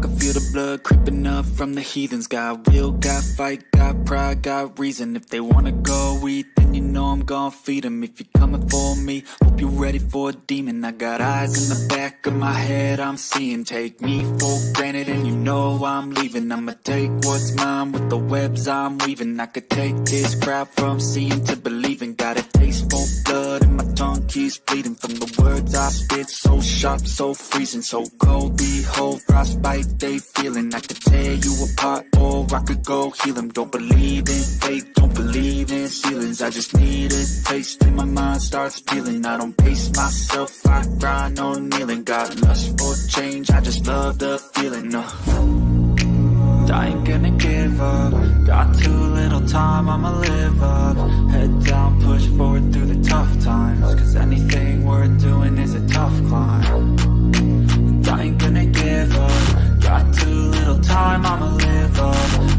can feel the blood creeping up from the heathens. Got will, got fight, got pride, got reason. If they wanna go eat, then you know I'm gon' feed them. If you're coming for me, hope you're ready for a demon. I got eyes in the back of my head, I'm seeing. Take me for granted and you know I'm leaving. I'ma take what's mine with the webs I'm weaving. I could take this crowd from seeing to believing. Got a taste for blood and my tongue keeps bleeding from the words I spit. So sharp, so freezing, so cold. Behold, frostbite they feeling. I could tear you apart or I could go heal them. Don't believe in fate, don't believe in ceilings. I just need a taste and my mind starts peeling. I don't pace myself, I grind on kneeling. Got lust for change, I just love the feeling. I ain't gonna give up. Got too little time, I'ma live up. Head down, push forward through the tough times. Cause anything worth doing is a tough climb. And I ain't gonna give up. Got too little time, I'ma live up.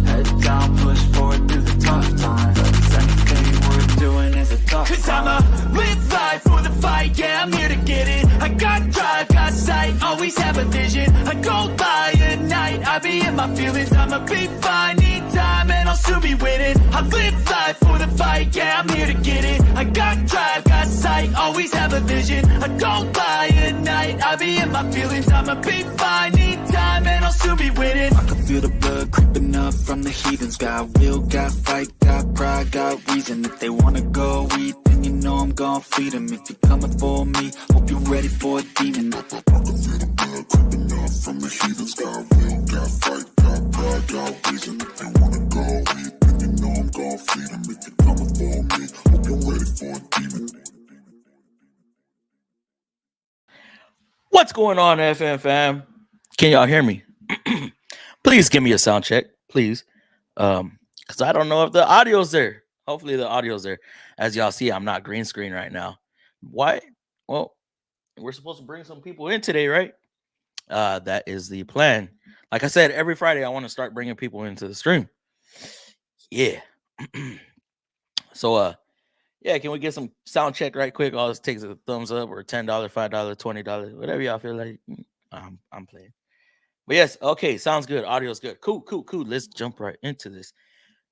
Head down, push forward through the tough times. Cause anything worth doing is a tough climb. Cause I'ma live life for the fight, yeah, I'm here to get it. I got drive, got sight, always have a vision. I go by at night, I be in my feelings. I'ma be fine, need time, and I'll soon be winning. I live life for the fight, yeah, I'm here to get it. I got drive, got sight, always have a vision. I don't lie at night, I be in my feelings. I'ma be fine, need time, and I'll soon be winning. I can feel the blood creeping up from the heathens. Got will, got fight, got pride, got reason. If they wanna go eat, then you know I'm gon' feed them. If you're coming for me, hope you're ready for a demon. I can feel the blood creeping up from the heathens. Got will, got fight, got pride, got reason. If they wanna go eat, then you know I'm gon' feed them. If you're coming for me, hope you're ready for a demon. What's going on, FM fam? Can y'all hear me? Please give me a sound check, please. Because I don't know if the audio's there. Hopefully the audio's there. As y'all see, I'm not green screen right now. Why? Well, we're supposed to bring some people in today, right? That is the plan. Like I said, every Friday I want to start bringing people into the stream. Yeah. So, yeah, can we get some sound check right quick? All this takes a thumbs up or $10, $5, $20, whatever y'all feel like. I'm playing. But yes, okay, sounds good. Audio's good. Cool. Let's jump right into this.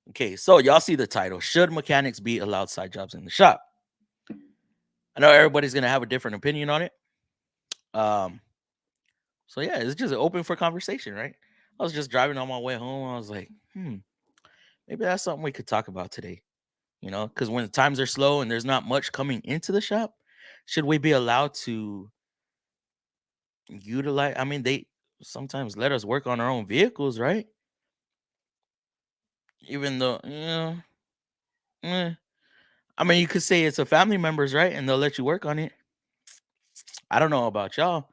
Okay, so y'all see the title. Should mechanics be allowed side jobs in the shop? I know everybody's gonna have a different opinion on it. So yeah, it's just open for conversation, right? I was just driving on my way home. I was like, maybe that's something we could talk about today. You know, because when the times are slow and there's not much coming into the shop, should we be allowed to utilize? I mean, they sometimes let us work on our own vehicles, right? Even though, I mean, you could say it's a family members, right? And they'll let you work on it. I don't know about y'all.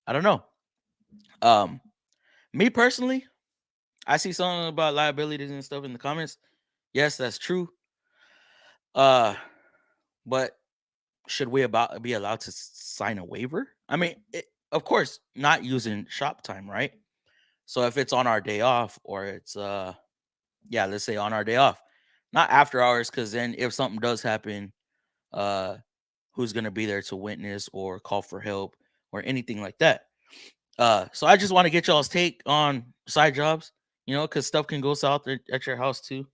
I don't know. Me personally, I see something about liabilities and stuff in the comments. Yes, that's true. But should we be allowed to sign a waiver? I mean, of course, not using shop time, right? So if it's on our day off, or it's let's say on our day off, not after hours, because then if something does happen, who's gonna be there to witness or call for help or anything like that? So I just want to get y'all's take on side jobs, you know, because stuff can go south at your house too.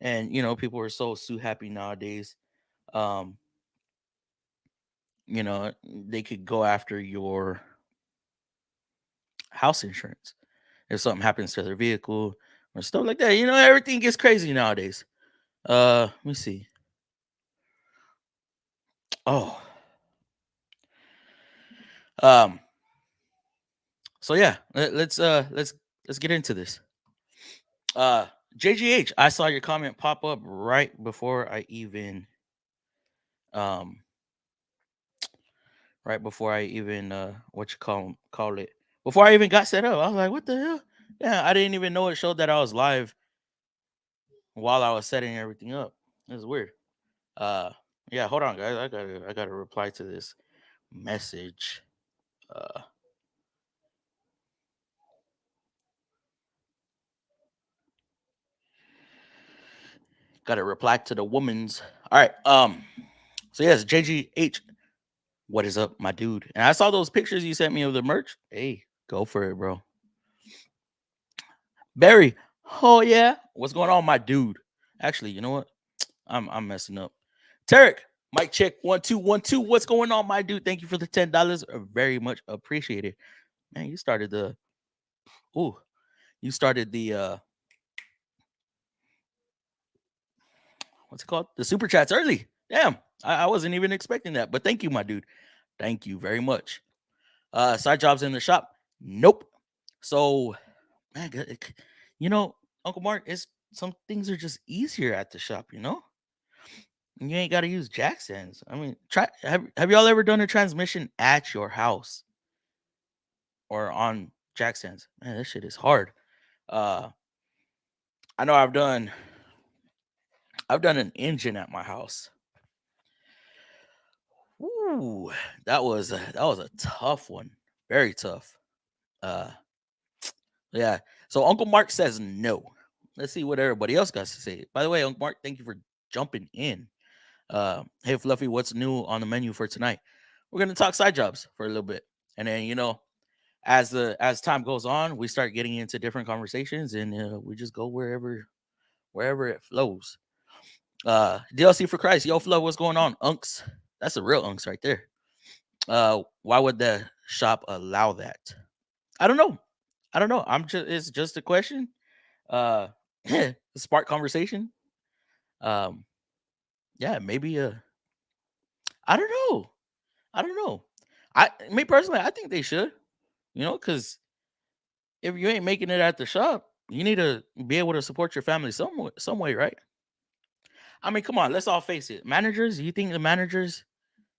And you know, people are so happy nowadays. You know, they could go after your house insurance if something happens to their vehicle or stuff like that. You know, everything gets crazy nowadays. Let me see. Oh. So yeah, let's get into this. JGH, I saw your comment pop up right before I even what you call it, before I even got set up. I was like, what the hell? Yeah, I didn't even know it showed that I was live while I was setting everything up. It's weird. Yeah, hold on, guys. I gotta reply to this message. Gotta reply to the woman's. All right. So yes, JGH, what is up, my dude? And I saw those pictures you sent me of the merch. Hey, go for it, bro. Barry. Oh yeah. What's going on, my dude? Actually, you know what? I'm messing up. Tarek, mic check 1 2 1 2. What's going on, my dude? Thank you for the $10. Very much appreciated. Man, you started the ooh, you started the what's it called? The super chats early. Damn. I wasn't even expecting that. But thank you, my dude. Thank you very much. Side jobs in the shop? Nope. So man, you know, Uncle Mark, is some things are just easier at the shop, you know? You ain't got to use jack stands. I mean, try have y'all ever done a transmission at your house or on jack stands? Man, that shit is hard. Uh, I know I've done an engine at my house. Ooh, that was a tough one. Very tough. Uh, yeah. So Uncle Mark says no. Let's see what everybody else got to say. By the way, Uncle Mark, thank you for jumping in. Hey Fluffy, what's new on the menu for tonight? We're gonna talk side jobs for a little bit, and then as time goes on, we start getting into different conversations, and we just go wherever it flows. DLC for Christ, yo Flo, what's going on? Unks, that's a real unks right there. Why would the shop allow that? I don't know. I don't know. It's just a question. Uh, spark conversation. Um, yeah, maybe. I don't know. I don't know. Me personally, I think they should. Because if you ain't making it at the shop, you need to be able to support your family some way, right? I mean, come on, let's all face it. Managers, you think the managers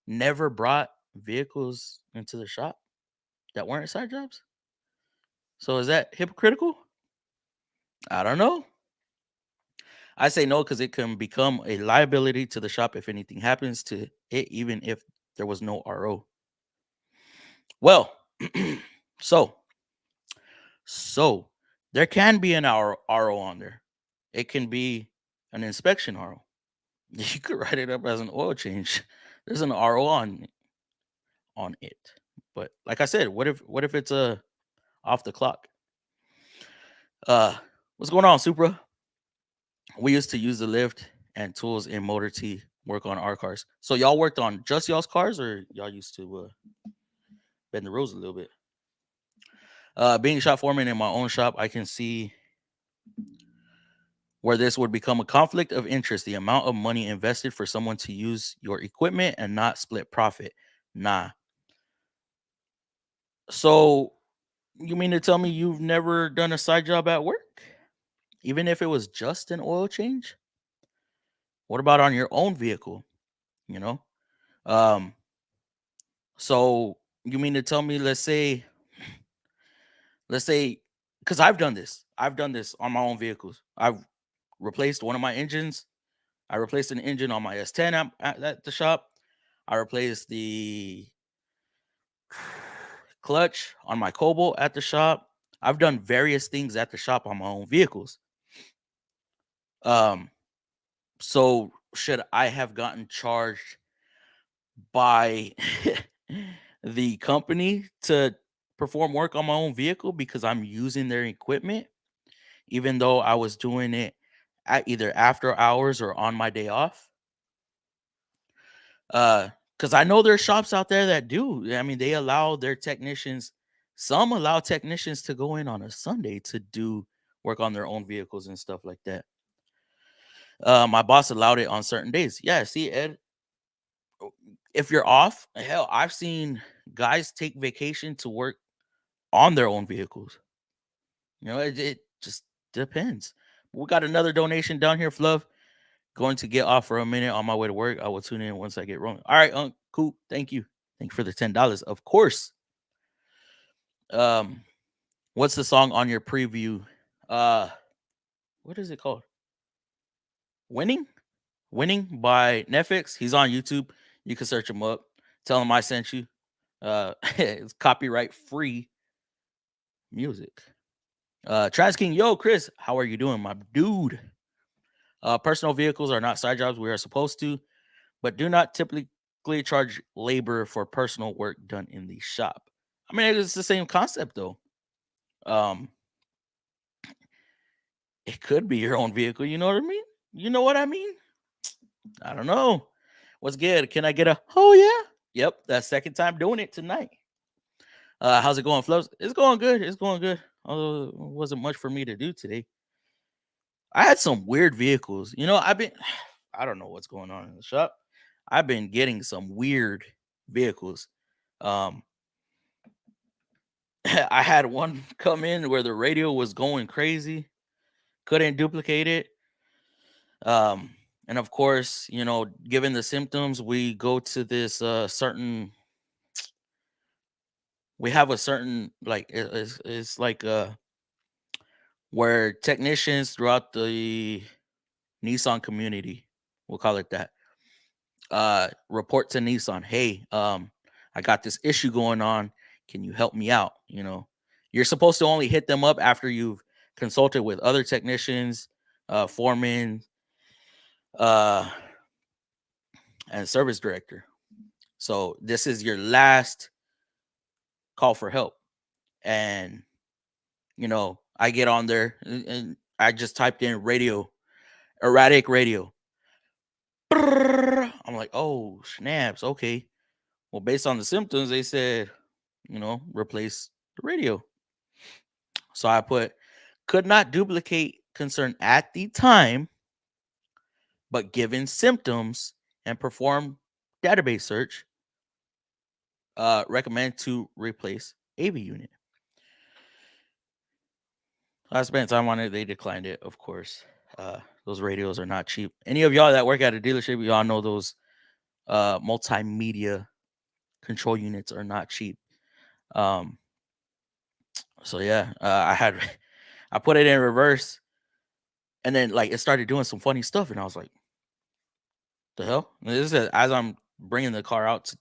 never brought vehicles into the shop that weren't side jobs? So is that hypocritical? I don't know. I say no because it can become a liability to the shop if anything happens to it, even if there was no RO. Well, so so there can be an RO on there. It can be an inspection RO. You could write it up as an oil change. There's an RO on it. But like I said, what if it's a off the clock? Uh what's going on, Supra? We used to use the lift and tools in Motor T work on our cars. So y'all worked on just y'all's cars, or y'all used to bend the rules a little bit? Being shop foreman in my own shop, I can see where this would become a conflict of interest. The amount of money invested for someone to use your equipment and not split profit. Nah. So you mean to tell me you've never done a side job at work? Even if it was just an oil change? What about on your own vehicle? You know? Um, so you mean to tell me, let's say, because I've done this. I've done this on my own vehicles. I've replaced one of my engines. I replaced an engine on my S10 at the shop. I replaced the clutch on my Cobalt at the shop. I've done various things at the shop on my own vehicles. Um, so should I have gotten charged by the company to perform work on my own vehicle because I'm using their equipment, even though I was doing it at either after hours or on my day off? Because I know there's shops out there that do. I mean, they allow their technicians, some allow technicians to go in on a Sunday to do work on their own vehicles and stuff like that. My boss allowed it on certain days. Yeah, see, Ed, if you're off, hell, I've seen guys take vacation to work on their own vehicles. It just depends. We got another donation down here, Fluff. Going to get off for a minute on my way to work. I will tune in once I get rolling. All right, cool. Thank you. Thank you for the $10. Of course. Um, what's the song on your preview? Uh, what is it called? Winning? Winning by Netflix. He's on YouTube. You can search him up. Tell him I sent you. It's copyright free music. Trans King, yo, Chris, how are you doing, my dude? Personal vehicles are not side jobs. We are supposed to, but do not typically charge labor for personal work done in the shop. I mean, it's the same concept though. Um, It could be your own vehicle. You know what I mean? You know what I mean? I don't know. What's good? Can I get a oh yeah? Yep, that's second time doing it tonight. How's it going, Flows? It's going good. It's going good. Although it wasn't much for me to do today. I had some weird vehicles. I've been I don't know what's going on in the shop. I've been getting some weird vehicles. Um I had one come in where the radio was going crazy, couldn't duplicate it. And of course, given the symptoms, we go to this certain we have a certain like it's like where technicians throughout the Nissan community, we'll call it that, report to Nissan, hey, I got this issue going on. Can you help me out? You're supposed to only hit them up after you've consulted with other technicians, foremen, uh, and service director. So this is your last call for help. And, I get on there and I just typed in radio, erratic radio. I'm like, oh, snaps. Okay. Well, based on the symptoms, they said, replace the radio. So I put, could not duplicate concern at the time, but given symptoms and perform database search, recommend to replace AV unit. I spent time on it. They declined it, of course. Those radios are not cheap. Any of y'all that work at a dealership, y'all know those multimedia control units are not cheap. Um, so yeah, I put it in reverse, and then like it started doing some funny stuff, and I was like, "The hell!" And this is as I'm bringing the car out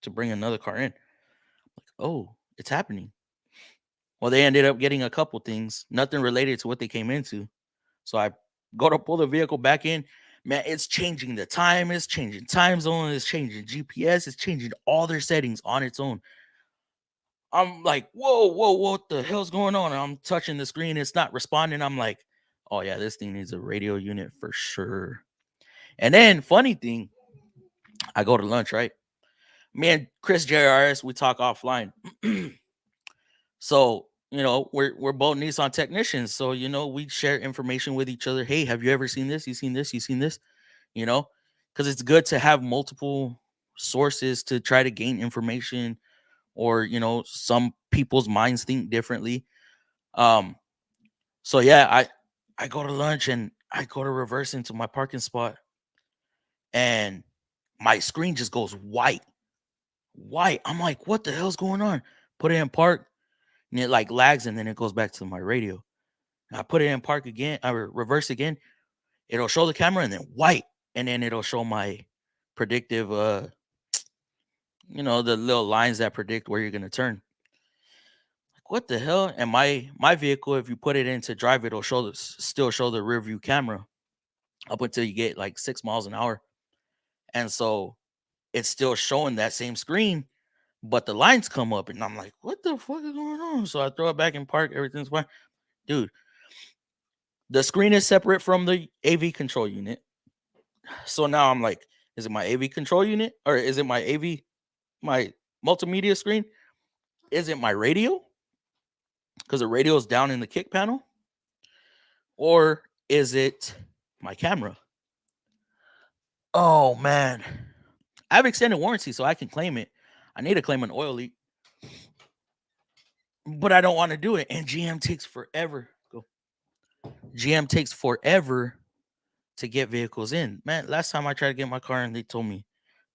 to bring another car in. Like, oh, it's happening. Well, they ended up getting a couple things, nothing related to what they came into. So I go to pull the vehicle back in. Man, it's changing the time, it's changing time zone, it's changing GPS, it's changing all their settings on its own. I'm like, whoa, whoa, what the hell's going on? I'm touching the screen, it's not responding. I'm like, oh yeah, this thing needs a radio unit for sure. And then, funny thing, I go to lunch, right? Me and Chris JRS, we talk offline. So, we're both Nissan technicians. So, we share information with each other. Hey, have you ever seen this? You seen this? You seen this? Because it's good to have multiple sources to try to gain information, or, some people's minds think differently. Um, so yeah, I go to lunch and I go to reverse into my parking spot, and my screen just goes white. White. I'm like, what the hell's going on? Put it in park, and it like lags, and then it goes back to my radio. And I put it in park again, or reverse again. It'll show the camera and then white, and then it'll show my predictive, the little lines that predict where you're gonna turn. Like, what the hell? And my vehicle, if you put it into drive, it'll still show the rear view camera up until you get like 6 miles an hour, and so it's still showing that same screen, but the lines come up, and I'm like, what the fuck is going on? So I throw it back in park. Everything's fine, dude. The screen is separate from the AV control unit. So now I'm like, is it my AV control unit, or is it my multimedia screen? Is it my radio? Because the radio is down in the kick panel, or is it my camera? Oh man, I have extended warranty, so I can claim it. I need to claim an oil leak, but I don't want to do it. And GM takes forever. Go. GM takes forever to get vehicles in. Man, last time I tried to get my car in, they told me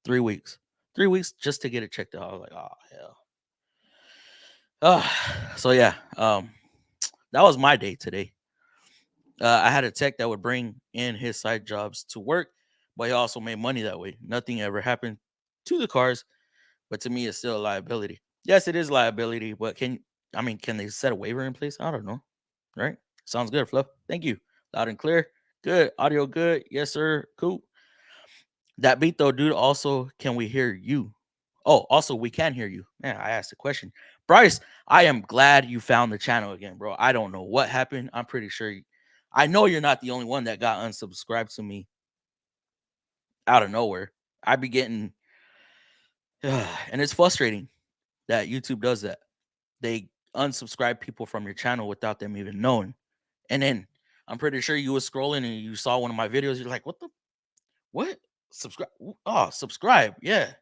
3 weeks. 3 weeks just to get it checked out. I was like, oh hell. So yeah, that was my day today. I had a tech that would bring in his side jobs to work, but he also made money that way. Nothing ever happened to the cars, but to me, it's still a liability. Yes, it is liability, but can they set a waiver in place? I don't know. Right? Sounds good, Fluff. Thank you. Loud and clear. Good. Audio good. Yes, sir. Cool. That beat though, dude. Also, can we hear you? Oh, also, we can hear you. Man, I asked a question. Bryce, I am glad you found the channel again, bro. I don't know what happened. I'm pretty sure I know you're not the only one that got unsubscribed to me out of nowhere. I be getting, and it's frustrating that YouTube does that. They unsubscribe people from your channel without them even knowing. And then I'm pretty sure you was scrolling and you saw one of my videos. You're like, what? Subscribe? Oh, subscribe. Yeah.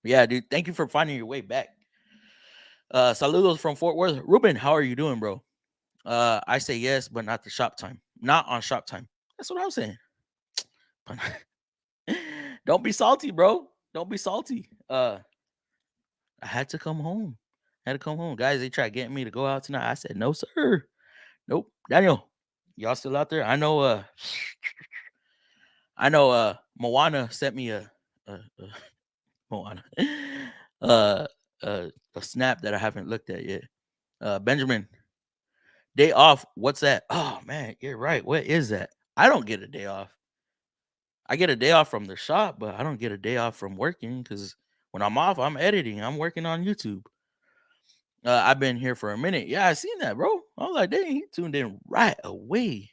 Yeah, dude. Thank you for finding your way back. Saludos from Fort Worth. Ruben, how are you doing, bro? I say yes, but not the shop time. Not on shop time. That's what I'm saying. Don't be salty, bro. Don't be salty. I had to come home. I had to come home. Guys, they tried getting me to go out tonight. I said, no, sir. Nope. Daniel, y'all still out there? I know Moana sent me a Moana. uh a snap that I haven't looked at yet. Benjamin, day off. What's that? Oh man, you're right. What is that? I don't get a day off. I get a day off from the shop, but I don't get a day off from working because when I'm off, I'm editing. I'm working on YouTube. I've been here for a minute. Yeah, I seen that, bro. I was like, dang, he tuned in right away.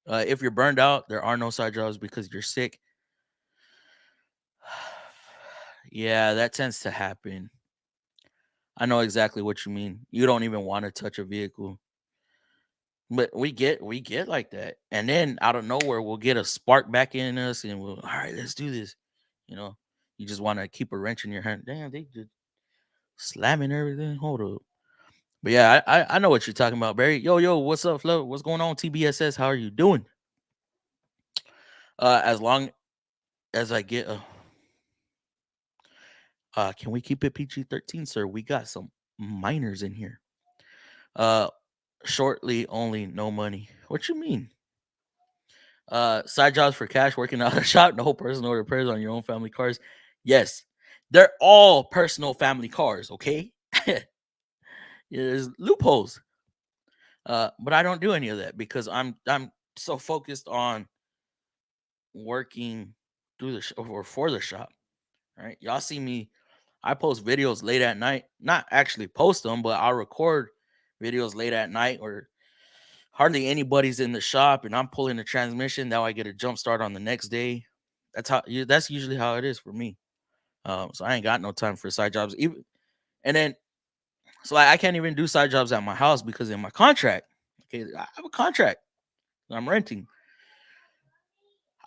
If you're burned out, there are no side jobs because you're sick. Yeah, that tends to happen. I know exactly what you mean. You don't even want to touch a vehicle. But we get like that. And then out of nowhere, we'll get a spark back in us and we'll, all right, let's do this. You know, you just want to keep a wrench in your hand. Damn, they just slamming everything. Hold up. But yeah, I know what you're talking about, Barry. Yo, what's up, Flo? What's going on? TBSS, how are you doing? As long as I get can we keep it PG-13, sir? We got some minors in here. Uh Shortly only, no money. What you mean? Side jobs for cash, working out of a shop, no personal repairs on your own family cars. Yes, they're all personal family cars, okay? There's loopholes. But I don't do any of that because I'm so focused on working through the or for the shop. Right? Y'all see me. I post videos late at night. Not actually post them, but I'll record videos late at night or hardly anybody's in the shop and I'm pulling the transmission. Now I get a jump start on the next day. That's usually how it is for me. So I ain't got no time for side jobs. Even and then so like, I can't even do side jobs at my house because in my contract, okay, I have a contract that I'm renting.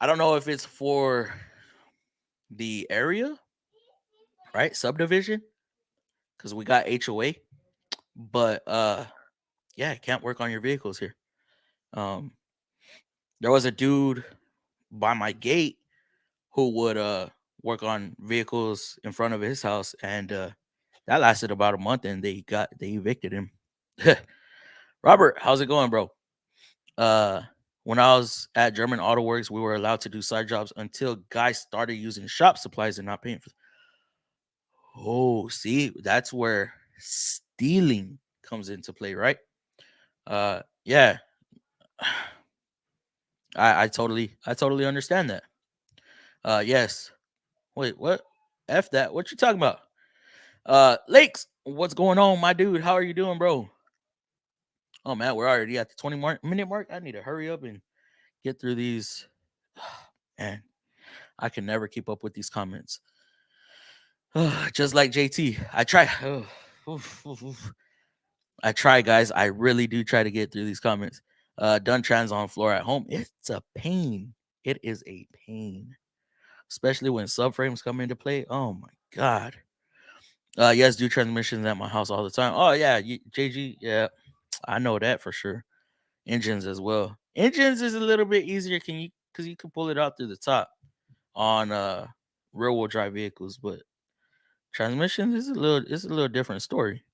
I don't know if it's for the area, right? Subdivision, because we got HOA, but yeah, can't work on your vehicles here. Um, there was a dude by my gate who would work on vehicles in front of his house, and that lasted about a month, and they evicted him. Robert, how's it going, bro? Uh, when I was at German Auto Works, we were allowed to do side jobs until guys started using shop supplies and not paying for. Oh, see, that's where stealing comes into play, right? Yeah, I totally understand that. Yes. Wait, what? F that. What you talking about? Lakes, what's going on, my dude? How are you doing, bro? Oh man, we're already at the 20 minute mark. I need to hurry up and get through these. Man, I can never keep up with these comments. Just like JT, I try. Oof, oof, oof. I try, guys. I really do try to get through these comments. Done trans on floor at home. It's a pain. It is a pain, especially when subframes come into play. Oh my god. Yes, do transmissions at my house all the time. Oh yeah, JG. Yeah, I know that for sure. Engines as well. Engines is a little bit easier. Can you because you can pull it out through the top on rear wheel drive vehicles, but transmissions is a little different story.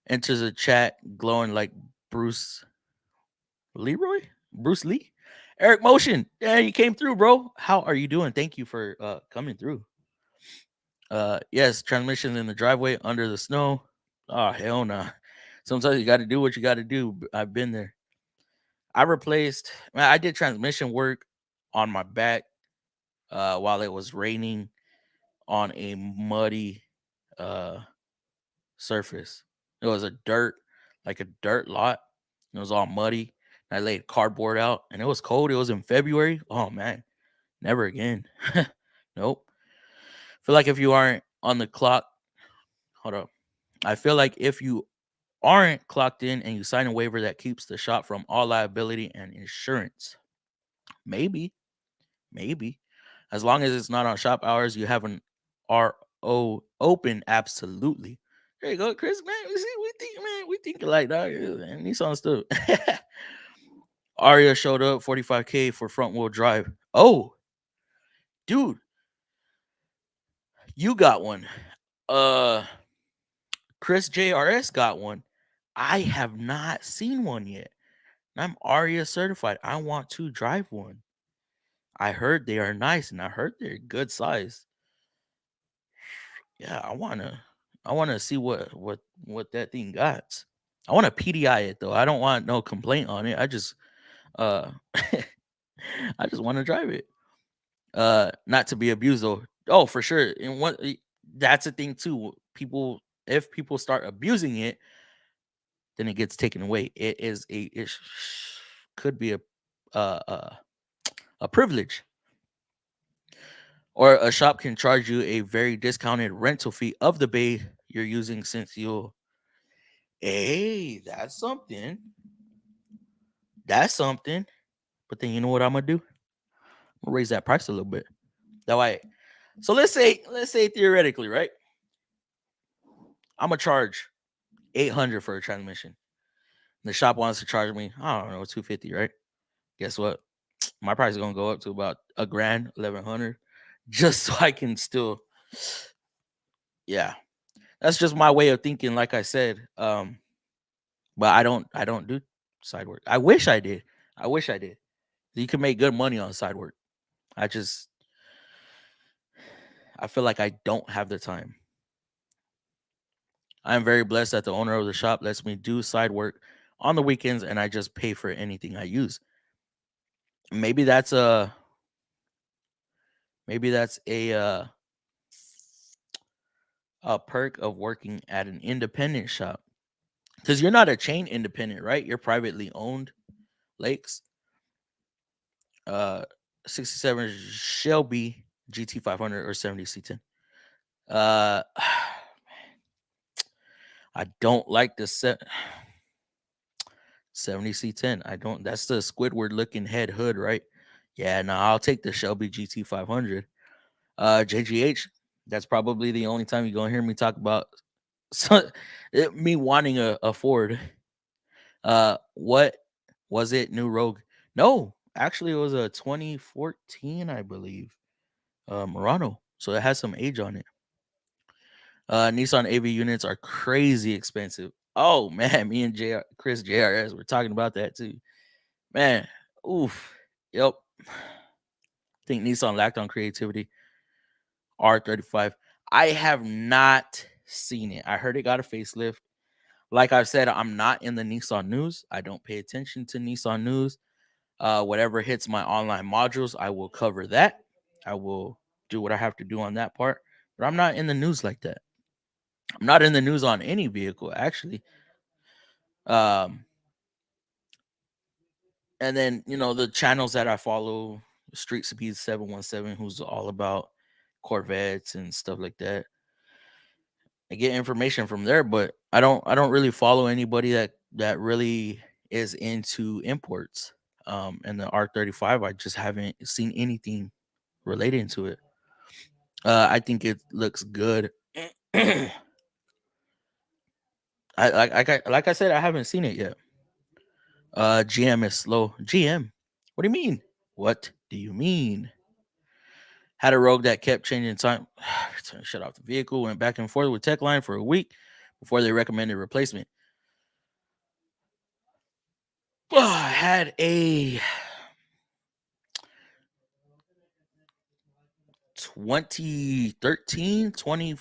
Enters a chat glowing like Bruce Leroy? Bruce Lee? Eric Motion. Yeah, you came through, bro. How are you doing? Thank you for coming through. Yes, transmission in the driveway under the snow. Oh, hell nah. Sometimes you got to do what you got to do. I've been there. I did transmission work on my back while it was raining on a muddy uh surface. It was like a dirt lot. It was all muddy. I laid cardboard out, and it was cold. It was in February. Oh man, never again. Nope. Feel like if you aren't on the clock, hold up. I feel like if you aren't clocked in and you sign a waiver that keeps the shop from all liability and insurance, maybe, maybe, as long as it's not on shop hours, you have an RO open. Absolutely. There you go, Chris. Man, we see, we think like that. And Nissan stuff. Aria showed up 45K for front wheel drive. Oh, dude, you got one. Uh, Chris JRS got one. I have not seen one yet. I'm Aria certified. I want to drive one. I heard they are nice, and I heard they're good size. Yeah, I wanna see what that thing got. I wanna PDI it though. I don't want no complaint on it. I just uh I just want to drive it. Not to be abused though. Oh, for sure. And that's a thing too. People, if people start abusing it, then it gets taken away. Could be uh, uh, a privilege, or a shop can charge you a very discounted rental fee of the bay you're using, since you'll. Hey, that's something. That's something. But then you know what I'm gonna do? I'm gonna raise that price a little bit. That way. So let's say theoretically, right? I'm gonna charge 800 for a transmission. The shop wants to charge me, I don't know, 250, right? Guess what? My price is gonna go up to about a grand, 1100, just so I can still, yeah. That's just my way of thinking. Like I said, but I don't do side work. I wish I did. I wish I did. You can make good money on side work. I just I feel like I don't have the time. I'm very blessed that the owner of the shop lets me do side work on the weekends, and I just pay for anything I use. Maybe that's a maybe that's a perk of working at an independent shop, because you're not a chain independent, right? You're privately owned. Lakes, uh, 67 Shelby GT 500 or 70 C10. Uh, I don't like the 70 C10. I don't. That's the Squidward looking head hood, right? Yeah, no, I'll take the Shelby GT 500. JGH. That's probably the only time you're gonna hear me talk about me wanting a Ford. What was it? New Rogue? No, actually, it was a 2014, I believe. Murano. So it has some age on it. Nissan AV units are crazy expensive. Oh man, me and Chris JRS were talking about that too. Man, oof. Yep. Think Nissan lacked on creativity. R35. I have not seen it. I heard it got a facelift. Like I said, I'm not in the Nissan news. I don't pay attention to Nissan news. Whatever hits my online modules, I will cover that. I will do what I have to do on that part. But I'm not in the news like that. I'm not in the news on any vehicle, actually. Um, and then the channels that I follow, Street Speed 717, who's all about Corvettes and stuff like that. I get information from there, but I don't really follow anybody that really is into imports. And the R35, I just haven't seen anything relating to it. I think it looks good. Like I said, I haven't seen it yet. GM is slow. GM? What do you mean? What do you mean? Had a rogue that kept changing time. Shut off the vehicle. Went back and forth with Techline for a week before they recommended replacement. I had a 2013, 20. It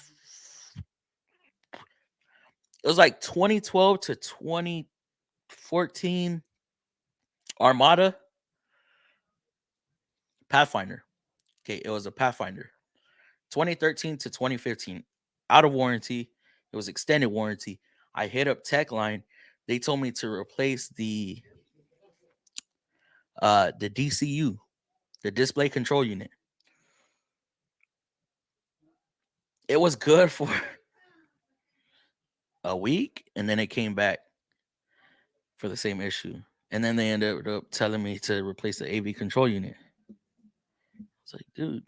was like 2012 to 2014 Armada Pathfinder. Okay, it was a Pathfinder. 2013 to 2015, out of warranty. It was extended warranty. I hit up Techline. They told me to replace the The DCU, the display control unit. It was good for a week, and then it came back for the same issue. And then they ended up telling me to replace the AV control unit. It's like, dude,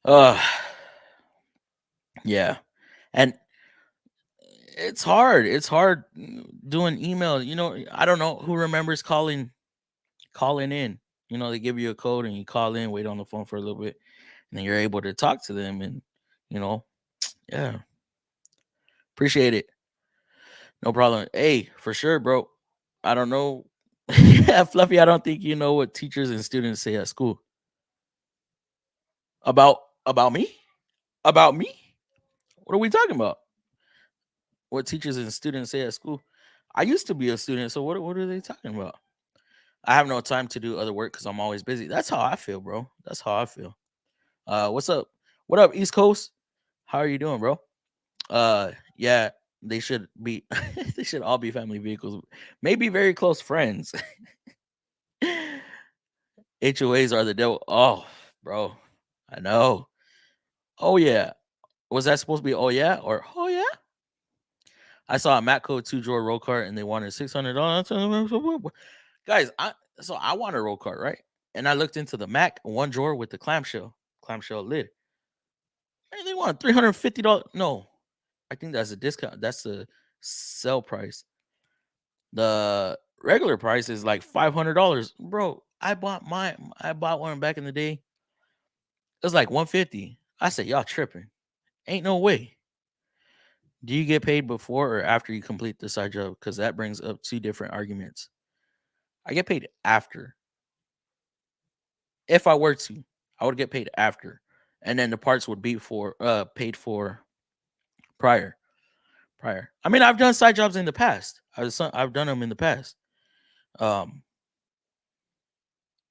uh, yeah, and it's hard. It's hard doing email. I don't know who remembers calling in. They give you a code and you call in, wait on the phone for a little bit, and then you're able to talk to them. And you know, yeah, appreciate it. No problem. Hey, for sure, bro. I don't know. Yeah, Fluffy, I don't think you know what teachers and students say at school. About me? About me? What are we talking about? What teachers and students say at school? I used to be a student, so what are they talking about? I have no time to do other work because I'm always busy. That's how I feel, bro. That's how I feel. What's up? What up, East Coast? How are you doing, bro? Yeah, they should be they should all be family vehicles. Maybe very close friends. HOAs are the devil. Oh, bro. I know. Oh yeah. Was that supposed to be oh yeah or oh yeah? I saw a Matco 2-drawer roll cart and they wanted $600. Guys, I want a roll cart, right? And I looked into the Mac one drawer with the clamshell lid. And they want $350. No, I think that's a discount. That's the sell price. The regular price is like $500. Bro, I bought one back in the day. It was like 150. I said, y'all tripping. Ain't no way. Do you get paid before or after you complete the side job? Because that brings up two different arguments. I get paid after. If I were to, I would get paid after. And then the parts would be paid for prior. Prior. I mean, I've done side jobs in the past. I've done them in the past. Um,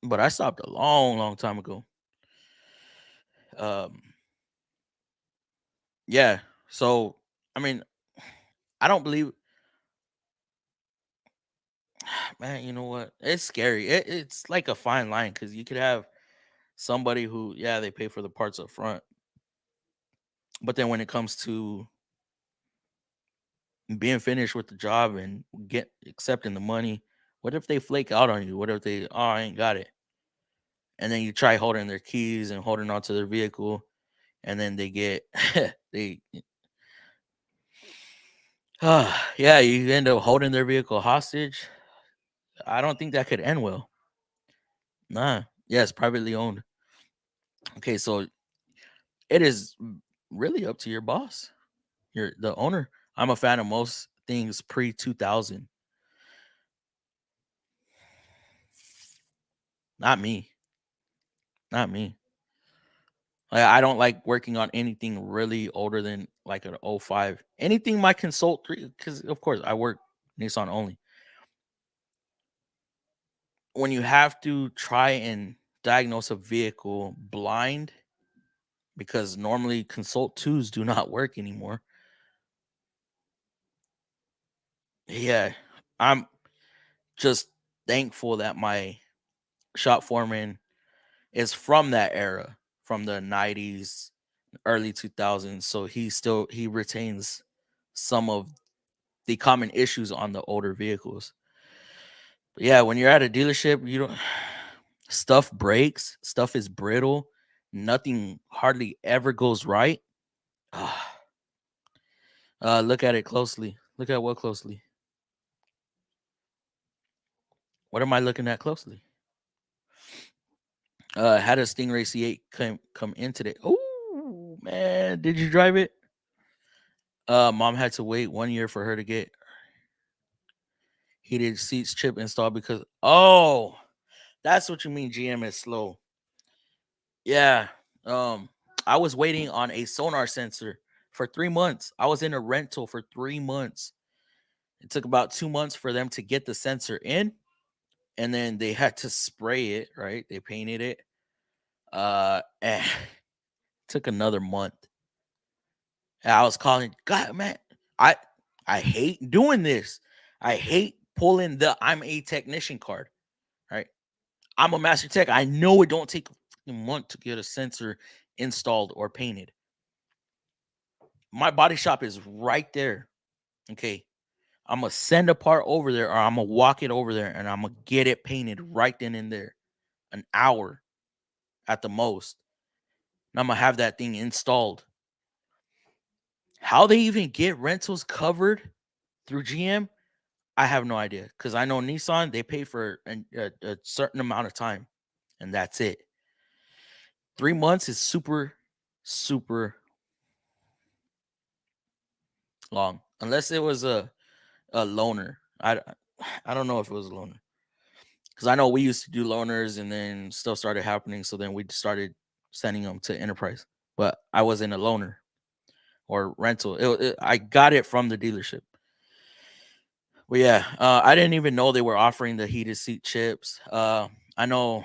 but I stopped a long, long time ago. Um, yeah. So I mean, I don't believe, man. You know what? It's scary. It's like a fine line because you could have somebody who, yeah, they pay for the parts up front, but then when it comes to being finished with the job and get accepting the money, what if they flake out on you? What if they, oh, I ain't got it, and then you try holding their keys and holding onto their vehicle, and then they get they yeah, you end up holding their vehicle hostage. I don't think that could end well. Nah. Yes, privately owned. Okay, so it is really up to your boss. You're the owner. I'm a fan of most things pre 2000. Not me. Not me. I don't like working on anything really older than like an '05. Anything my consult because of course I work Nissan only. When you have to try and diagnose a vehicle blind, because normally consult twos do not work anymore. Yeah, I'm just thankful that my shop foreman is from that era, from the '90s, early 2000s. So he retains some of the common issues on the older vehicles. But yeah, when you're at a dealership, you don't stuff breaks, stuff is brittle, nothing hardly ever goes right. Ah, look at it closely. Look at what closely? What am I looking at closely? Had a Stingray C8 come in today. Oh man, did you drive it? Mom had to wait 1 year for her to get heated seats chip installed because that's what you mean. GM is slow. Yeah. Um, I was waiting on a sonar sensor for 3 months. I was in a rental for 3 months. It took about 2 months for them to get the sensor in, and then they had to spray it. Right? They painted it. And took another month. And I was calling, God, man, I I hate doing this. I hate pulling the I'm a technician card. I'm a master tech. I know it don't take a month to get a sensor installed or painted. My body shop is right there. Okay. I'm gonna send a part over there, or I'm gonna walk it over there, and I'm gonna get it painted right then and there. An hour at the most. And I'm gonna have that thing installed. How they even get rentals covered through GM, I have no idea. Because I know Nissan, they pay for a certain amount of time, and that's it. 3 months is super, super long, unless it was a loaner. I don't know if it was a loaner, because I know we used to do loaners, and then stuff started happening, so then we started sending them to enterprise. But I wasn't a loaner or rental. I got it from the dealership. But yeah, I didn't even know they were offering the heated seat chips. I know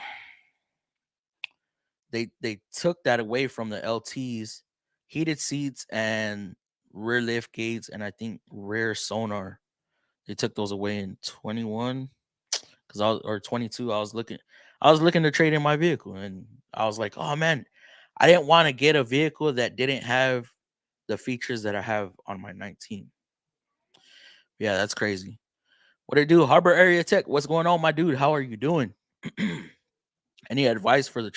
they took that away from the LTs, heated seats and rear lift gates, and I think rear sonar. They took those away in 21, because I was, or 22. I was looking to trade in my vehicle, and I was like, oh man, I didn't want to get a vehicle that didn't have the features that I have on my 19. Yeah, that's crazy. What it do, Harbor Area Tech? What's going on, my dude? How are you doing? Any advice for the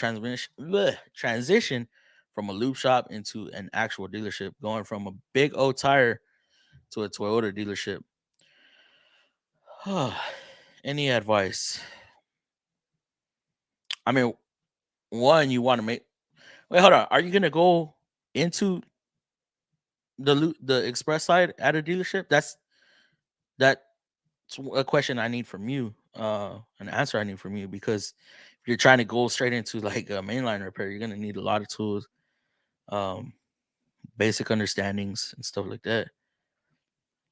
transition from a lube shop into an actual dealership, going from a big old tire to a Toyota dealership? Any advice? I mean, one, you want to make. Wait, hold on. Are you gonna go into the express side at a dealership? That's a question I need from you. An answer I need from you, because if you're trying to go straight into like a mainline repair, you're gonna need a lot of tools, um, basic understandings and stuff like that.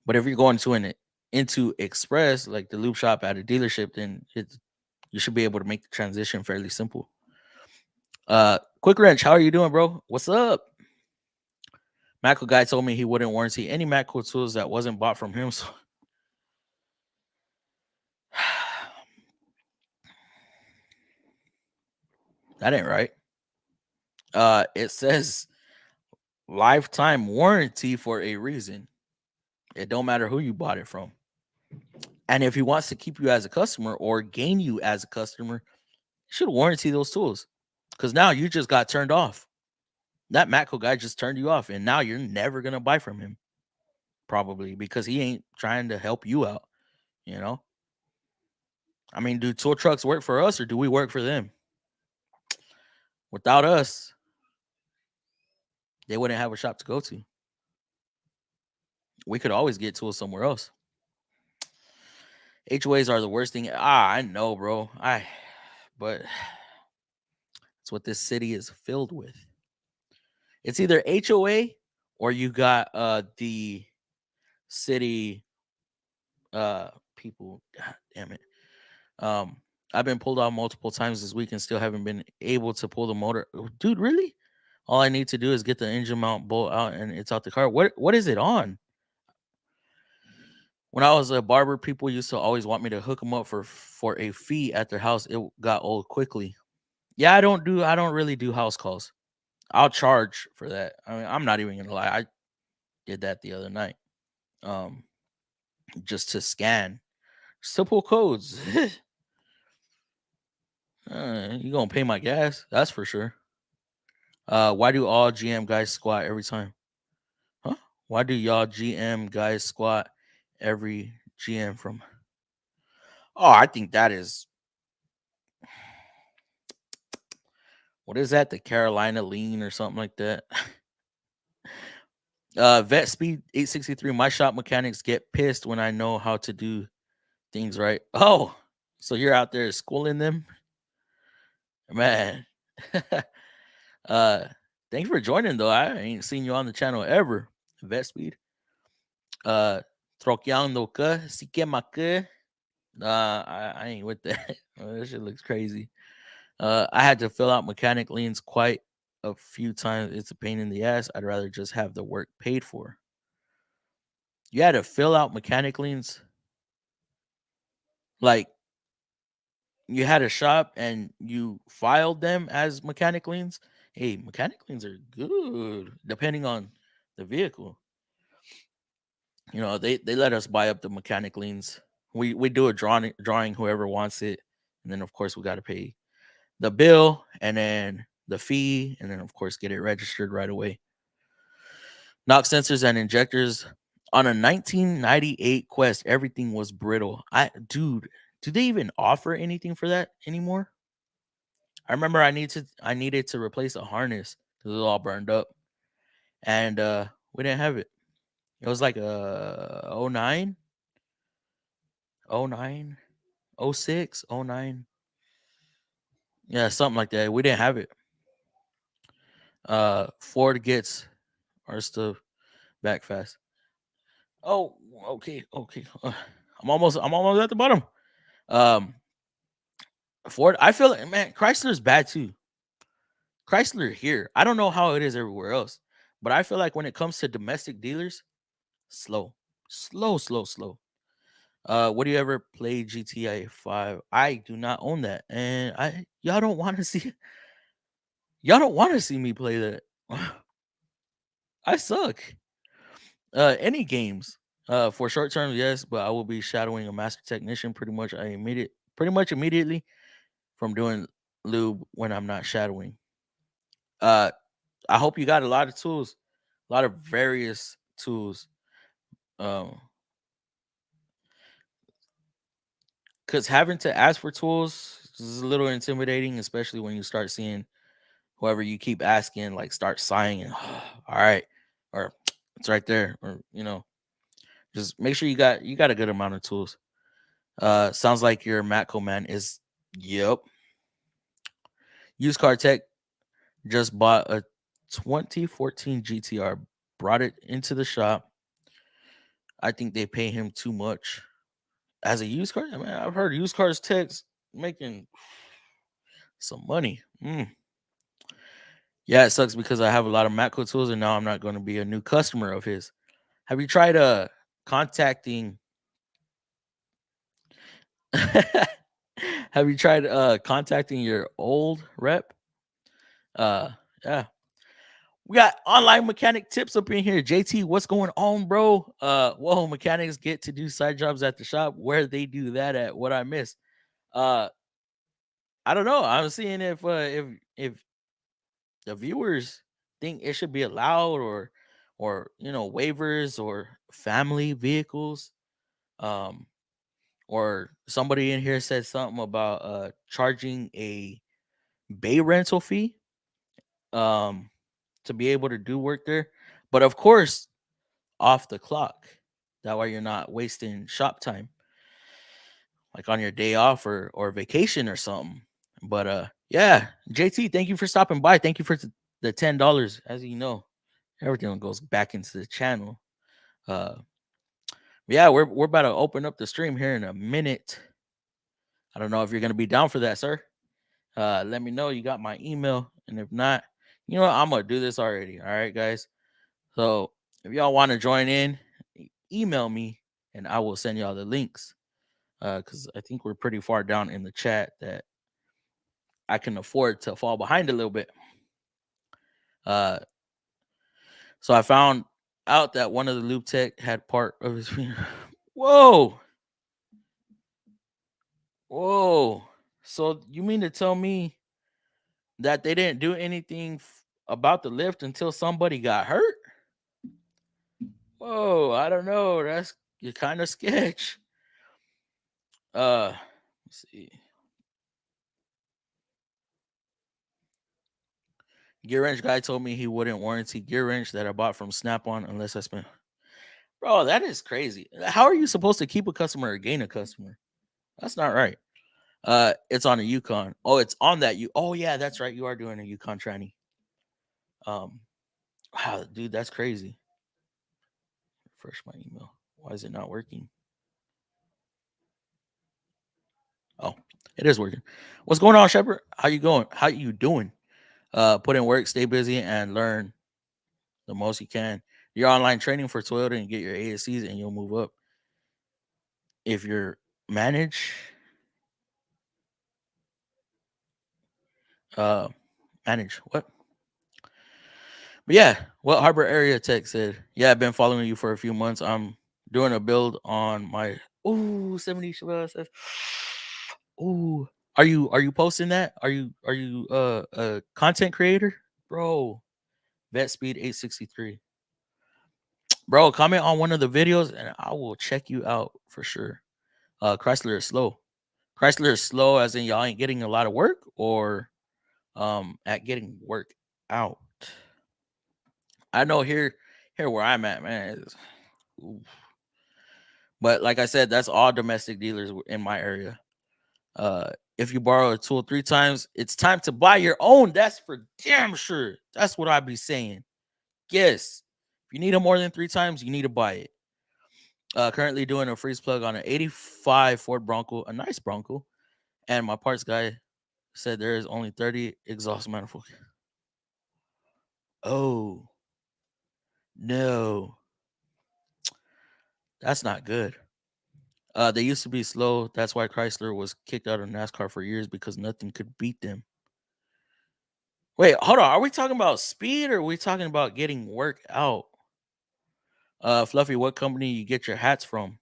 But if you're going to an into express, like the lube shop at a dealership, then you should be able to make the transition fairly simple. Quick wrench, how are you doing, bro? What's up? Macro guy told me he wouldn't warranty any Macro tools that wasn't bought from him. So that ain't right. It says lifetime warranty for a reason. It don't matter who you bought it from. And if he wants to keep you as a customer or gain you as a customer, you should warranty those tools. Because now you just got turned off. That Matco guy just turned you off, and now you're never gonna buy from him. Probably because he ain't trying to help you out, you know? I mean, do tool trucks work for us or do we work for them? Without us, they wouldn't have a shop to go to. We could always get tools somewhere else. HOAs are the worst thing. I know, bro. But it's what this city is filled with. It's either HOA or you got the city people. God damn it. Um I've been pulled out multiple times this week and still haven't been able to pull the motor. Dude, really? All I need to do is get the engine mount bolt out and it's out the car. What is it on? When I was a barber, people used to always want me to hook them up for a fee at their house. It got old quickly. Yeah, I don't really do house calls. I'll charge for that. I mean, I'm not even gonna lie. I did that the other night. Um, just to scan simple codes. You gonna pay my gas? That's for sure. Why do all GM guys squat every time? Huh? Why do y'all GM guys squat every GM from? Oh, I think that is, what is that? The Carolina lean or something like that. Vet Speed 863. My shop mechanics get pissed when I know how to do things right. Oh, so you're out there schooling them, man. uh, Thanks for joining though. I ain't seen you on the channel ever. Vet Speed. Troqueando que si quema que. I ain't with that. That shit looks crazy. I had to fill out mechanic liens quite a few times. It's a pain in the ass. I'd rather just have the work paid for. You had to fill out mechanic liens. Like you had a shop and you filed them as mechanic liens. Hey, mechanic liens are good depending on the vehicle. They let us buy up the mechanic liens. We do a drawing whoever wants it, and then of course we got to pay the bill and then the fee, and then of course get it registered right away. Knock sensors and injectors on a 1998 Quest. Everything was brittle. Do they even offer anything for that anymore? I remember I needed to replace a harness because it was all burned up, and we didn't have it. It was like oh 09, oh 09, oh 06, oh 09, yeah, something like that. We didn't have it. Ford gets our stuff back fast. Oh, okay, okay. I'm almost at the bottom. Um, Ford. I feel like, man, Chrysler's bad too. Chrysler here. I don't know how it is everywhere else, but I feel like when it comes to domestic dealers, slow, slow, slow, slow. Would you ever play GTA 5? I do not own that, and I y'all don't want to see y'all don't want to see me play that. I suck. Any games. For short term, yes, but I will be shadowing a master technician pretty much immediately from doing lube when I'm not shadowing. Uh, I hope you got a lot of tools, a lot of various tools. Um, because having to ask for tools is a little intimidating, especially when you start seeing whoever you keep asking, like start sighing and all right, or it's right there, or just make sure you got a good amount of tools. Sounds like your Matco man is. Yep. Used car tech just bought a 2014 GTR, brought it into the shop. I think they pay him too much as a used car. I mean, I've heard used cars techs making some money. Yeah, it sucks because I have a lot of Matco tools, and now I'm not going to be a new customer of his. Have you tried contacting? Have you tried contacting your old rep? Yeah. We got online mechanic tips up in here. JT, what's going on, bro? Whoa, mechanics get to do side jobs at the shop. Where they do that at? What I miss? Uh, I don't know. I'm seeing if the viewers think it should be allowed, or waivers or family vehicles. Um, or somebody in here said something about charging a bay rental fee um to be able to do work there. But of course, off the clock. That way you're not wasting shop time, like on your day off or vacation or something. But yeah, JT, thank you for stopping by. Thank you for the $10. As you know, everything goes back into the channel. Uh yeah, we're about to open up the stream here in a minute. I don't know if you're gonna be down for that, sir. Let me know. You got my email, and if not, I'm gonna do this already. All right, guys. So if y'all want to join in, email me, and I will send y'all the links. Because I think we're pretty far down in the chat that I can afford to fall behind a little bit. Uh, so I found out that one of the loop tech had part of his. Whoa, whoa. So you mean to tell me that they didn't do anything about the lift until somebody got hurt? Whoa, I don't know. That's kind of sketch. Let's see. Gear wrench guy told me he wouldn't warranty gear wrench that I bought from Snap On unless I spent. Bro, that is crazy. How are you supposed to keep a customer or gain a customer? That's not right. It's on a Yukon. Oh, it's on that you. Oh yeah, that's right. You are doing a Yukon tranny. Um, wow, dude, that's crazy. Refresh my email. Why is it not working? Oh, it is working. What's going on, Shepard? How you going? How you doing? Put in work, stay busy, and learn the most you can. Your online training for Toyota and get your ASCs, and you'll move up. If you're managed, Uh, manage what? But yeah, what Harbor Area Tech said. Yeah, I've been following you for a few months. I'm doing a build on my 70 Shabazz says. Ooh, are you posting that? Are you a content creator, bro? Vet Speed 863, bro. Comment on one of the videos and I will check you out for sure. Chrysler is slow. Chrysler is slow, as in y'all ain't getting a lot of work, or at getting work out. I know here where I'm at, man. Oof. But like I said, that's all domestic dealers in my area. If you borrow a tool 3 times, it's time to buy your own. That's for damn sure. That's what I be saying. Yes. If you need it more than 3 times, you need to buy it. Currently doing a freeze plug on an 85 Ford Bronco, a nice Bronco. And my parts guy said there is only 30 exhaust manifold. Oh, no. That's not good. They used to be slow. That's why Chrysler was kicked out of NASCAR for years, because nothing could beat them. Wait, hold on. Are we talking about speed, or are we talking about getting work out? Fluffy, what company you get your hats from?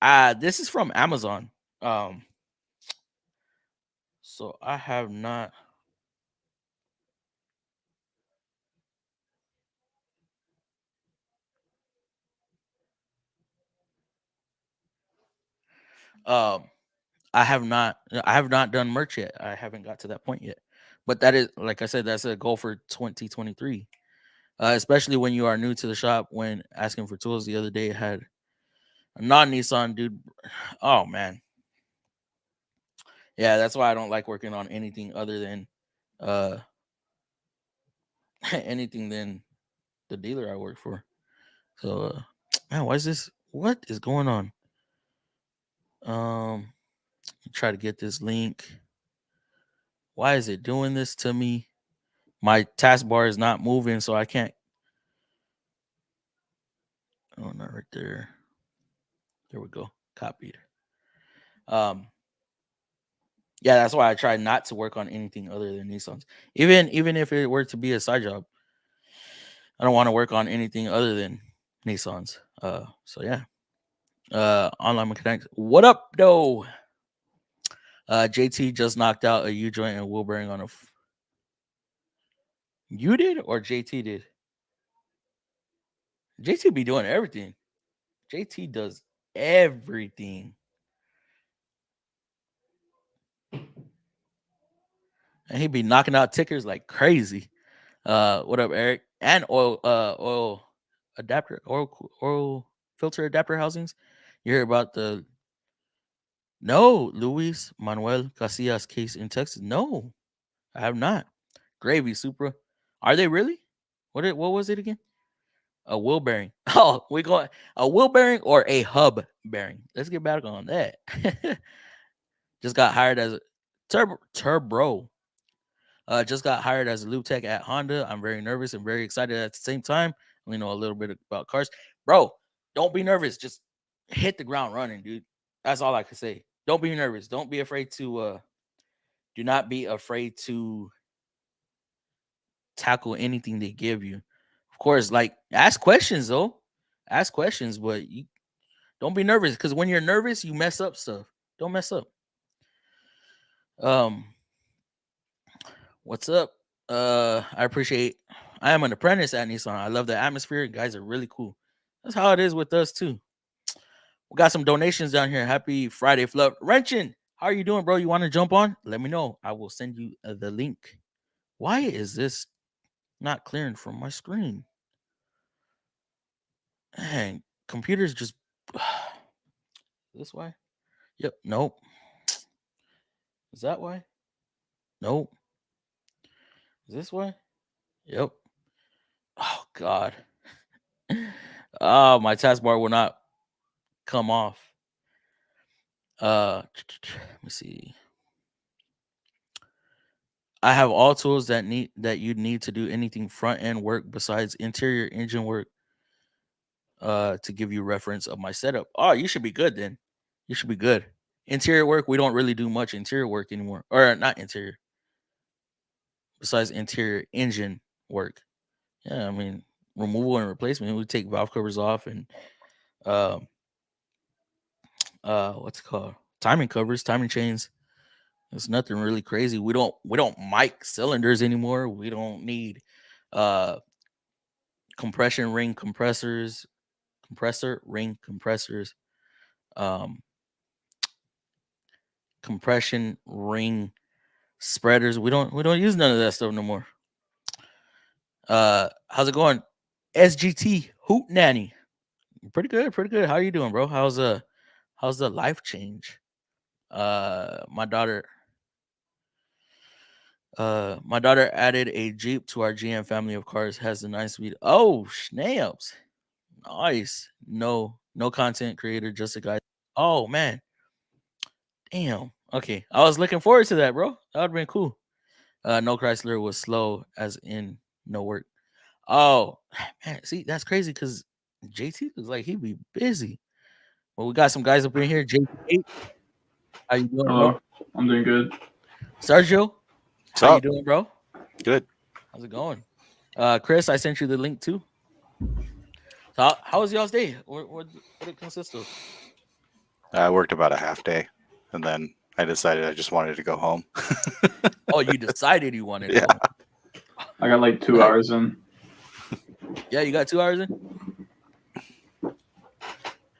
This is from Amazon. Um, so I have not. Um, I have not done merch yet. I haven't got to that point yet. But that is, like I said, that's a goal for 2023. Especially when you are new to the shop. When asking for tools the other day, had a non-Nissan dude. Oh man, yeah, that's why I don't like working on anything other than uh anything than the dealer I work for. So man, why is this? What is going on? Um, try to get this link. Why is it doing this to me? My taskbar is not moving, so I can't. Oh, not right there. There we go. Copied. Um, yeah, that's why I try not to work on anything other than Nissans. Even if it were to be a side job, I don't want to work on anything other than Nissans. So yeah. Online mechanics. What up, though? JT just knocked out a U joint and wheel bearing on a. You did or JT did? JT be doing everything. JT does everything. And he be knocking out tickers like crazy. What up, Eric? And oil adapter, oil filter adapter housings. You hear about the no Luis Manuel Casillas case in Texas? No, I have not. Gravy Supra. Are they really? What was it again? A wheel bearing. Oh, we going a wheel bearing or a hub bearing. Let's get back on that. Just got hired as a turbo. Just got hired as a lube tech at Honda. I'm very nervous and very excited at the same time. We know a little bit about cars, bro. Don't be nervous. Just hit the ground running, dude. That's all I can say. Don't be nervous. Don't be afraid to. Do not be afraid to tackle anything they give you. Of course, like ask questions though. Ask questions, but you don't be nervous, because when you're nervous, you mess up stuff. Don't mess up. Um, what's up? I appreciate. I am an apprentice at Nissan. I love the atmosphere. Guys are really cool. That's how it is with us too. We got some donations down here. Happy Friday, Fluff. Wrenching. How are you doing, bro? You want to jump on? Let me know. I will send you the link. Why is this not clearing from my screen? Dang, computers just this way. Yep. Nope. Is that way? Nope. Is this way? Yep. Oh God. Oh, my taskbar will not come off. Let me see. I have all tools that you need to do anything front end work besides interior engine work. To give you reference of my setup. Oh, you should be good then. You should be good. Interior work, we don't really do much interior work anymore, or not interior. besides interior engine work. Yeah, I mean removal and replacement. We take valve covers off and uh what's it called? Timing covers, timing chains. It's nothing really crazy. We don't mic cylinders anymore. We don't need uh compression ring compressors, compressor ring compressors, um compression ring spreaders. We don't use none of that stuff no more. How's it going? SGT Hoot Nanny. Pretty good, pretty good. How you doing, bro? How's the life change? My daughter added a Jeep to our GM family of cars. Has a 9 speed. Oh, snaps. Nice. No content creator, just a guy. Oh man. Damn. Okay. I was looking forward to that, bro. That would have been cool. No Chrysler was slow, as in no work. Oh man, see, that's crazy because JT was like he be busy. Well, we got some guys up in here. JT, how you doing, bro? Hello, I'm doing good. Sergio, What's how you up? doing, bro? Good. How's it going? Chris, I sent you the link too. So how was y'all's day? What did it consist of? I worked about a half day, and then I decided I just wanted to go home. Oh, you decided you wanted to Yeah. go. I got like 2 hours in. Yeah, you got 2 hours in.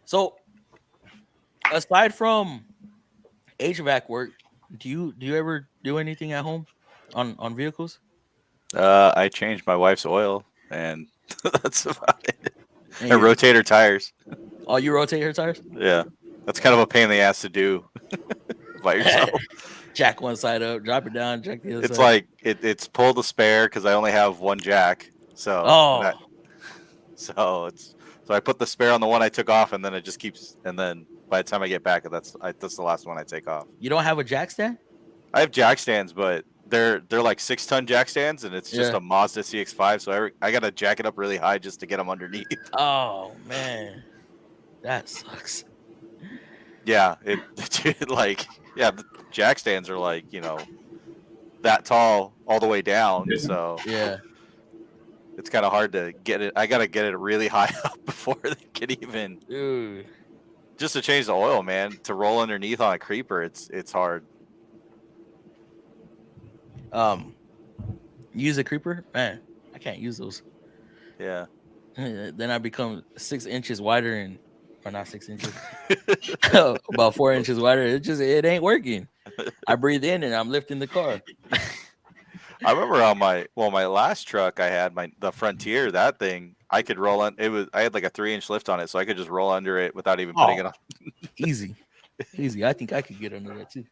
So, aside from HVAC work, do you ever do anything at home on vehicles? I changed my wife's oil, and that's about it. And And rotate her tires. Oh, you rotate her tires? Yeah, that's kind of a pain in the ass to do by yourself. Jack one side up, drop it down, jack the other It's side. like it's pull the spare because I only have one jack. So Oh, so I put the spare on the one I took off, and then it just keeps. And then by the time I get back, that's the last one I take off. you don't have a jack stand? I have jack stands, but they're like 6-ton jack stands, and it's just Yeah. a Mazda CX-5. So I gotta jack it up really high just to get them underneath. Oh man, that sucks. Yeah, dude, like the jack stands are like that tall all the way down. Yeah. So Yeah. it's kind of hard to get it. I gotta get it really high up before they can even Dude. just to change the oil, man. To roll underneath on a creeper, it's hard. Use a creeper? Man, I can't use those. Yeah. Then I become 6 inches wider or not 6 inches, about 4 inches wider. It ain't working. I breathe in and I'm lifting the car. I remember on my last truck I had the Frontier, that thing I could roll on. I had like a 3-inch lift on it, so I could just roll under it without even putting it on. Easy. I think I could get under that too.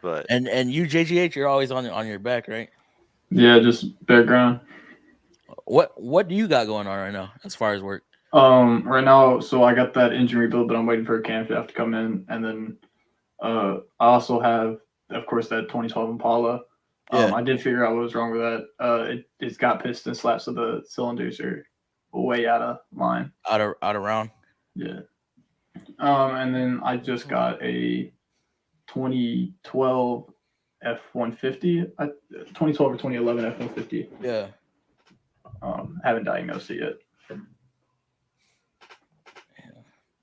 But And you JGH, you're always on your back, right? Yeah, just background. What do you got going on right now as far as work? Right now, so I got that engine rebuild, but I'm waiting for a camshaft to come in, and then I also have, of course, that 2012 Impala. Yeah. I did figure out what was wrong with that. It's got piston slaps, so the cylinders are way out of line. Out of round. Yeah. And then I just got a 2012 F-150, 2012 or 2011 F-150. Yeah. Haven't diagnosed it yet.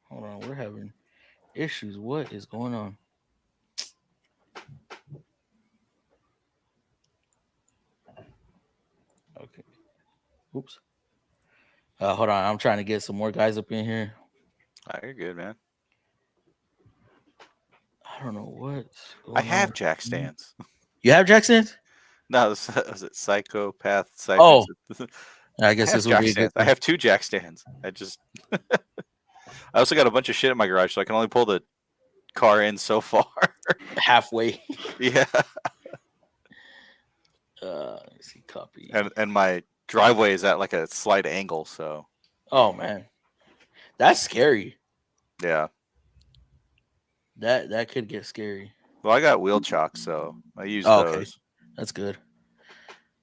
Hold on, we're having issues. What is going on? Okay. Oops. Hold on. I'm trying to get some more guys up in here. you're good, man. I don't know what's going I have on. jack stands. You have jack stands? No, was it psychopath? Oh, I I guess have this would jack be a stands. good I have 2 jack stands. I also got a bunch of shit in my garage, so I can only pull the car in so far. halfway. Yeah. Let's see, copy. And my driveway is at like a slight angle, so Oh man, that's scary. yeah. That could get scary. Well, I got wheel chock, so I use Oh, okay. those. That's good.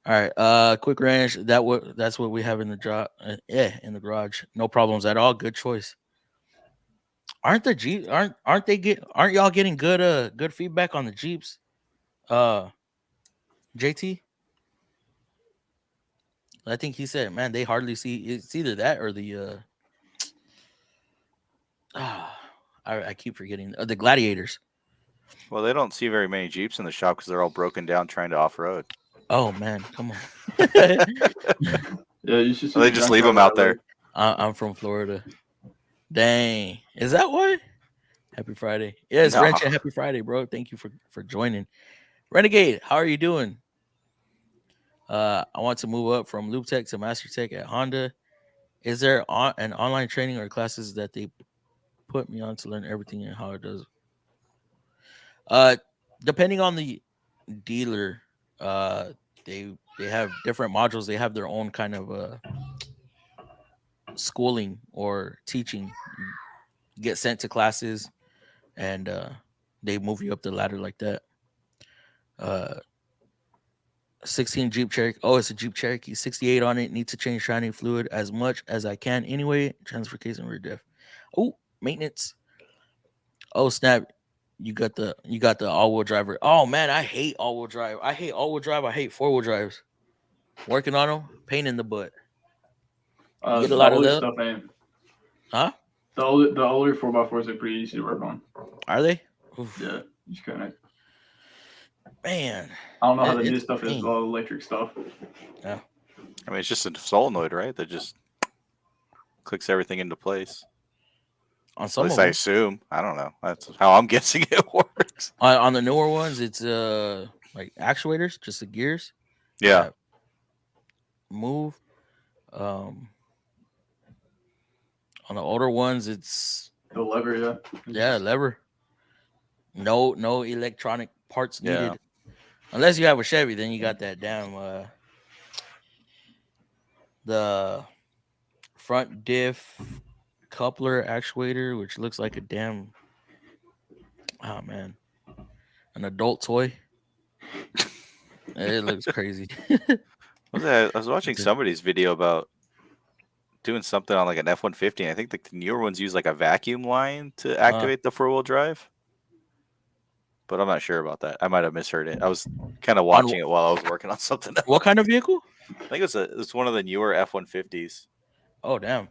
All right. Quick range. That's what we have in the in the garage. No problems at all. Good choice. Aren't the Jeep aren't y'all getting good feedback on the Jeeps? JT? I think he said, man, they hardly see. It's either that or the I keep forgetting the gladiators. Well, they don't see very many Jeeps in the shop because they're all broken down trying to off road. Oh man, come on. Yeah, you should see They the just junk leave yard them out where I there. I'm from Florida. Dang, is that why? Happy Friday. Yes, No. Wrench, happy Friday, bro. Thank you for joining. Renegade, how are you doing? I want to move up from Loop Tech to Master Tech at Honda. Is there an online training or classes that they put me on to learn everything and how it does? Depending on the dealer, they have different modules. They have their own kind of schooling or teaching. You get sent to classes, and they move you up the ladder like that. 16 Jeep Cherokee. Oh, it's a Jeep Cherokee. 68 on it. Need to change shining fluid as much as I can anyway. Transfer case and rear diff. Oh, maintenance. Oh snap! You got the all-wheel driver. Oh man, I hate all-wheel drive. I hate all-wheel drive. I hate four-wheel drives. Working on them, pain in the butt. You get a the lot of older that, stuff ain't. huh? The older 4x4s are pretty easy to work on. Are they? Oof. Yeah, you just kind of. Man, I don't know how the It's new a stuff is, pain. all electric stuff. Yeah. I mean, it's just a solenoid, right? That just clicks everything into place. On At some of least I them, assume. I don't know. That's how I'm guessing it works. on the newer ones, it's like actuators, just the gears. Yeah. that move. Um, on the older ones, it's The lever, yeah. lever. No electronic parts Yeah. needed. Unless you have a Chevy, then you got that damn the front diff coupler actuator, which looks like a damn an adult toy. It looks crazy. I was watching It's a- somebody's video about doing something on like an F-150. I think the newer ones use like a vacuum line to activate the four-wheel drive. But I'm not sure about that. I might have misheard it. I was kind of watching it while I was working on something else. What kind of vehicle? I think it's one of the newer F-150s. Oh damn!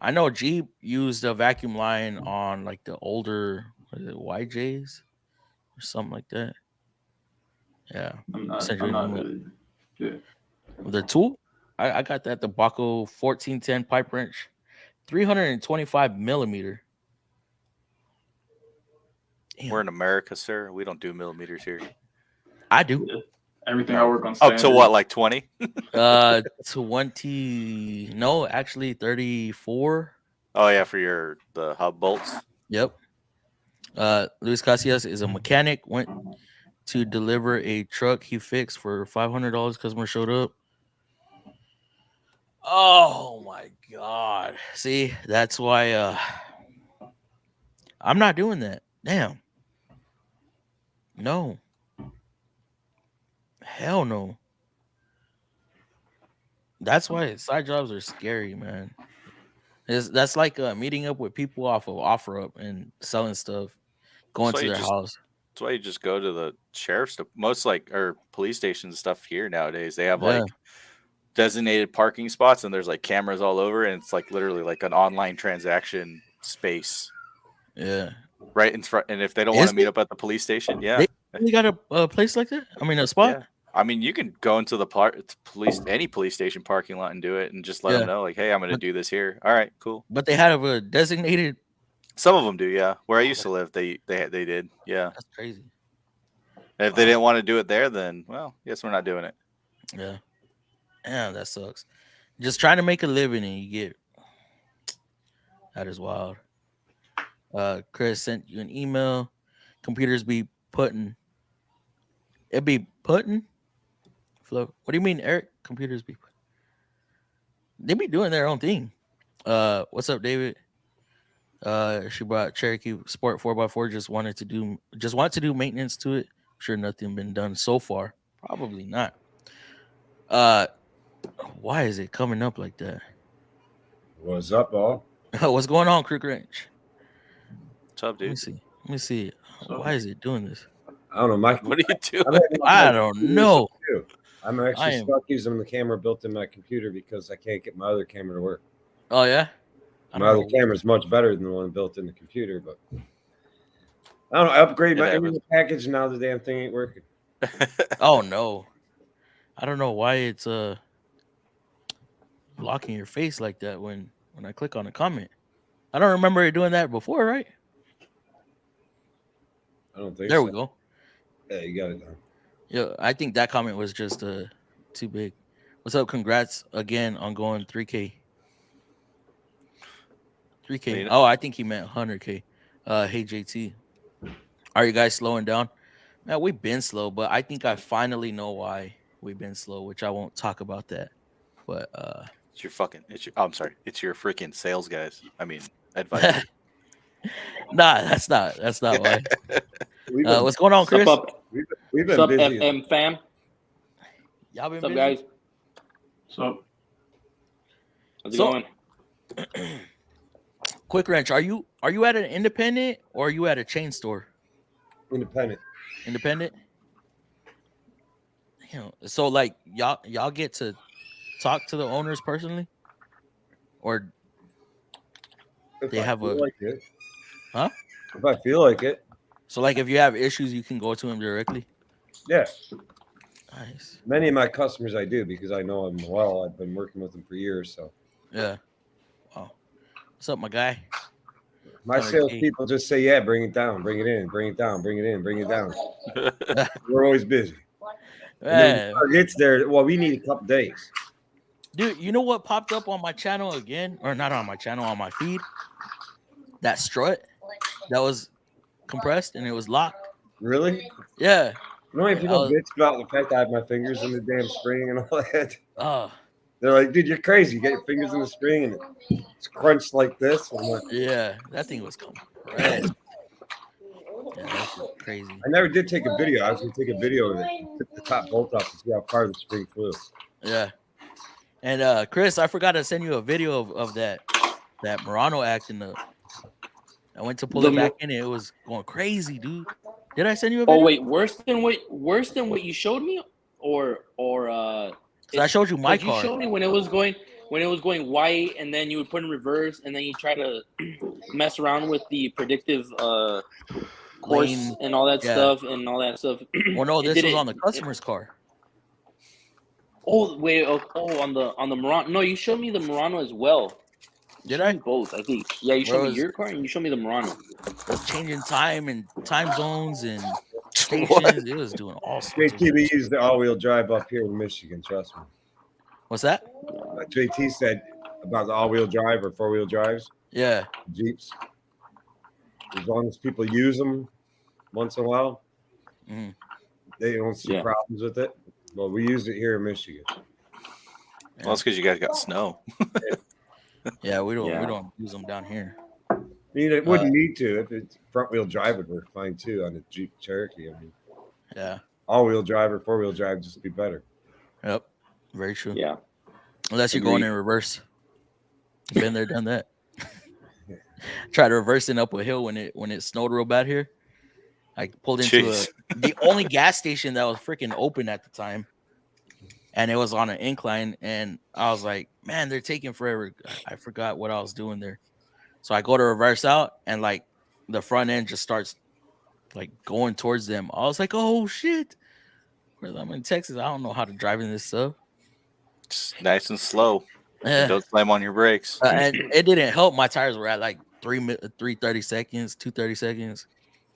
I know Jeep used a vacuum line on like the older YJs or something like that. Yeah, I'm not Century Limit. really. Yeah. The tool, I got that the Baco 1410 pipe wrench, 325 millimeter. Damn. We're in America, sir. We don't do millimeters here. I do. Yeah. Everything No. I work on. Up Standard. to what, like 20? 20. No, actually 34. Oh yeah, for the hub bolts. Yep. Luis Casillas is a mechanic. Went to deliver a truck he fixed for $500. Customer showed up. Oh my god! See, that's why I'm not doing that. Damn. No. Hell no. That's why side jobs are scary, man. That's like meeting up with people off of OfferUp and selling stuff, going to their house. That's why you just go to the sheriff's. Most or police stations and stuff here nowadays. They have like designated parking spots, and there's like cameras all over, and it's like literally like an online transaction space. Yeah. Right in front, and if they don't want to meet up at the police station, yeah, they got a place like that. I mean, a spot. Yeah. I mean, you can go into the any police station parking lot and do it, and just let them know, like, "Hey, I'm going to do this here." All right, cool. But they have a designated. Some of them do, yeah. Where I used to live, they did, yeah. That's crazy. And if they didn't want to do it there, then well, guess we're not doing it. Yeah. Damn, that sucks. Just trying to make a living and you get that is wild. Chris sent you an email. Computers be putting. It be putting. Flo, what do you mean, Eric? Computers be. They be doing their own thing. What's up, David? She brought Cherokee Sport 4x4. Just wanted to do maintenance to it. I'm sure nothing been done so far. Probably not. Why is it coming up like that? What's up, all? What's going on, Crook Ranch? What's up, dude? Let me see. Why is it doing this? I don't know. My What are you doing? I don't know. I'm actually stuck using the camera built in my computer because I can't get my other camera to work. Oh yeah. My other camera is much better than the one built in the computer, but I don't know. I upgrade my internet package and now the damn thing ain't working. Oh no. I don't know why it's blocking your face like that when I click on a comment. I don't remember it doing that before, right? I don't think there so. we go. Yeah, you got it done. Yeah, I think that comment was just too big. What's up? Congrats again on going 3K. 3K. Oh, I think he meant 100K. Hey JT, are you guys slowing down? Man, we've been slow, but I think I finally know why we've been slow, which I won't talk about that. But it's your I'm sorry, it's your freaking sales guys. I mean, advice. Nah, that's not why. What's going on, Chris? We've been busy. FM fam? Y'all been busy? busy? Guys? So, how's it going? Quick wrench, are you at an independent or are you at a chain store? Independent. Independent? You know, so like y'all get to talk to the owners personally? Or they have a like it. Huh? If I feel like it. So like if you have issues you can go to them directly? Yeah. Nice. Many of my customers I do because I know them well. I've been working with them for years, so yeah. Wow. What's up, my guy? My salespeople just say, yeah, bring it down, bring it in, bring it down, bring it in, bring it down. We're always busy. And then when it's there, well, we need a couple days. Dude, you know what popped up on my channel again? Or not on my channel, on my feed? That strut that was compressed and it was locked. Really? Yeah. You know, people bitch about the fact I have my fingers in the damn spring and all that. They're like, dude, you're crazy. You got your fingers in the spring and it's crunched like this. I'm like, yeah, that thing was compressed. Yeah, that's crazy. I never did take a video. I was going to take a video of it. Took the top bolt off to see how far the spring flew. Yeah. And Chris, I forgot to send you a video of that Murano act in the. I went to pull it back in. It was going crazy, dude. Did I send you a video? Oh wait, worse than what you showed me, or so I showed you my car. You showed me when it was going white, and then you would put in reverse, and then you try to mess around with the predictive course lane, and all that stuff, and all that stuff. Well, no, this was on the customer's car. Oh wait, on the Murano. No, you showed me the Murano as well. Did I? Both, I think. Yeah, you showed me your car and you showed me the Murano. Changing time and time zones and stations. It was doing all sorts. JT, use the all-wheel drive up here in Michigan. Trust me. What's that? JT said about the all-wheel drive or four-wheel drives. Yeah. Jeeps. As long as people use them once in a while, they don't see problems with it. Well, we use it here in Michigan. Well, it's because you guys got snow. Yeah, we don't use them down here. I mean, it wouldn't need to. If it's front-wheel drive would work fine too on the Jeep Cherokee. I mean, yeah, all-wheel drive or four-wheel drive just be better. Yep, very true. Yeah, unless you're going in reverse. Been there, done that. Tried reversing up a hill when it snowed real bad here. I pulled into the only gas station that was freaking open at the time. And it was on an incline, and I was like, man, they're taking forever. I forgot what I was doing there. So I go to reverse out, and like the front end just starts like going towards them. I was like, oh shit. I'm in Texas. I don't know how to drive in this stuff. Just nice and slow. Don't slam on your brakes. And it didn't help. My tires were at like 330 seconds, 230 seconds.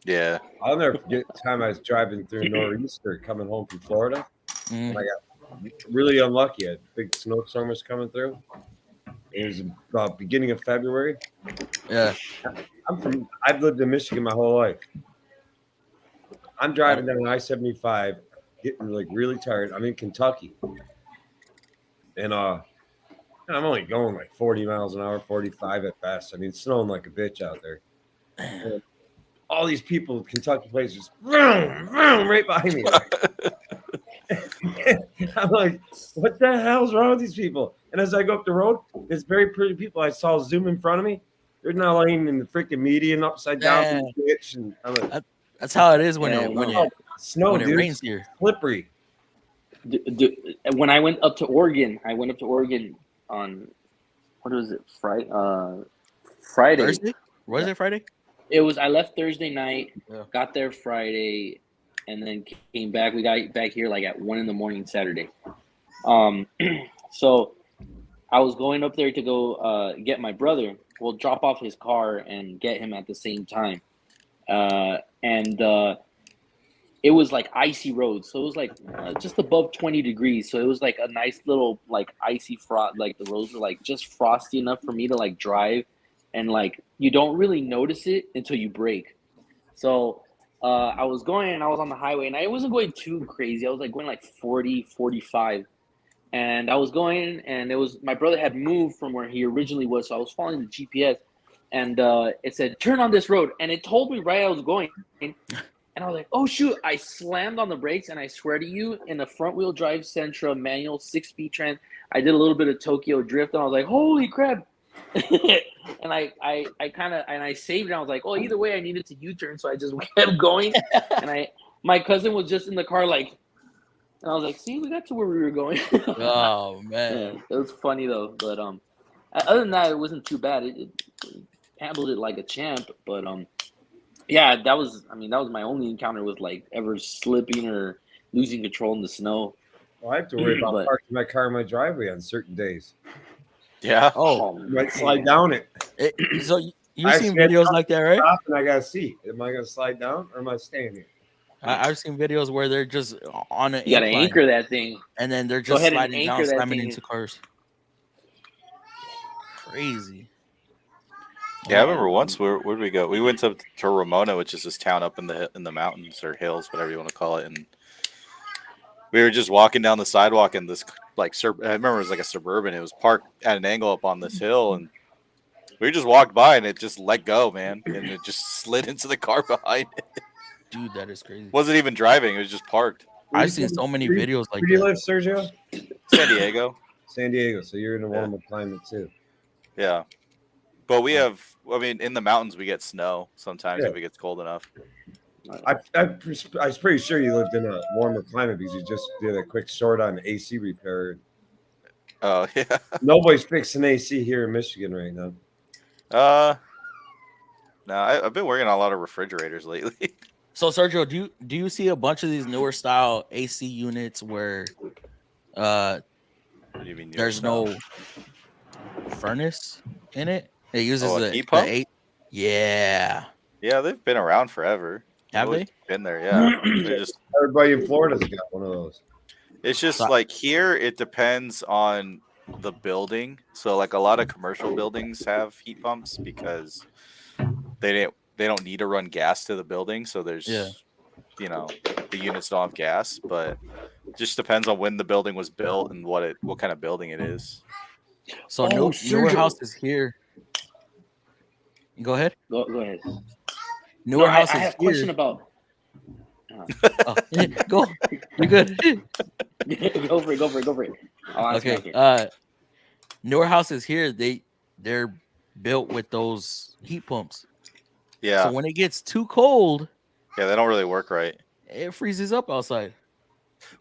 Yeah. I'll never forget the time I was driving through Nor'easter coming home from Florida. And I got really unlucky. A big snowstorm was coming through. It was about beginning of February. Yeah. I've lived in Michigan my whole life. I'm driving down I-75, getting like really tired. I'm in Kentucky. And I'm only going like 40 miles an hour, 45 at best. I mean, it's snowing like a bitch out there. And all these people, Kentucky places, just vroom, vroom, right behind me. I'm like, what the hell's wrong with these people? And as I go up the road, there's very pretty people I saw zoom in front of me. They're now laying in the freaking median upside down in the ditch. And I'm like, that's how it is when Snow, when it dude. rains here. Slippery. When I went up to Oregon, on what was it? Friday. Thursday? Was it Friday? It was. I left Thursday night, Yeah. got there Friday, and then came back. We got back here like at 1 a.m. Saturday. So I was going up there to go get my brother. We'll drop off his car and get him at the same time. It was like icy roads, so it was like just above 20 degrees. So it was like a nice little like icy frost. Like the roads were like just frosty enough for me to like drive, and like you don't really notice it until you brake. So I was going and I was on the highway, and I wasn't going too crazy. I was like going like 40, 45. And I was going, and it was my brother had moved from where he originally was, so I was following the GPS, and it said turn on this road, and it told me right I was going, and I was like, oh shoot! I slammed on the brakes, and I swear to you, in a front wheel drive Sentra manual 6-speed trans, I did a little bit of Tokyo drift, and I was like, holy crap! And I saved it. I was like, oh, either way, I needed to U-turn, so I just kept going, and my cousin was just in the car like. And I was like, see, we got to where we were going. Oh man. Yeah, it was funny though. But other than that, it wasn't too bad. It handled it like a champ. But yeah, that was my only encounter with like ever slipping or losing control in the snow. Well, I have to worry about parking my car in my driveway on certain days. Yeah. Oh, you might slide down it. So you've seen videos like that, right? And I gotta see, am I gonna slide down or am I staying here? I've seen videos where they're just on an. You gotta anchor that thing, and then they're just sliding down, slamming into cars. Crazy. Yeah, I remember once. Where did we go? We went to Ramona, which is this town up in the mountains or hills, whatever you want to call it, and we were just walking down the sidewalk, and this like I remember it was like a Suburban. It was parked at an angle up on this hill, and we just walked by, and it just let go, man, and it just slid into the car behind it. Dude, that is crazy. Wasn't even driving; it was just parked. I've seen so many videos like that. Where do you live, Sergio? San Diego. San Diego. So you're in a warmer climate too. Yeah, but we have. I mean, in the mountains we get snow sometimes if it gets cold enough. I was pretty sure you lived in a warmer climate because you just did a quick short on AC repair. Oh yeah. Nobody's fixing AC here in Michigan right now. No, I've been working on a lot of refrigerators lately. So Sergio, do you see a bunch of these newer style AC units where What do you mean there's no furnace in it? It uses a the heat pump? Yeah. Yeah, they've been around forever. Have they? Been there, yeah. They're just Everybody in Florida's got one of those. It's just like here it depends on the building. So like a lot of commercial buildings have heat pumps because they don't need to run gas to the building, so there's the units don't have gas, but it just depends on when the building was built and what kind of building it is. So newer houses here. Go ahead. Go ahead. Newer houses I have a here. question about. Go. You're good. Go for it. Okay. Newer houses here, they're built with those heat pumps. Yeah. So when it gets too cold, they don't really work right. It freezes up outside.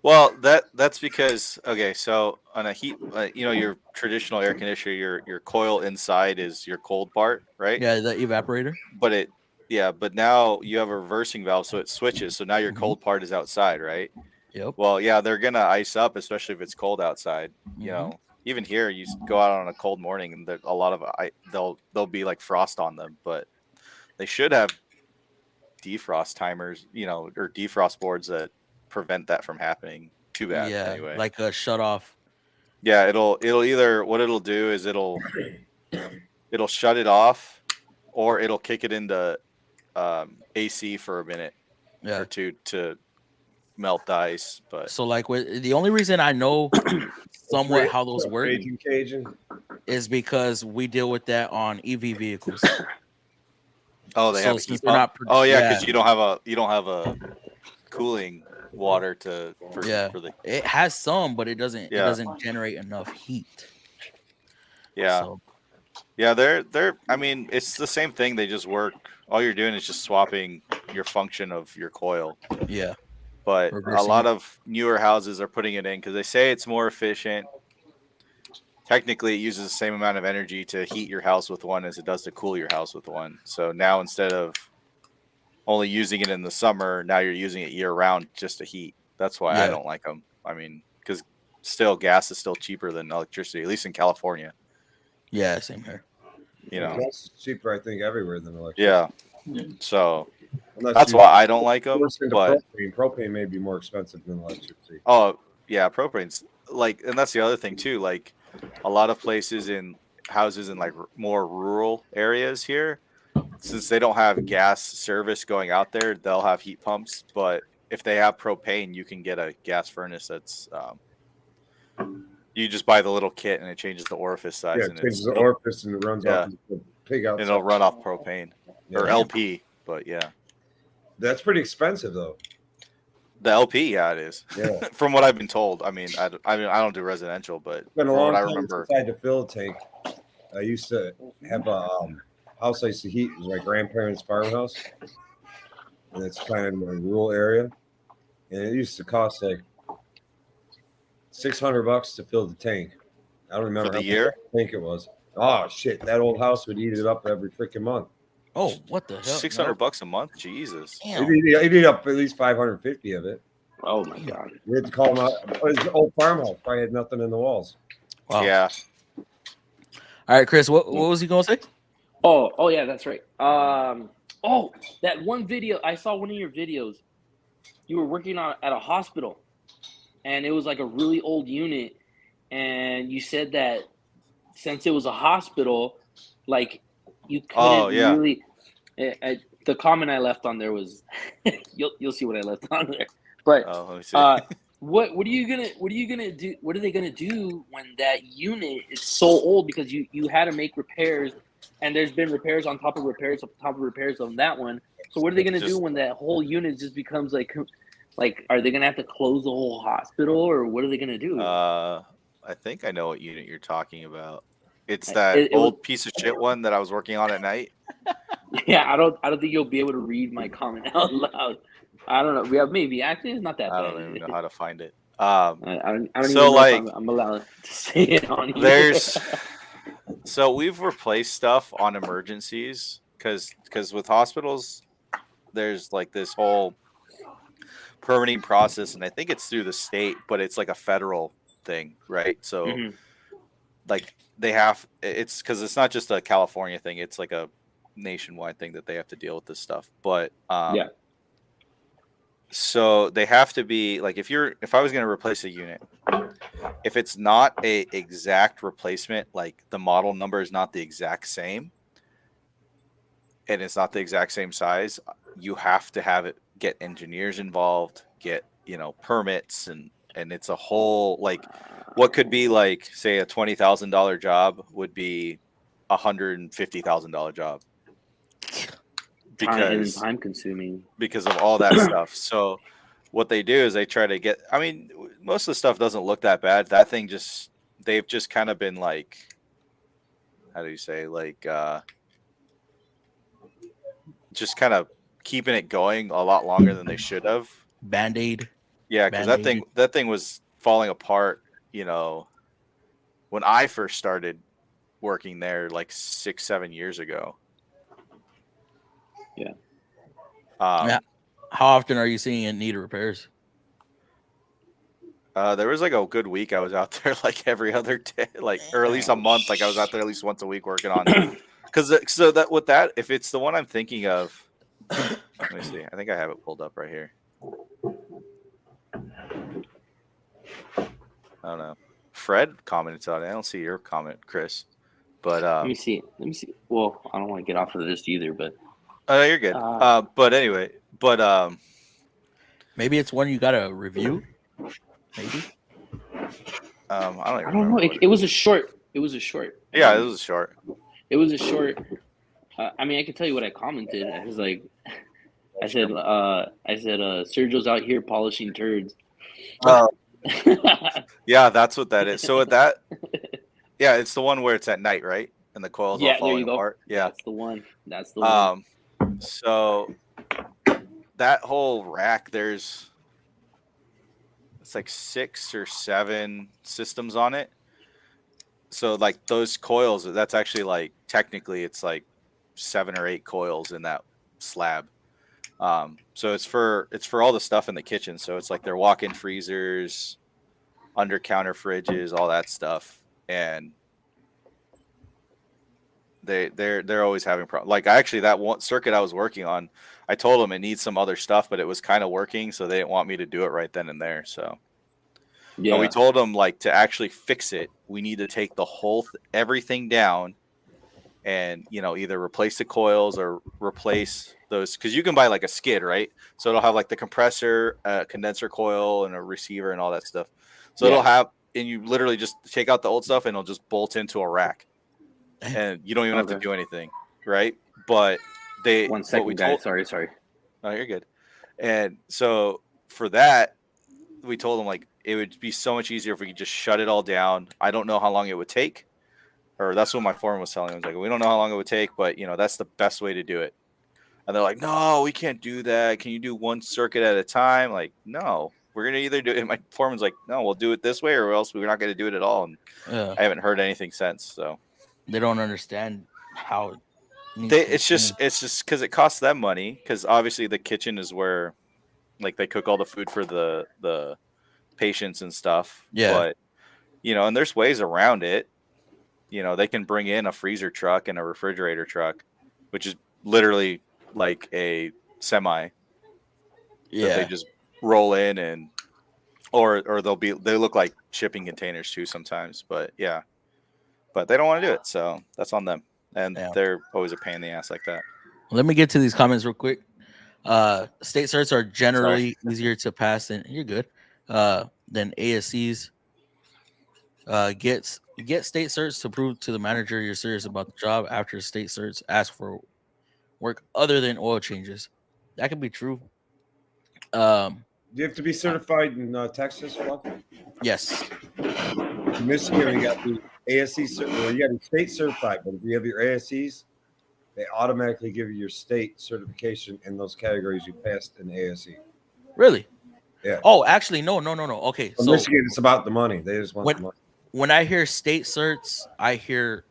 Well, that's because so on a heat, your traditional air conditioner, your coil inside is your cold part, right? Yeah, the evaporator. But now you have a reversing valve, so it switches. So now your cold part is outside, right? Yep. Well, yeah, they're gonna ice up, especially if it's cold outside. You know, even here, you go out on a cold morning, and a lot of there'll be like frost on them, but they should have defrost timers, or defrost boards that prevent that from happening. Too bad. Yeah, anyway. like a shut off. Yeah, it'll either what it'll do is it'll shut it off, or it'll kick it into AC for a minute or two to melt the ice. But so like the only reason I know somewhat how those work is because we deal with that on EV vehicles. Oh, they have a heat pump? Because you don't have a cooling water for the. It has some, but it doesn't generate enough heat. Yeah. So. Yeah, they're I mean, it's the same thing, they just work. All you're doing is just swapping your function of your coil. Yeah. But a Reversing lot it. of newer houses are putting it in because they say it's more efficient. Technically, it uses the same amount of energy to heat your house with one as it does to cool your house with one. So now instead of only using it in the summer, now you're using it year round just to heat. That's why I Yeah. don't like them. I mean, because still gas is still cheaper than electricity, at least in California. Yeah, same here. You know, Gas is cheaper, I think, everywhere than electricity. yeah. So Unless that's you why I don't like them. force into But propane may be more expensive than electricity. oh yeah, propane's like, and that's the other thing too. Like a lot of places in houses in like more rural areas here, since they don't have gas service going out there, they'll have heat pumps. But if they have propane, you can get a gas furnace that's you just buy the little kit and it changes the orifice size, Yeah, and it changes the it'll, orifice and it runs off the pig and outside. it'll run off propane or Yeah. LP. But yeah, That's pretty expensive, though. the LP, yeah, it is. Yeah. From what I've been told. I mean, I don't do residential, but It's been a from long what I time remember, since I had to fill a tank. I used to have a house I used to heat. It was my grandparents' farmhouse. And it's kind of in a rural area. And it used to cost like $600 to fill the tank. I don't remember For the how year? much I think it was. Oh, shit. That old house would eat it up every freaking month. Oh, what the hell? $600 a month, Jesus. Damn. It'd eat up at least 550 of it. Oh my god. We had to call them out. It was an old farmhouse. Probably had nothing in the walls. Wow. Yeah, All right, Chris. What was he gonna say? Oh yeah, that's right. Oh, that one video I saw, one of your videos. You were working at a hospital, and it was like a really old unit, and you said that since it was a hospital, like you couldn't really. The comment I left on there was, you'll see what I left on there. But let me see. what are you gonna do? What are they gonna do when that unit is so old? Because you had to make repairs, and there's been repairs on top of repairs on that one. So what are they gonna do when that whole unit just becomes like are they gonna have to close the whole hospital, or what are they gonna do? I think I know what unit you're talking about. It's that old piece of shit one that I was working on at night. Yeah, I don't think you'll be able to read my comment out loud. I don't know. Yeah, maybe actually it's not that bad. I don't even know how to find it. I don't even so know like if I'm allowed to say it on here. So we've replaced stuff on emergencies because with hospitals, there's like this whole permitting process, and I think it's through the state, but it's like a federal thing, right? So like it's because it's not just a California thing, it's like a nationwide thing that they have to deal with this stuff. But yeah. So they have to be like, if I was going to replace a unit, if it's not a exact replacement, like the model number is not the exact same and it's not the exact same size, you have to have it, get engineers involved, get, permits, and it's a whole, like, what could be like, say, a $20,000 job would be $150,000 job. Because time consuming, because of all that stuff. So what they do is they try to get, I mean, most of the stuff doesn't look that bad. That thing they've just kind of been like, how do you say, like, just kind of keeping it going a lot longer than they should have. Band-Aid. Yeah, because that thing was falling apart, when I first started working there like 6-7 years ago. Yeah. How often are you seeing it need repairs? There was like a good week I was out there like every other day, like, or at least a month. Like I was out there at least once a week working on it. If it's the one I'm thinking of, let me see. I think I have it pulled up right here. I don't know. Fred commented on it. I don't see your comment, Chris. But let me see. Well, I don't want to get off of this either, but you're good. But anyway, maybe it's one you gotta review. Maybe. I don't know. It was a short. Yeah, it was a short. It was a short. I mean, I can tell you what I commented. I was like, I said, Sergio's out here polishing turds. Yeah, that's what that is. So with that, yeah, it's the one where it's at night, right? And the coils all falling apart. Yeah, that's the one. So that whole rack, there's it's like 6 or 7 systems on it. So like those coils, that's actually like technically it's like 7 or 8 coils in that slab. So it's for all the stuff in the kitchen. So it's like their walk-in freezers, under counter fridges, all that stuff. And they're always having problems. Like actually that one circuit I was working on, I told them it needs some other stuff, but it was kind of working, so they didn't want me to do it right then and there. So and we told them like to actually fix it, we need to take the whole everything down, and either replace the coils or replace those, because you can buy like a skid, right? So it'll have like the compressor, condenser coil, and a receiver and all that stuff. So it'll have, and you literally just take out the old stuff and it'll just bolt into a rack, and you don't even have to do anything, right? But they 1 second, guys. Sorry. Oh, you're good. And so for that, we told them like it would be so much easier if we could just shut it all down. I don't know how long it would take, or that's what my foreman was telling me. He was like, we don't know how long it would take, but that's the best way to do it. And they're like, no, we can't do that. Can you do one circuit at a time? Like, no, we're gonna either do it. And my foreman's like, no, we'll do it this way, or else we're not gonna do it at all. And I haven't heard anything since. So they don't understand how. It's just because it costs them money. Because obviously the kitchen is where, like, they cook all the food for the patients and stuff. Yeah. But and there's ways around it. They can bring in a freezer truck and a refrigerator truck, which is literally like a semi. Yeah. That they just roll in, and or they look like shipping containers too sometimes. But yeah, but they don't want to do it, so that's on them. And they're always a pain in the ass like that. Let me get to these comments real quick. State certs are generally easier to pass than than ASCs. Get state certs to prove to the manager you're serious about the job. After state certs, ask for work other than oil changes. That could be true. Do you have to be certified in Texas? Yes. In Michigan, you got the ASC, well, you got to be state certified, but if you have your ASCs, they automatically give you your state certification in those categories you passed in the ASC. Really? Yeah. Oh, actually, no. Okay, so Michigan, it's about the money. They just want the money. When I hear state certs, I hear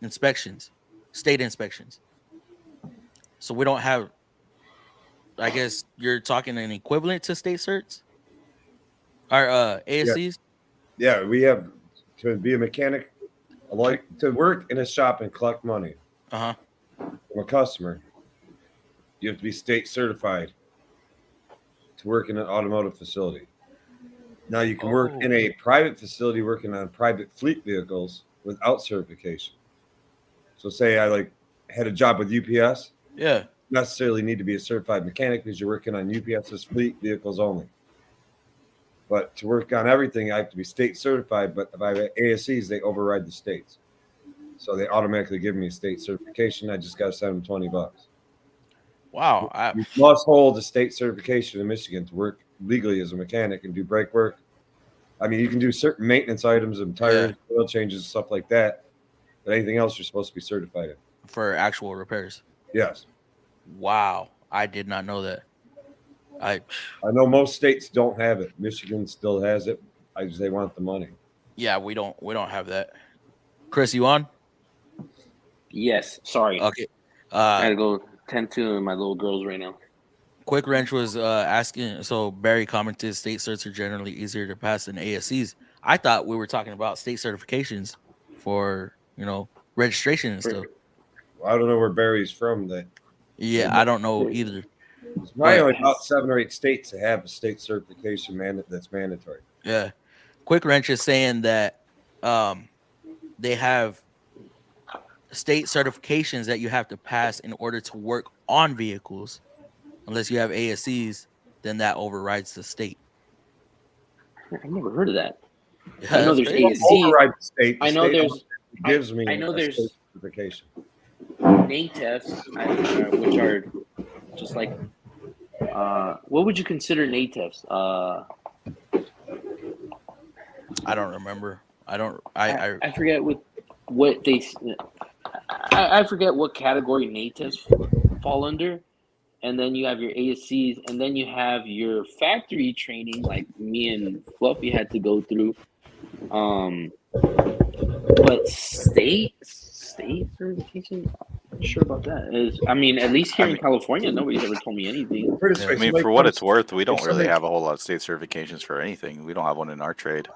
inspections, state inspections. So we don't have. I guess you're talking an equivalent to state certs, or ASCs. Yeah, we have to be a mechanic, like to work in a shop and collect money from a customer. You have to be state certified to work in an automotive facility. Now you can work in a private facility working on private fleet vehicles without certification. So say I had a job with UPS. Yeah. Necessarily need to be a certified mechanic because you're working on UPS's fleet vehicles only. But to work on everything, I have to be state certified. But if I have ASCs, they override the states. So they automatically give me a state certification. I just got to send them $20. Wow. You must hold a state certification in Michigan to work legally as a mechanic and do brake work. I mean, you can do certain maintenance items and tires, oil changes, stuff like that. But anything else, you're supposed to be certified in. For actual repairs. Yes. Wow. I did not know that. I know most states don't have it. Michigan still has it. They want the money. Yeah, we don't have that. Chris, you on? Yes. Sorry. Okay. I gotta go tend to my little girls right now. Quick Wrench was asking. So Barry commented, state certs are generally easier to pass than ASCs. I thought we were talking about state certifications for registration and stuff. Well, I don't know where Barry's from. Yeah, I don't know either. There's probably only about 7 or 8 states that have a state certification that's mandatory. Yeah. Quick Wrench is saying that they have state certifications that you have to pass in order to work on vehicles. Unless you have ASCs, then that overrides the state. I've never heard of that. Yeah, I know there's ASC. Override the state. I know there's. Gives me. I know there's certification. NATEFs, which are just like. What would you consider NATEFs? I don't remember. I forget what they. I forget what category NATEFs fall under, and then you have your ASCs, and then you have your factory training, like me and Fluffy had to go through. But state certification, I'm not sure about that. I mean, at least here in California, nobody's ever told me anything. Put it this Yeah. way, I mean, somebody for what comes- it's worth, we don't if really somebody- have a whole lot of state certifications for anything. We don't have one in our trade.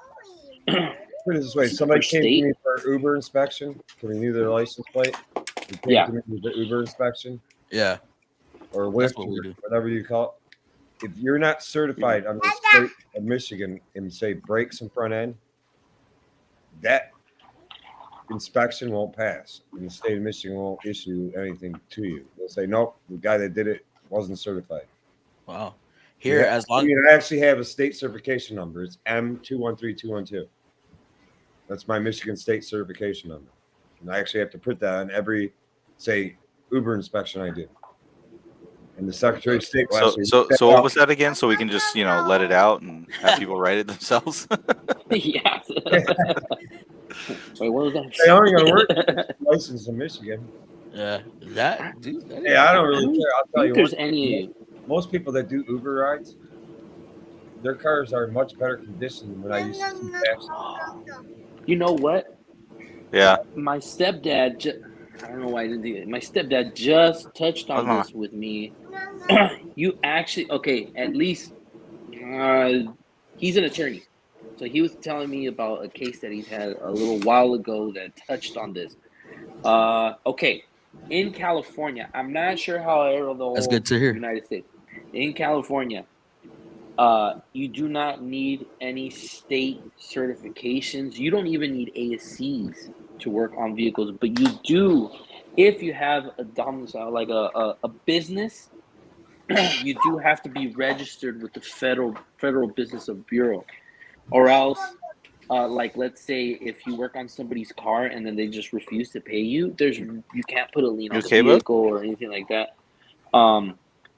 Put it this way, somebody For came state? to me for an Uber inspection to renew their license plate. They came Yeah. to me with the Uber inspection Yeah. or That's Lyft, what we do. whatever you call it. If you're not certified under the state of Michigan in, say, brakes and front end, that inspection won't pass. And the state of Michigan won't issue anything to you. They'll say, nope, the guy that did it wasn't certified. Wow. Here, Yeah, as long I mean, I actually have a state certification number. It's M213212. That's my Michigan state certification number. And I actually have to put that on every, say, Uber inspection I do. And the Secretary of State will actually So check what out- was that again? So we can just let it out and have people write it themselves. Yeah. Wait, what was that? Hey, I only got work license in Michigan. that dude. That is- Yeah, I don't really care. I'll I tell think you there's what. any. Most people that do Uber rides, their cars are in much better condition than when I used to see taxis. You know what? Yeah. My stepdad. I don't know why I didn't do it. My stepdad just touched on Mama. this with me. You actually okay? At least he's an attorney, so he was telling me about a case that he's had a little while ago that touched on this. Okay, in California, I'm not sure how the That's whole good to hear. United States. In California, you do not need any state certifications. You don't even need ASCs to work on vehicles, but you do if you have a domicile, like a business. You do have to be registered with the Federal Business of Bureau, or else, like let's say if you work on somebody's car and then they just refuse to pay you, you can't put a lien on the okay, bud? vehicle or anything like that.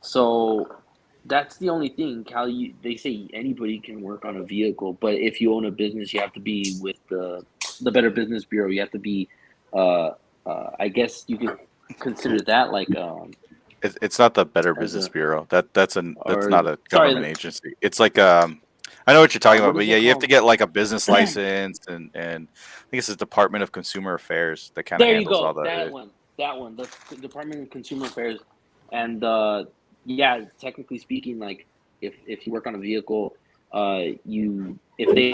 So that's the only thing. Cali, they say anybody can work on a vehicle, but if you own a business, you have to be with the Better Business Bureau. You have to be, I guess you could consider that like It's not the Better As Business a- Bureau. That's or- not a sorry, government agency. It's like I know what you're talking What about, but is yeah, it you have to called? get like a business license and I think it's the Department of Consumer Affairs that kind of There you handles go. all that. That one. The Department of Consumer Affairs, and yeah, technically speaking, like if you work on a vehicle, if they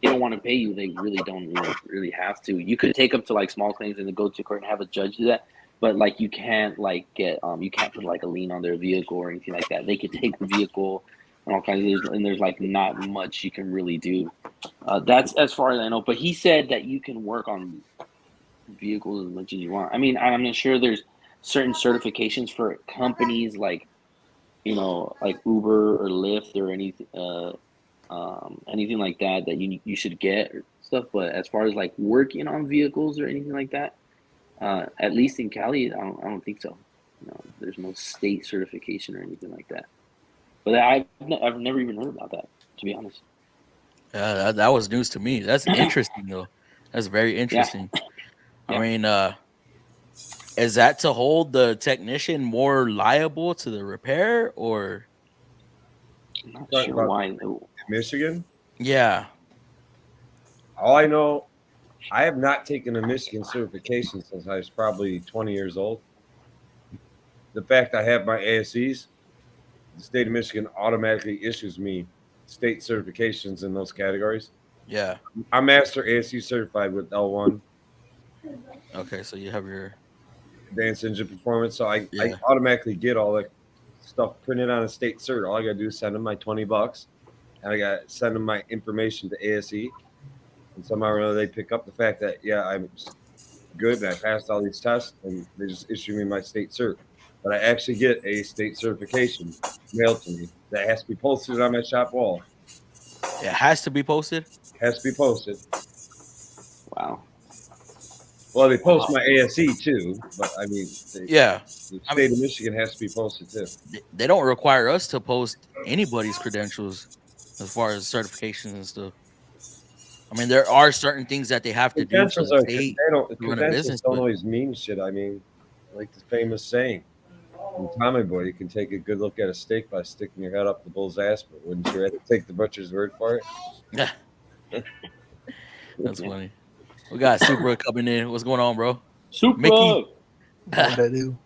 don't want to pay you, they really don't really have to. You could take them to like small claims and then go to court and have a judge do that. But like you can't like get you can't put like a lien on their vehicle or anything like that. They could take the vehicle and all kinds of there's like not much you can really do. That's as far as I know. But he said that you can work on vehicles as much as you want. I mean, I'm not sure there's certain certifications for companies like like Uber or Lyft or anything like that you should get or stuff. But as far as like working on vehicles or anything like that, at least in Cali, I don't think so. No, there's no state certification or anything like that. But I've never even heard about that, to be honest. Yeah, that was news to me. That's interesting though. That's very interesting. Yeah. I mean, is that to hold the technician more liable to the repair, or I'm not Talking sure about- why. Michigan. yeah? All I know, I have not taken a Michigan certification since I was probably 20 years old. The fact I have my ASCs, the state of Michigan automatically issues me state certifications in those categories. Yeah. I'm master ASC certified with L1, Okay, so you have your advanced engine performance. So I Yeah. automatically get all that stuff printed on a state cert. All I gotta do is send them my $20, and I gotta send them my information to ASE. And somehow or another, they pick up the fact that I'm good and I passed all these tests, and they just issue me my state cert. But I actually get a state certification mailed to me that has to be posted on my shop wall. it has to be posted. Has to be posted. Wow. Well, they post my ASE too, but I mean, Yeah, the state I mean- of Michigan has to be posted too. they don't require us to post anybody's credentials as far as certifications and stuff. I mean, there are certain things that they have to do for Credentials the are state. they don't to run a credentials business, don't but- always mean shit. I mean, like the famous saying, And Tommy Boy, you can take a good look at a steak by sticking your head up the bull's ass, but wouldn't you rather take the butcher's word for it? Yeah, that's funny. We got Supra coming in. What's going on, bro? Supra. Mickey. What I do?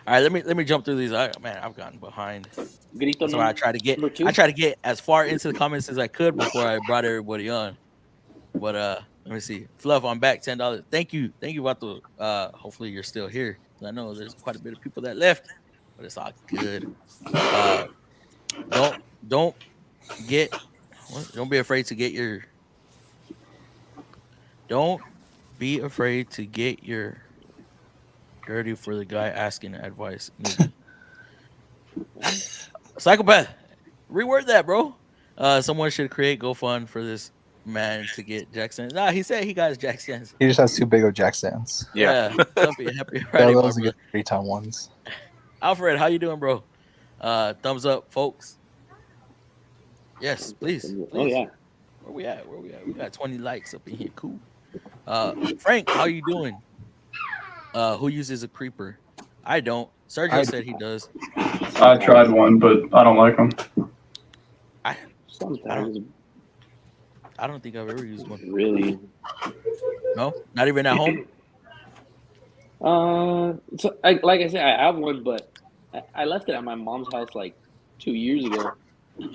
All right, let me jump through these. Man, I've gotten behind. Grito That's why I try to get. number 2. I try to get as far into the comments as I could before I brought everybody on. But let me see. Fluff, I'm back. $10. Thank you, Vato. Hopefully you're still here. I know there's quite a bit of people that left, but it's all good. Don't get. Don't be afraid to get your. Don't be afraid to get your dirty for the guy asking advice. Psychopath. Reword that, bro. Someone should create GoFund for this man to get jack stands. Nah, he said he got his jack stands. He just has too big of jack stands. Yeah. Happy Friday, Those my get brother. 3-ton ones. Alfred, how you doing, bro? Thumbs up, folks. Yes, please. Oh yeah. Where we at? We got 20 likes up in here. Cool. Frank, how you doing? Who uses a creeper? I don't. Sergio said he does. I tried one, but I don't like them. Sometimes I don't think I've ever used one. really. No, not even at home. So like I said, I have one, but I left it at my mom's house like 2 years ago.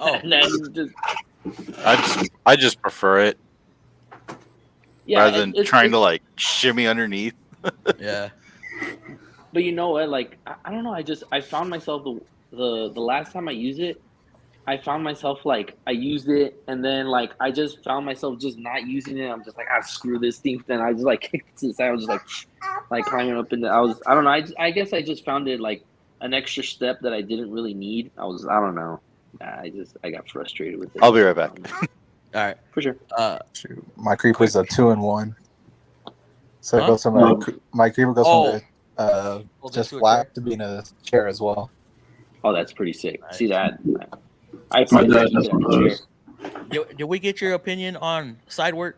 Oh, And then just I just prefer it yeah, rather than it's trying to like shimmy underneath. yeah. But you know what? Like I don't know. I found myself the last time I used it, I found myself like I used it and then like I just found myself just not using it. I'm just like screw this thing. Then I just like kicked it to the side. I was just like climbing up in the. I don't know. I guess I just found it like an extra step that I didn't really need. I don't know. I got frustrated with it. I'll be right back. All right, For sure. Shoot, my creeper's a 2-in-1. So Huh? it goes from my creeper goes from Hold it just to a flat chair. to being a chair as well. Oh, that's pretty sick. Nice. See that? I My appreciate dad has that one of chair. those. Did we get your opinion on side work?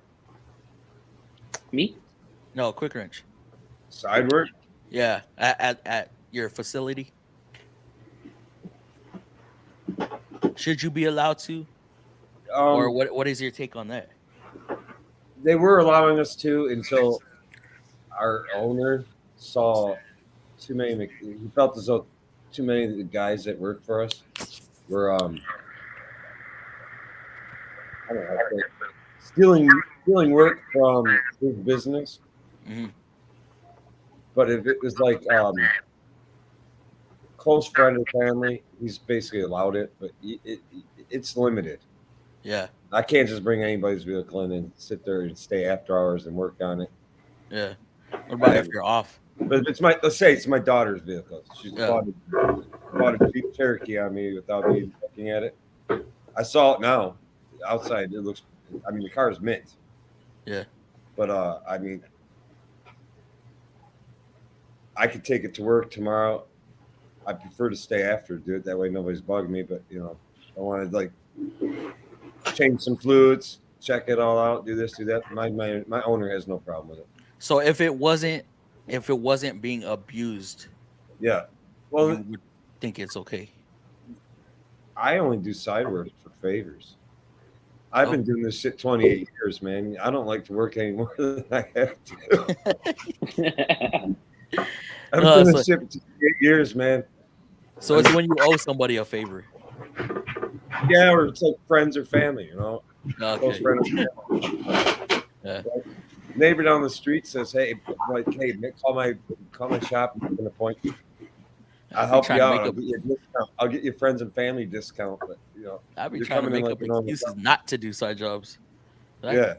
Me? No, quick wrench. Side work? Yeah, at your facility. Should you be allowed to, or what is your take on that? They were allowing us to until our owner saw too many. He felt as though too many of the guys that worked for us were I don't know, like stealing work from his business. Mhm. But if it was like close friend or family, he's basically allowed it, but it's limited. Yeah, I can't just bring anybody's vehicle in and sit there and stay after hours and work on it. yeah. What about if you're off? But let's say it's my daughter's vehicle. She's Yeah. bought a Jeep Cherokee on me without me looking at it. I saw it now. Outside, it looks. I mean, the car is mint. Yeah. But I mean, I could take it to work tomorrow. I prefer to stay after, do it that way. Nobody's bugging me. But I want to like change some fluids, check it all out, do this, do that. My owner has no problem with it. So if it wasn't being abused, Yeah. Well, you would think it's okay. I only do side work for favors. I've been doing this shit 28 years, man. I don't like to work any more than I have to. I've been doing this shit for 28 years, man. So it's when you owe somebody a favor. Yeah, or it's like friends or family, Close Okay. friend or family. Yeah. Neighbor down the street says, "Hey, call my shop and make an appointment. I'll help trying you to out. make I'll up- get you a discount. I'll get you friends and family discount." But I've been you're trying to coming in make like up a normal excuses guy. not to do side jobs. Right? Yeah.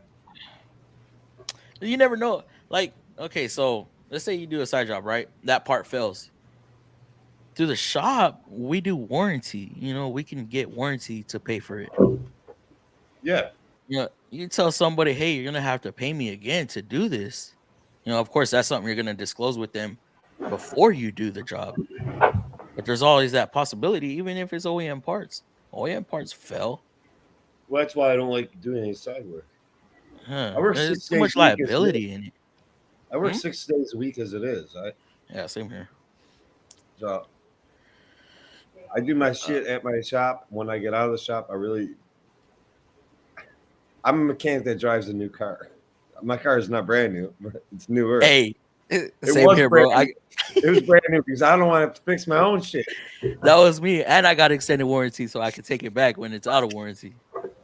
You never know. Like, okay, so let's say you do a side job, right? That part fails. Through the shop, we do warranty. We can get warranty to pay for it. Yeah. You tell somebody, hey, you're gonna have to pay me again to do this. Of course, that's something you're gonna disclose with them before you do the job. But there's always that possibility, even if it's OEM parts. OEM parts fail. Well, that's why I don't like doing any side work. Huh. I work There's 6 too much days a week as it liability in it. I work 6 days a week as it is. Yeah, same here. So I do my shit at my shop. When I get out of the shop, I'm a mechanic that drives a new car. My car is not brand new, but it's newer. Hey, It same was here, bro. brand new. It was brand new because I don't want to fix my own shit. That was me, and I got extended warranty, so I can take it back when it's out of warranty.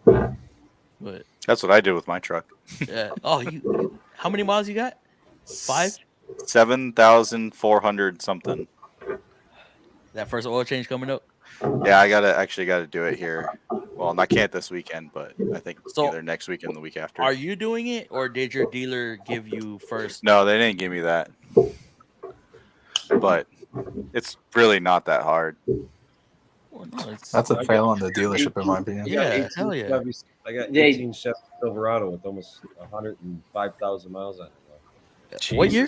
But That's what I did with my truck. yeah. Oh, how many miles you got? 5? 7,400 something. That first oil change coming up. Yeah, I gotta do it here. Well, I can't this weekend, but I think So, either next weekend or the week after. Are you doing it, or did your dealer give you first? No, they didn't give me that. But it's really not that hard. Well, no, That's a fail on the dealership, in my opinion. Yeah, hell yeah. I got 18 Chevy Silverado with almost 105,000 miles on it. What year?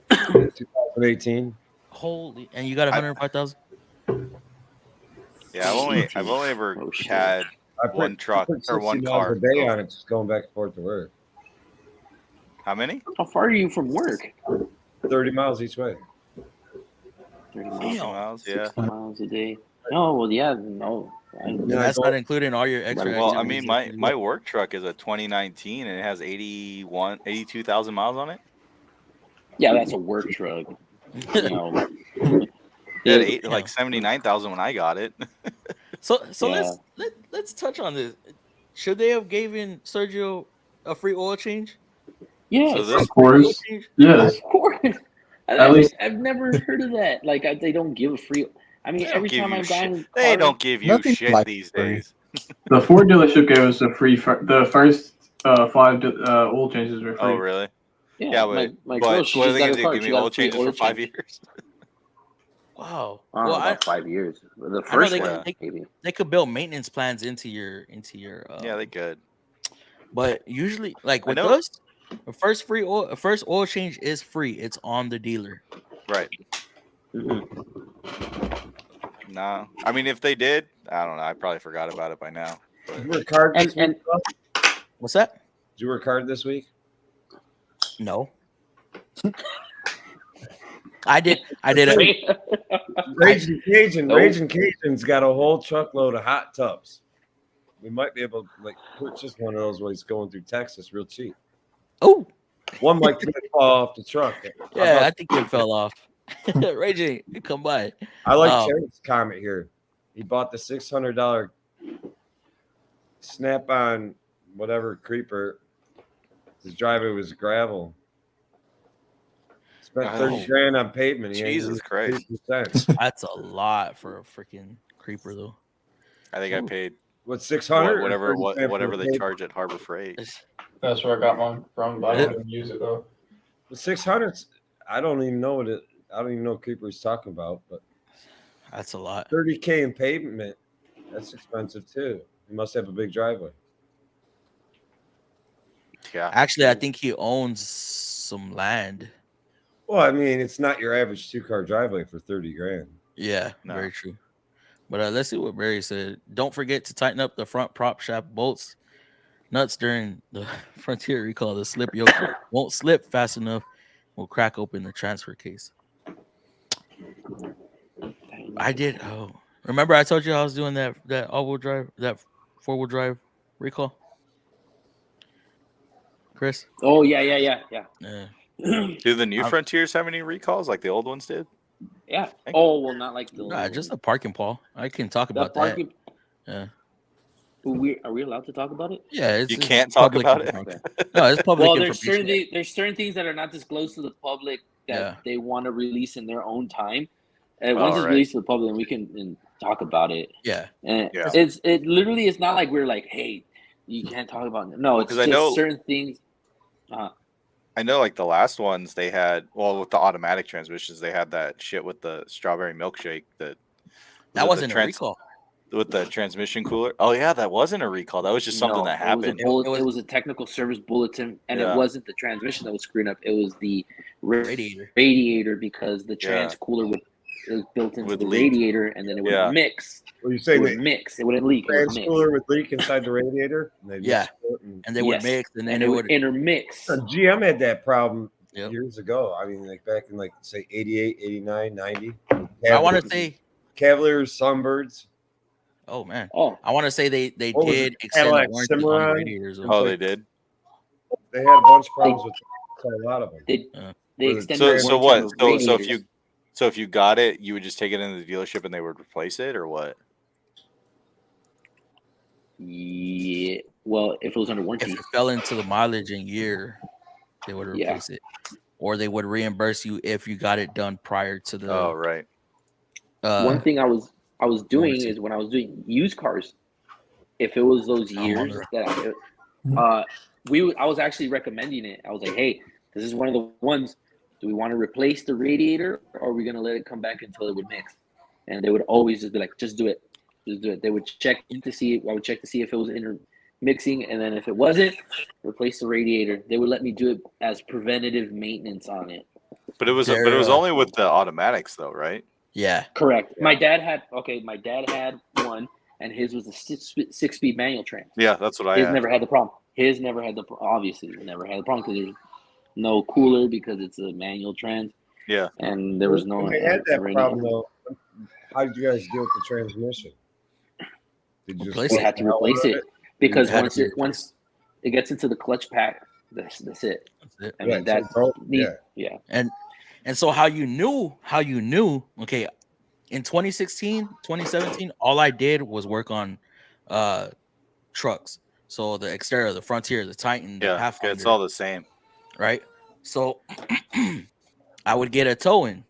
2018. Holy, and you got 105,000. Yeah, I've only ever had one truck I put or one 60 miles car. a day on it, just going back and forth to work. How many? How far are you from work? 30 miles each way. 30 60 miles, miles, yeah. 60 miles a day. No, well, yeah, no. And that's not including all your extra. Well, I activities mean, that you do. my work truck is a 2019 and it has 82,000 miles on it. Yeah, that's a work truck. You know. It had like 79,000 when I got it. So Yeah. let's touch on this. Should they have given Sergio a free oil change? Yes, So this- Of course. Yes. of course. At least- I've never heard of that. Like they don't give a free. I mean, They don't every give time you I've shit. gone, They don't give you Nothing shit like these free. days. The Ford dealership gave us the first 5 oil changes were free. Oh, really? Yeah, but my girl, what she are just they got going her to car. do? Give She me got oil a free changes for 5 change. years? Wow. I don't know, Well, about 5 years. The I know first they, one, they, maybe. they could build maintenance plans into your. Yeah, they could. But usually, like with know- us, a first oil change is free. It's on the dealer. Right. Mhm. No. I mean, if they did, I don't know. I probably forgot about it by now. Did you work hard this And- week? Bro? What's that? Did you work hard this week? No. I did. A, Raging Cajun's got a whole truckload of hot tubs. We might be able to purchase one of those while he's going through Texas real cheap. oh One might fall off the truck. yeah, I think it fell off. Raging, come by. I like Terrence's comment here. He bought the $600 Snap-on whatever creeper. His driveway was gravel. Spent 30 grand on pavement. He ain't Jesus used Christ. 3%. That's a lot for a freaking creeper, though. I think I paid What, 600? whatever they charge at Harbor Freight. That's where I got mine from, but I don't even use it though. The 600. I don't even know I don't even know what creeper he's talking about, but That's a lot. 30K in pavement. That's expensive too. He must have a big driveway. Yeah. Actually, I think he owns some land. Well, I mean, it's not your average 2-car driveway for 30 grand. Yeah, No. very true. But let's see what Barry said. Don't forget to tighten up the front prop shaft bolts nuts during the Frontier recall. The slip yoke won't slip fast enough. Will crack open the transfer case. I did. Oh, remember I told you I was doing that all-wheel drive, that 4-wheel drive recall. Chris. Oh yeah. Yeah. Do the new Frontiers have any recalls like the old ones did? Yeah. Oh well, not like the. Nah, just a parking, Paul. I can talk about that. Yeah. Are we allowed to talk about it? Yeah, You can't talk public about it? information. No, it's public Well, there's information. certain things that are not disclosed to the public that Yeah. they want to release in their own time. And Oh, once it's right. released to the public, then we can talk about it. Yeah. And Yeah. it literally is not like we're like, hey, you can't talk about it. No, it's 'cause just I know- certain things. I know, like the last ones they had. Well, with the automatic transmissions, they had that shit with the strawberry milkshake. That wasn't a recall. with the transmission cooler. Oh yeah, that wasn't a recall. That was just something No, that happened. It was a technical service bulletin, and Yeah. it wasn't the transmission that was screwing up. It was the Radiator. radiator because the Yeah. trans cooler was built into Would the leak. radiator, and then it would Yeah. mix. Well, you It say would the mix. It wouldn't leak. It would trans mix. cooler would leak inside the radiator? And they'd Yeah. mix it and- And they would Yes. mix, and then And it it would would. intermix. GM had that problem Yep. years ago. I mean, like back in like say 88, 89, 90. I want to say. Cavaliers, Sunbirds. Oh man. Oh, I want to say they What was did it? extend the Cadillac warranty on the Cimarron? radiators. Though. Oh, they did. They had a bunch of problems with a lot of them. they Yeah. they With- extended So the so warranty on what? the So radiators. if you got it, you would just take it into the dealership and they would replace it, or what? Yeah. Well, if it was under If warranty, it fell into the mileage and year, they would Yeah. replace it, or they would reimburse you if you got it done prior to the. Oh, right. one thing I was doing warranty. is when I was doing used cars, if it was those I'm on years there. that I was actually recommending it. I was like, hey, this is one of the ones. Do we want to replace the radiator, or are we gonna let it come back until it would mix? And they would always just be like, just do it, just do it. They would check to see. I would check to see if it was intermixing, and then if it wasn't, replace the radiator. They would let me do it as preventative maintenance on it. But it was They're, only with the automatics though, right? Yeah. Correct. My dad had one, and his was a six-speed manual trans. Yeah, that's what I His had. never had the problem. His never had the obviously never had the problem because there's no cooler because it's a manual trans, Yeah. and there was no. When they had that already- problem though, how did you guys deal with the transmission? Did you Replace We it. had to replace it because Had to once it gets into the clutch pack, that's it. That's it. I mean Yeah, that so needs, yeah. yeah. And so how you knew, okay, in 2016, 2017, all I did was work on trucks. So the Xterra, the Frontier, the Titan, the Yeah, Pathfinder, it's all the same. right? So I would get a tow-in.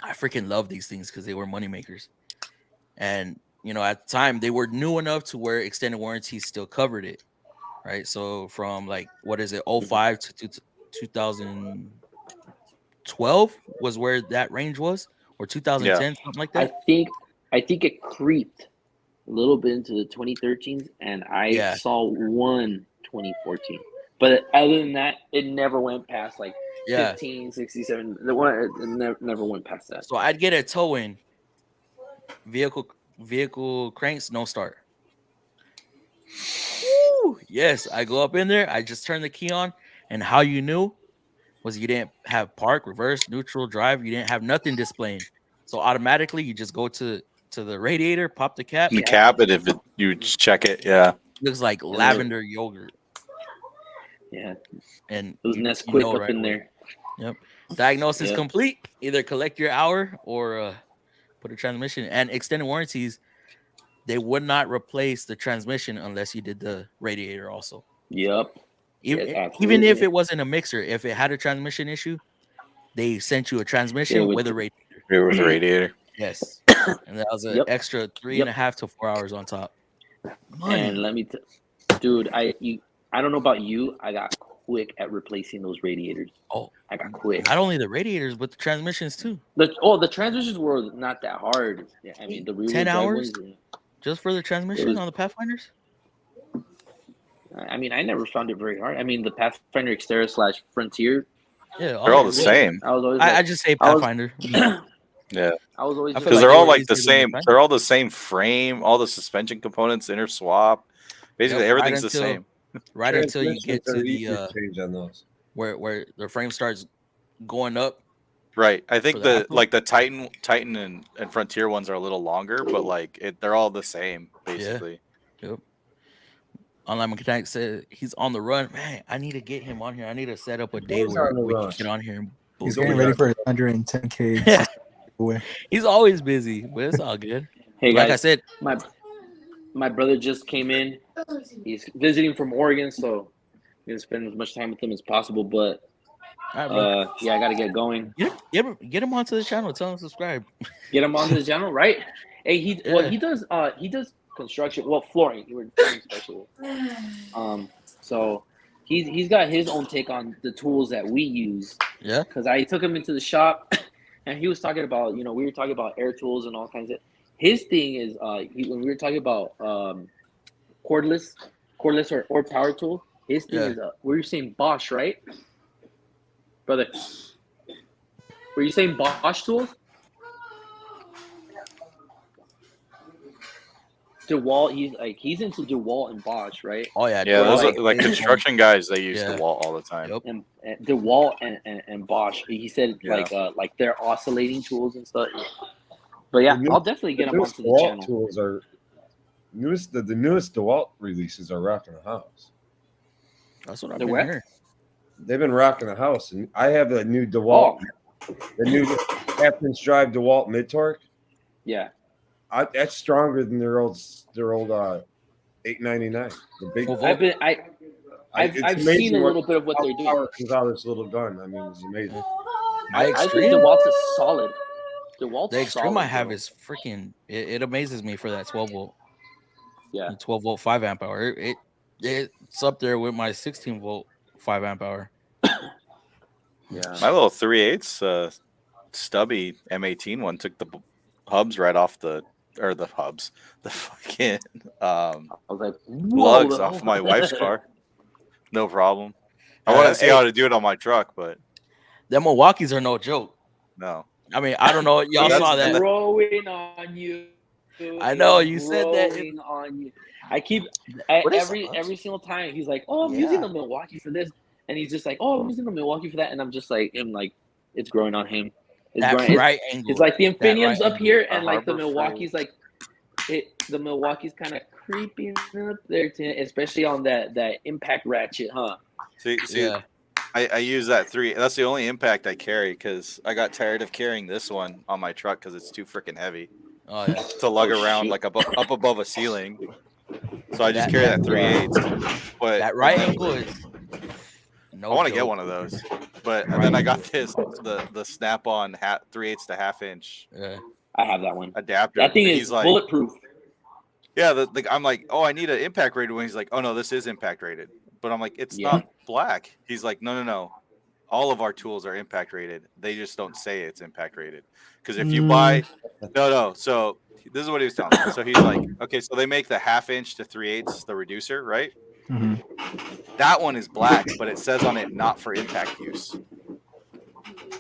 I freaking love these things because they were money makers. And at the time they were new enough to where extended warranties still covered it. Right. So from like 05 to 2012 was where that range was, or 2010, something like I that. think it creeped a little bit into the 2013s, and I saw one 2014. But other than that, it never went past like 15, 67. The one it never went past that. So I'd get a tow-in, vehicle cranks, no start. Woo! Yes, I go up in there, I just turn the key on, and how you knew was you didn't have park, reverse, neutral, drive, you didn't have nothing displaying. So automatically you just go to the radiator, pop the cap. The cap, and if you check it, yeah. Looks like lavender yogurt. Yeah. And it was Nesquik up in there. Yep. Diagnosis complete. Either collect your hour or put a transmission. And extended warranties, they would not replace the transmission unless you did the radiator also. Yep. Even if it wasn't a mixer, if it had a transmission issue, they sent you a transmission with a radiator. With a radiator. Yes. And that was an extra 3.5 to 4 hours on top. Money. And let me dude, I don't know about you, I got quick at replacing those radiators. Oh, I got quick. Not only the radiators, but the transmissions too. The transmissions were not that hard. Yeah, I mean the 10 hours ones, just for the transmission on the Pathfinders. I mean, I never found it very hard. I mean, the Pathfinder Xterra / Frontier. Yeah, they're all the same. I was always. I just say Pathfinder. Yeah, I was always because they're all like the same. They're all the same frame. All the suspension components, inner swap. Basically, everything's the same. Right until you get to the change on those. where the frame starts going up. Right. I think the Titan and Frontier ones are a little longer, but like they're all the same basically. Yep. Online Mechanic said he's on the run. Man, I need to get him on here. I need to set up a day where we can get on here. And he's getting ready for 110K. He's always busy, but it's all good. Hey like guys, I said, my brother just came in. He's visiting from Oregon, so I'm gonna spend as much time with him as possible. But I gotta get going. Get him onto the channel. Tell him to subscribe. Get him onto the channel, right? Hey, he does construction, flooring. He was flooring specialist. So he's got his own take on the tools that we use. Yeah. Because I took him into the shop, and he was talking about, we were talking about air tools and all kinds of. His thing is, when we were talking about cordless or power tool, his thing is, were you saying Bosch, right, brother? Were you saying Bosch tools? DeWalt, he's into DeWalt and Bosch, right? Oh yeah, yeah. Those are like construction guys. They use DeWalt all the time. Yep. And DeWalt and Bosch. He said like they're oscillating tools and stuff. But yeah, The new- I'll definitely get The them newest onto the DeWalt channel. tools are the newest DeWalt releases are rocking the house. That's what I've They're been where? hearing. They've been rocking the house, and I have the new DeWalt, the new half-inch drive DeWalt mid torque. Yeah. That's stronger than their old $899. The big. Full volt? I've it's seen amazing a little bit of what how they're doing. power comes out of this little gun. I mean, it's amazing. My I think extreme, DeWalt's is solid. DeWalt's the extreme solid, I have bro. is freaking. It amazes me for that 12 volt. Yeah. 12 volt 5 amp hour. It's up there with my 16 volt 5 amp hour. Yeah. My little 3/8 stubby M18 one took the hubs right off the fucking I was like, lugs whoa, off my wife's car. No problem. I want to see how to do it on my truck, but Them Milwaukees are no joke. no. I mean, I don't know. Y'all That's- saw that. growing on you. I know, you said that. Growing on you. I keep What is every single time he's like, "Oh, I'm using a Milwaukee for this," and he's just like, "Oh, I'm using a Milwaukee for that," and I'm just like, it's growing on him. It's That growing. right angle. It's like the That right Infinium's up angle. here, A and like the Harbor Milwaukee's like the Milwaukee's kind of creeping up there, especially on that impact ratchet, huh? See, Yeah. I use that 3. That's the only impact I carry because I got tired of carrying this one on my truck because it's too freaking heavy Oh yeah. to lug Oh, around shit. like up above a ceiling. So I just That- carry that that- 3/8. But That right and then- angle is. No I want to joke. get one of those, but and then I got the snap-on 3/8 to half-inch Yeah. I have that one. adapter. That thing and is he's like, bulletproof. yeah, I'm like, oh, I need an impact rated one. He's like, oh no, this is impact rated. But I'm like, it's Yeah. not black. He's like, no. All of our tools are impact rated. They just don't say it's impact rated. Because if you buy, no. So this is what he was telling me. So he's like, okay, so they make the 1/2 inch to 3/8, the reducer, right? Mhm. That one is black, but it says on it not for impact use.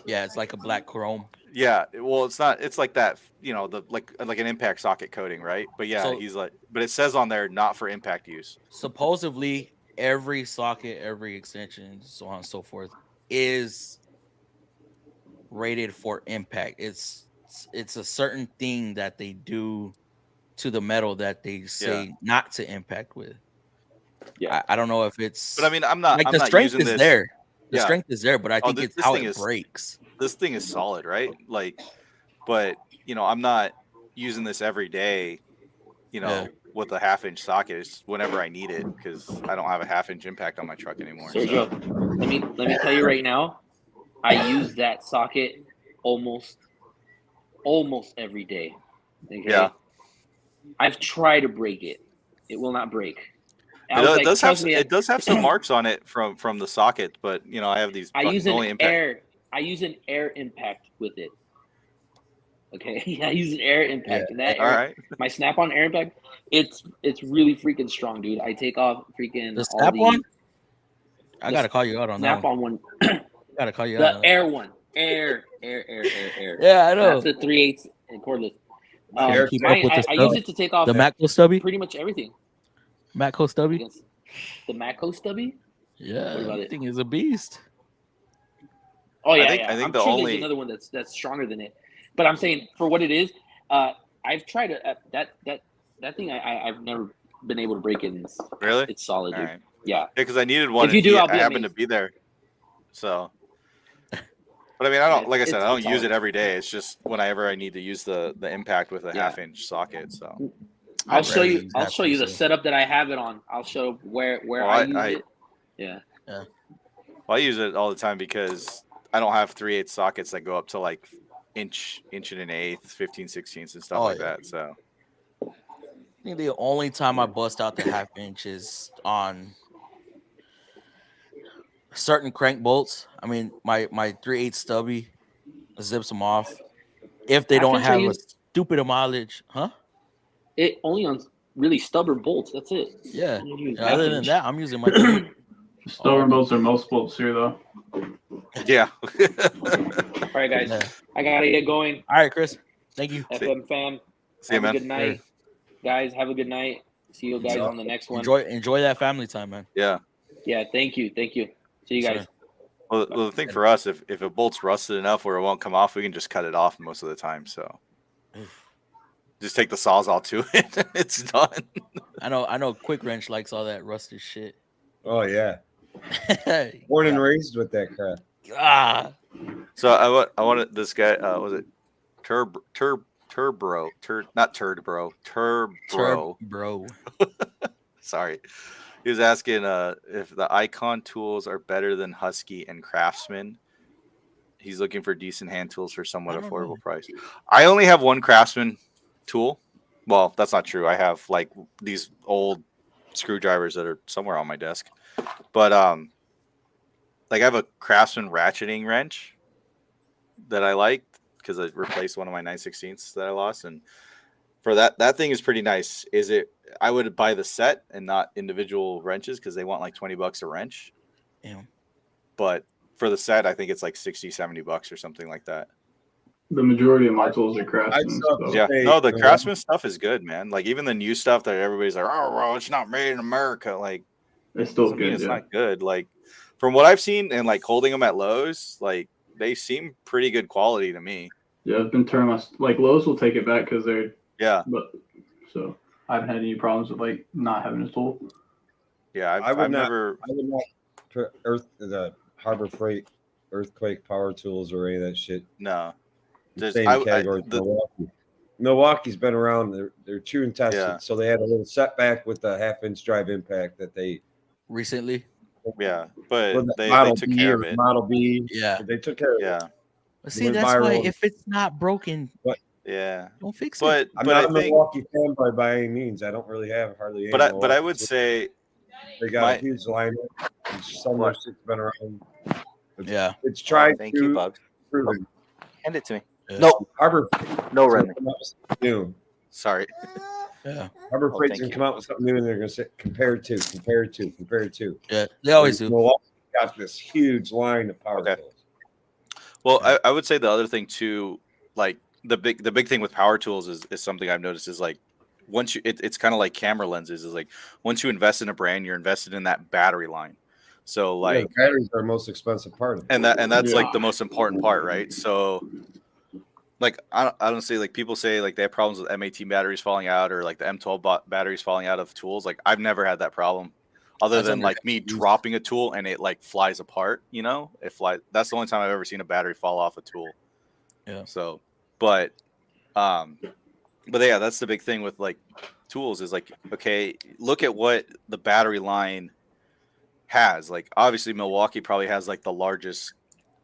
Yeah, it's like a black chrome. Yeah, well, it's not. It's like that, the like an impact socket coating, right? But yeah, So- he's like, but it says on there not for impact use. Supposedly, every socket, every extension, so on and so forth, is rated for impact. It's a certain thing that they do to the metal that they say not to impact with. Yeah. I don't know if it's. But I mean, I'm not. like I'm the not strength using is this. there. The Yeah. strength is there, but I think this- it's this how thing it is- breaks. This thing is solid, right? Like, but I'm not using this every day. Yeah. With a 1/2 inch socket, it's whenever I need it because I don't have a 1/2 inch impact on my truck anymore. Sergio, let me tell you right now, I use that socket almost every day. Okay? Yeah. I've tried to break it. It will not break. It does have some marks on it from the socket, but I have these. I use only an impact. I use an air impact with it. Okay, I use an air impact, and that All right. my snap-on air impact, it's really freaking strong, dude. I take off freaking The all snap-on? I the gotta call you out on that. snap-on one, Gotta call you out. the on that. air one, air. Yeah, I know. That's the 3/8 and cordless. Air keep Mine, up with the I stuff. use it to take off The Matco stubby. pretty much everything. Matco stubby. Against the Matco stubby. Yeah, What about that it? thing is a beast. Oh yeah, I think I'm the sure only- there's another one that's stronger than it. But I'm saying for what it is, I've tried it. That thing I've never been able to break it. And Really? it's solid, All dude. right. Yeah. Yeah, because I needed one. If you do, I'll I be happened to amazed. be there. So, but I mean, I don't. Like I said, I don't it's use solid. it every day. It's just whenever I need to use the impact with a Yeah. 1/2 inch socket. So, I'll show rarely you. use I'll that show you the piece, setup that I have it on. I'll show where Oh, I use I- it. Yeah. well, I use it all the time because I don't have 3/8 sockets that go up to like inch and an eighth, 15/16 and stuff Oh, like yeah. that. So, I think the only time I bust out the 1/2 inch is on certain crank bolts. I mean, my 3/8 stubby zips them off if they don't 1/2 inch I have a use- stupid mileage, huh? It only on really stubborn bolts. That's it. Yeah. You use Other 1/2 than inch. that, I'm using my 3/8. Stubborn bolts are most bolts here, though. yeah. All right, guys. Yeah. I gotta get going. All right, Chris. Thank you. FM fam. See you, Have a man. good night, guys. Have a good night. See you guys on the next one. Enjoy that family time, man. Yeah. Yeah. Thank you. See you Yes, guys. sir. Well, the thing for us, if a bolt's rusted enough where it won't come off, we can just cut it off most of the time. So, Just take the sawzall to it. It's done. I know. Quick Wrench likes all that rusted shit. Oh yeah, born and raised with that crap. Ah, So I wanted this guy. Was it Turbro? Not Turd Bro. Turbro. bro. Sorry. He was asking if the Icon tools are better than Husky and Craftsman. He's looking for decent hand tools for somewhat I don't affordable know. price. I only have one Craftsman tool. Well, that's not true. I have like these old screwdrivers that are somewhere on my desk. But like I have a Craftsman ratcheting wrench that I liked because I replaced one of my 9/16ths that I lost, and for that thing is pretty nice. I would buy the set and not individual wrenches because they want like $20 a wrench. Yeah. But for the set, I think it's like $60-$70 or something like that. The majority of my tools are Craftsman. saw- So. Yeah, Hey, no, the Craftsman stuff is good, man. Like even the new stuff that everybody's like, oh, well, it's not made in America. Like It's still to me, good. it's Yeah. not good. Like from what I've seen and like holding them at Lowe's, like they seem pretty good quality to me. Yeah, I've been turning like Lowe's will take it back because they're. Yeah, But so I haven't had any problems with like not having a tool. yeah. I I've would not- never. I would not put the Harbor Freight earthquake power tools or any of that shit. No. There's- Same category. as Milwaukee. Milwaukee's been around. They're true and tested. Yeah. So they had a little setback with the 1/2-inch drive impact that they Recently. Yeah, but with the they Model took B care or of it. Model B. Yeah. They took care of it. Yeah, But see, went that's why viral. if it's not broken, yeah. don't fix it. But I'm but not I a think Milwaukee fanboy by any means. I don't really have hardly any. but I Milwaukee would tools. say they got my- a huge lineup. Some of their shit's been around. Yeah. It's tried thank to you, Bugs. proven. Hand it to me. Yeah. No, Harbor no, Freight's Remy. gonna come out with something new. Sorry. Yeah. Harbor Oh, Freight's thank gonna you. come out with something new, and they're gonna say compared to. Yeah. They always do. Milwaukee got this huge line of power Okay. tools. Well, I would say the other thing too, like the big thing with power tools is something I've noticed is like once it's kind of like camera lenses is like once you invest in a brand, you're invested in that battery line. So Yeah, like the batteries are the most expensive part of it. and that's Yeah. like the most important part, right? So like I don't say like people say like they have problems with M18 batteries falling out or like the M12 batteries falling out of tools. Like I've never had that problem. Other That's than like me underused. dropping a tool and it like flies apart, you know, it flies. That's the only time I've ever seen a battery fall off a tool. Yeah. So, but yeah, that's the big thing with like tools is like, okay, look at what the battery line has. Like, obviously, Milwaukee probably has like the largest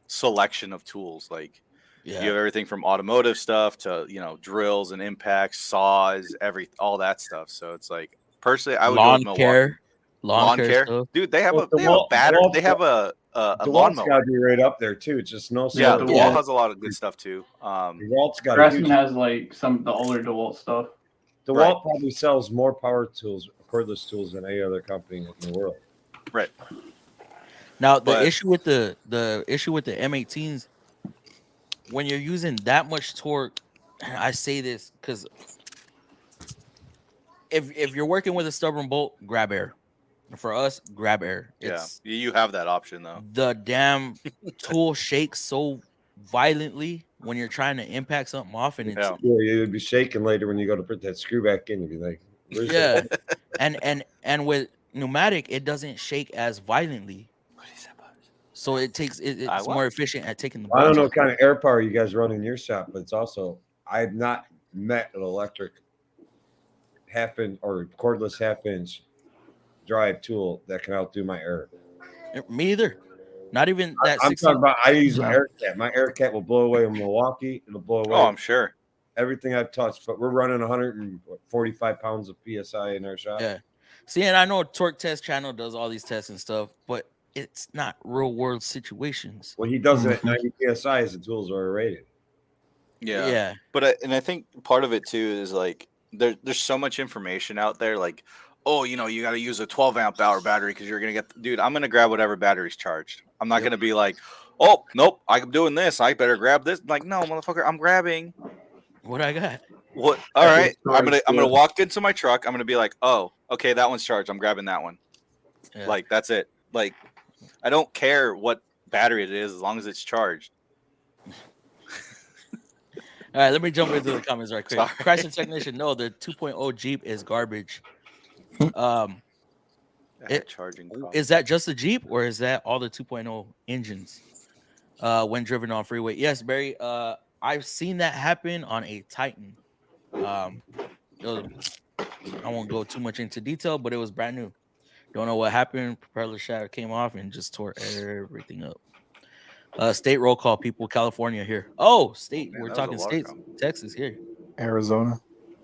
selection of tools. Like, you have Yeah. everything from automotive stuff to drills and impacts, saws, all that stuff. So it's like, personally, I would go Lawn with Milwaukee. care. Lawn care stuff. Dude, they have Well, they have a battery. DeWalt's They have a DeWalt's lawnmower. got to be right up there too. It's just no. Yeah, DeWalt. DeWalt has a lot of good stuff too. DeWalt's got a Craftsman huge. has like some of the older DeWalt stuff. DeWalt Right. probably sells more power tools, cordless tools, than any other company in the world. Right. Now the But- issue with the M18s, when you're using that much torque, I say this because if you're working with a stubborn bolt, grab air. For us, grab air. It's Yeah, you have that option though. the damn tool shakes so violently when you're trying to impact something off, and it's Yeah. Yeah, you'd be shaking later when you go to put that screw back in. You'd be like, "Where's yeah. that?" and with pneumatic, it doesn't shake as violently, so it's more efficient at taking the. I don't bolts know out. what kind of air power you guys run in your shop, but it's also I've not met an electric 1/2-inch or cordless 1/2-inch drive tool that can outdo my air. Me either. Not even that. I'm 16 talking about I use an No. air cat. My air cat will blow away in Milwaukee. It'll blow away Oh, I'm sure. everything I've touched. But we're running 145 pounds of PSI in our shop. Yeah. See, and I know Torque Test Channel does all these tests and stuff, but it's not real world situations. Well, he does it at 90 PSI as the tools are rated. Yeah. But I think part of it too is like there's so much information out there. Like, oh, you got to use a 12 amp hour battery because you're gonna get. Dude, I'm gonna grab whatever battery's charged. I'm not gonna be like, oh nope, I'm doing this. I better grab this. Like, no, motherfucker, I'm grabbing. What I got? What? All right, I'm charged, gonna yeah. walk into my truck. I'm gonna be like, oh, okay, that one's charged. I'm grabbing that one. Yeah. Like that's it. Like, I don't care what battery it is as long as it's charged. All right, let me jump into the comments right quick. Sorry. Chrysler technician, no, the 2.0 Jeep is garbage. Charging Is that just the Jeep or is that all the 2.0 engines when driven on freeway? Yes, Barry. I've seen that happen on a Titan. I won't go too much into detail, but it was brand new. Don't know what happened. Propeller shaft came off and just tore everything up. State roll call, people. California here. Oh, state. Man, We're that was a talking lot of states. com- Texas here. Arizona.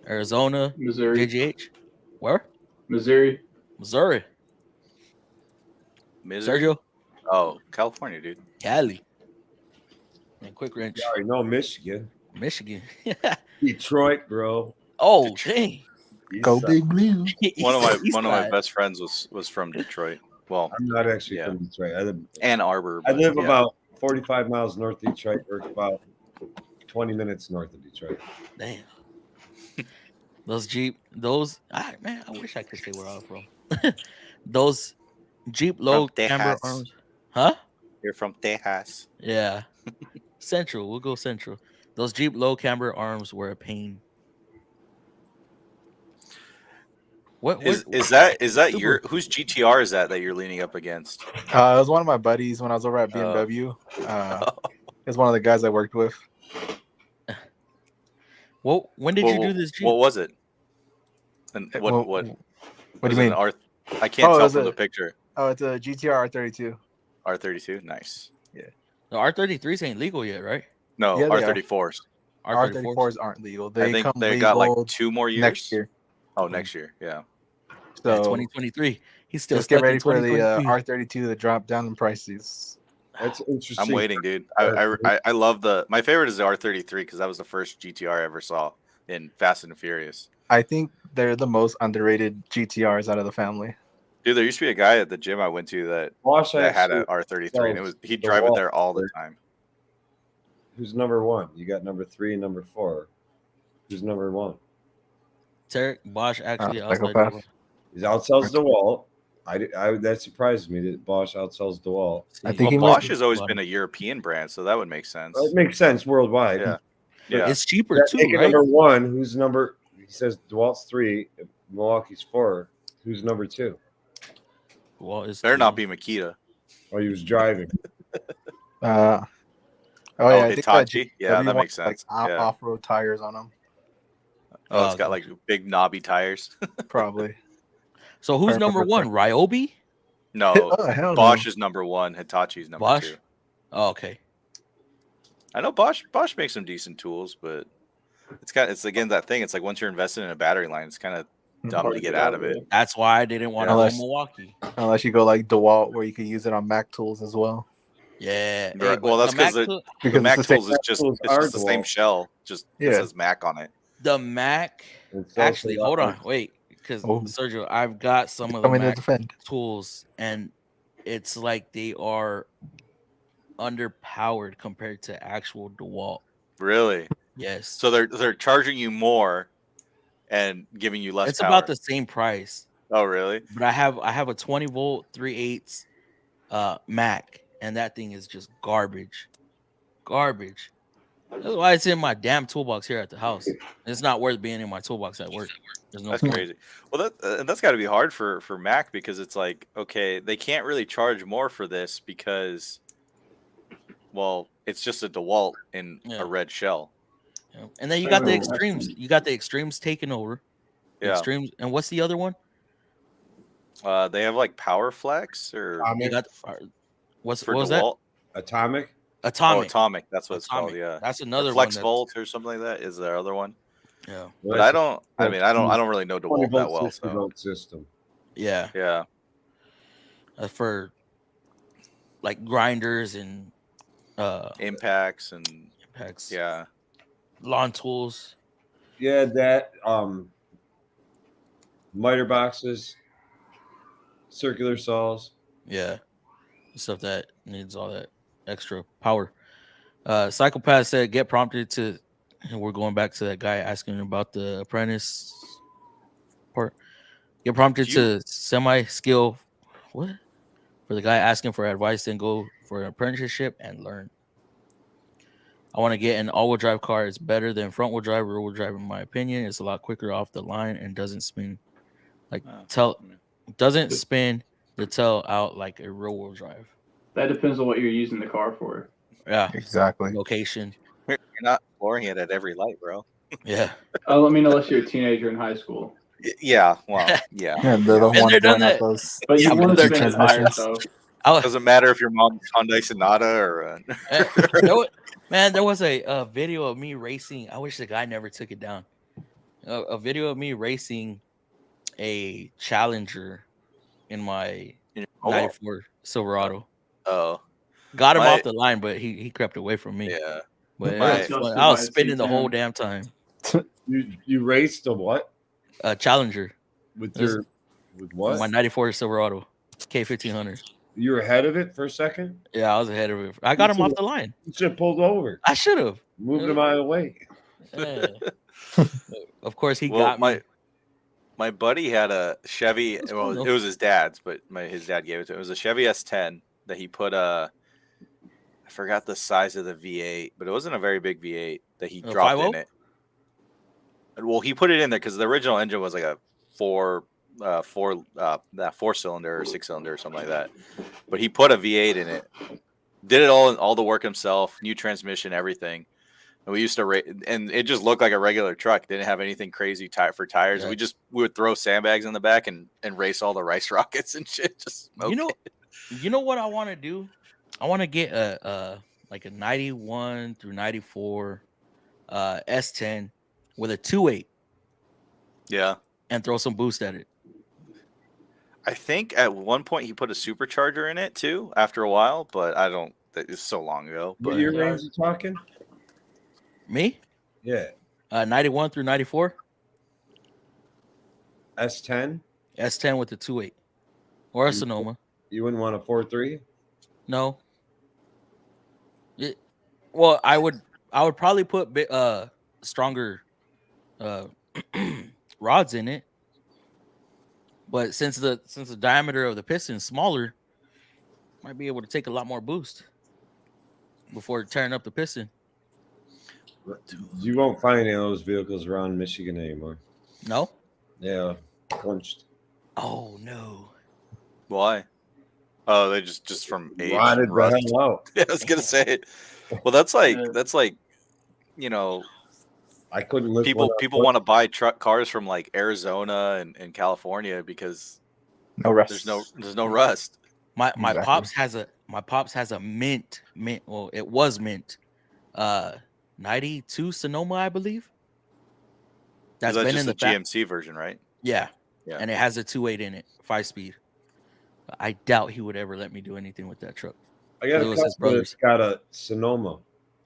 Arizona. Missouri. JGH. Where? Missouri. Missouri. Missouri? Sergio. Oh, California, dude. Cali. And quick wrench. You already know Michigan. Michigan. Detroit, bro. Oh, Detroit. dang. Go East side. Big Blue. One of my Eastside. best friends was from Detroit. Well, I'm not actually Yeah. from Detroit. Ann Arbor. I but live yeah. about 45 miles north of Detroit, work about 20 minutes north of Detroit. Damn. Those Jeep, man, I wish I could say where I'm from. Those Jeep low camber Texas. arms. Huh? You're from Texas. Yeah. Central. We'll go Central. Those Jeep low camber arms were a pain. What Is that Super. your whose GTR is that you're leaning up against? It was one of my buddies when I was over at BMW. It's one of the guys I worked with. Well, when did you do this Jeep? What was it? And what What do was you it mean? an I can't Oh, tell is from it- the picture. Oh, it's a GTR R32. R32, nice. The R33s ain't legal yet, right? No, Yeah, they are. R34s. R34s aren't legal. They I think come they legal got like 2 more years next year. Oh, next year, yeah. So 2023. He's still just get stuck ready in for the 2023. R32 to drop down in prices. That's interesting. I'm waiting, dude. I love my favorite is the R33 because that was the first GTR I ever saw in Fast and Furious. I think they're the most underrated GTRs out of the family. Dude, there used to be a guy at the gym I went to that had an R33, and he'd drive it there all the time. Who's number one? You got number 3 and number 4. Who's number 1? Tarek Bosch actually Psychopath. outside. He outsells DeWalt. That surprised me that Bosch outsells DeWalt. I think Well, he Bosch might. has always been a European brand, so that would make sense. It makes sense worldwide. Yeah. Yeah. It's cheaper That's too, taking right? number 1. Who's number? He says DeWalt's 3, Milwaukee's 4. Who's number 2? Well, it's Better not be Makita. Oh, he was driving. Oh yeah, I think Hitachi. Yeah, W that wants, makes sense. Like Yeah. off-road tires on them, Oh, it's got like big knobby tires. probably. So who's Perfect, number one? Ryobi? No, Oh, hell Bosch no. is number 1. Hitachi's number Bosch? 2. Oh, okay. I know Bosch makes some decent tools, but it's again that thing. It's like once you're invested in a battery line, it's kind of dumb to get out of it. That's why I didn't want to Unless- go Milwaukee. Unless you go like DeWalt, where you can use it on Mac tools as well. Yeah. Right. but Well, that's the 'cause Mac the- tool- Because The Mac it's the same- tools is just tools it's are just the same DeWalt. shell. Just Yeah. it says Mac on it. the Mac. It's also Actually, hold on, like- wait, because Oh. Sergio, I've got some of the coming to Mac defend. tools, and it's like they are underpowered compared to actual DeWalt. Really? Yes. So they're charging you more and giving you less it's power. about the same price. Oh, really? But I have a 20 volt 3/8 Mac, and that thing is just garbage. Garbage. That's why it's in my damn toolbox here at the house. It's not worth being in my toolbox at work. There's no That's point. crazy. Well, that's got to be hard for Mac because it's like, okay, they can't really charge more for this because, well, it's just a DeWalt in Yeah. a red shell. Yeah. And then you got the Oh, extremes. You got the extremes taking over. Yeah. Extremes. And what's the other one? They have like Power Flex or You Atomic. got what for was that? DeWalt. Atomic. Oh, Atomic. Atomic. That's what it's called. Atomic. Yeah. That's Or another Flex one. Volt or something like that is their other one. Yeah. But I don't. I mean, I don't really know 20 DeWalt that volt, well. 60 So volt system. Yeah. yeah. For like grinders and Impacts and impacts. yeah. Lawn tools. Yeah, that miter boxes, circular saws. Yeah. Stuff that needs all that extra power. Psychopath said get prompted to, and we're going back to that guy asking about the apprentice part. Get prompted to semi-skill. What? For the guy asking for advice, then go for an apprenticeship and learn. I want to get an all-wheel drive car. It's better than front-wheel drive, rear-wheel drive, in my opinion. It's a lot quicker off the line and doesn't spin doesn't spin the tail out like a rear-wheel drive. That depends on what you're using the car for. Yeah, Exactly. location. You're not flooring it at every light, bro. Yeah, I mean, unless you're a teenager in high school. Yeah, well, yeah. Yeah, they're the And ones they're done blowing out that. those. But you Yeah, want but to they're spin the tires, transmissions. though. Doesn't matter if your mom's Hyundai Sonata or There was a video of me racing. I wish the guy never took it down. A video of me racing a Challenger in my Oh, 94 Silverado. oh, Got him My- off the line, but he crept away from me. yeah. But it My- was fun. I was spinning the whole damn time. You raced a what? A Challenger With This- your with what? my 94 Silverado K1500. You were ahead of it for a second? Yeah, I was ahead of it. I got him off the line. You should have pulled over. I should have. Moved him out of the way. Of course, he Well, got me. my buddy had a Chevy. That's Well, cool, it though. was his dad's, but his dad gave it to him. It was a Chevy S10 that he put I forgot the size of the V8, but it wasn't a very big V8 that he A dropped 5.0? in it. Well, he put it in there because the original engine was like a four cylinder or 6-cylinder or something like that. But he put a V8 in it, did it all the work himself, new transmission, everything. And we used to and it just looked like a regular truck. Didn't have anything crazy for tires. Yeah. We would throw sandbags in the back and race all the rice rockets and shit. Just smoke it. You know what I want to do? I want to get a 91 through 94 S10 with a 2.8 Yeah. and throw some boost at it. I think at one point he put a supercharger in it too after a while, but I don't. It's so long ago. What But year range you talking? Me? Yeah. 91 through 94 S10. S10 with the 2.8 or a Sonoma. You wouldn't want a 4.3? No. Well, I would probably put stronger rods in it. But since the diameter of the piston is smaller, might be able to take a lot more boost before tearing up the piston. You won't find any of those vehicles around Michigan anymore. No? Yeah, punched. Oh no. why? Oh, they just from age. Rotted and the rust. hell out. Yeah, I was gonna say it. Well, that's like you know, I couldn't lift people one up. want to buy cars from like Arizona and California because No rest. there's no rust. My Exactly. pops has a mint. Well, it was mint. 92 Sonoma, I believe. That's That's been just in the the back. GMC version, right? Yeah. Yeah. And it has a 2.8 in it, 5-speed. I doubt he would ever let me do anything with that truck. I got it a was his customer that's got a Sonoma.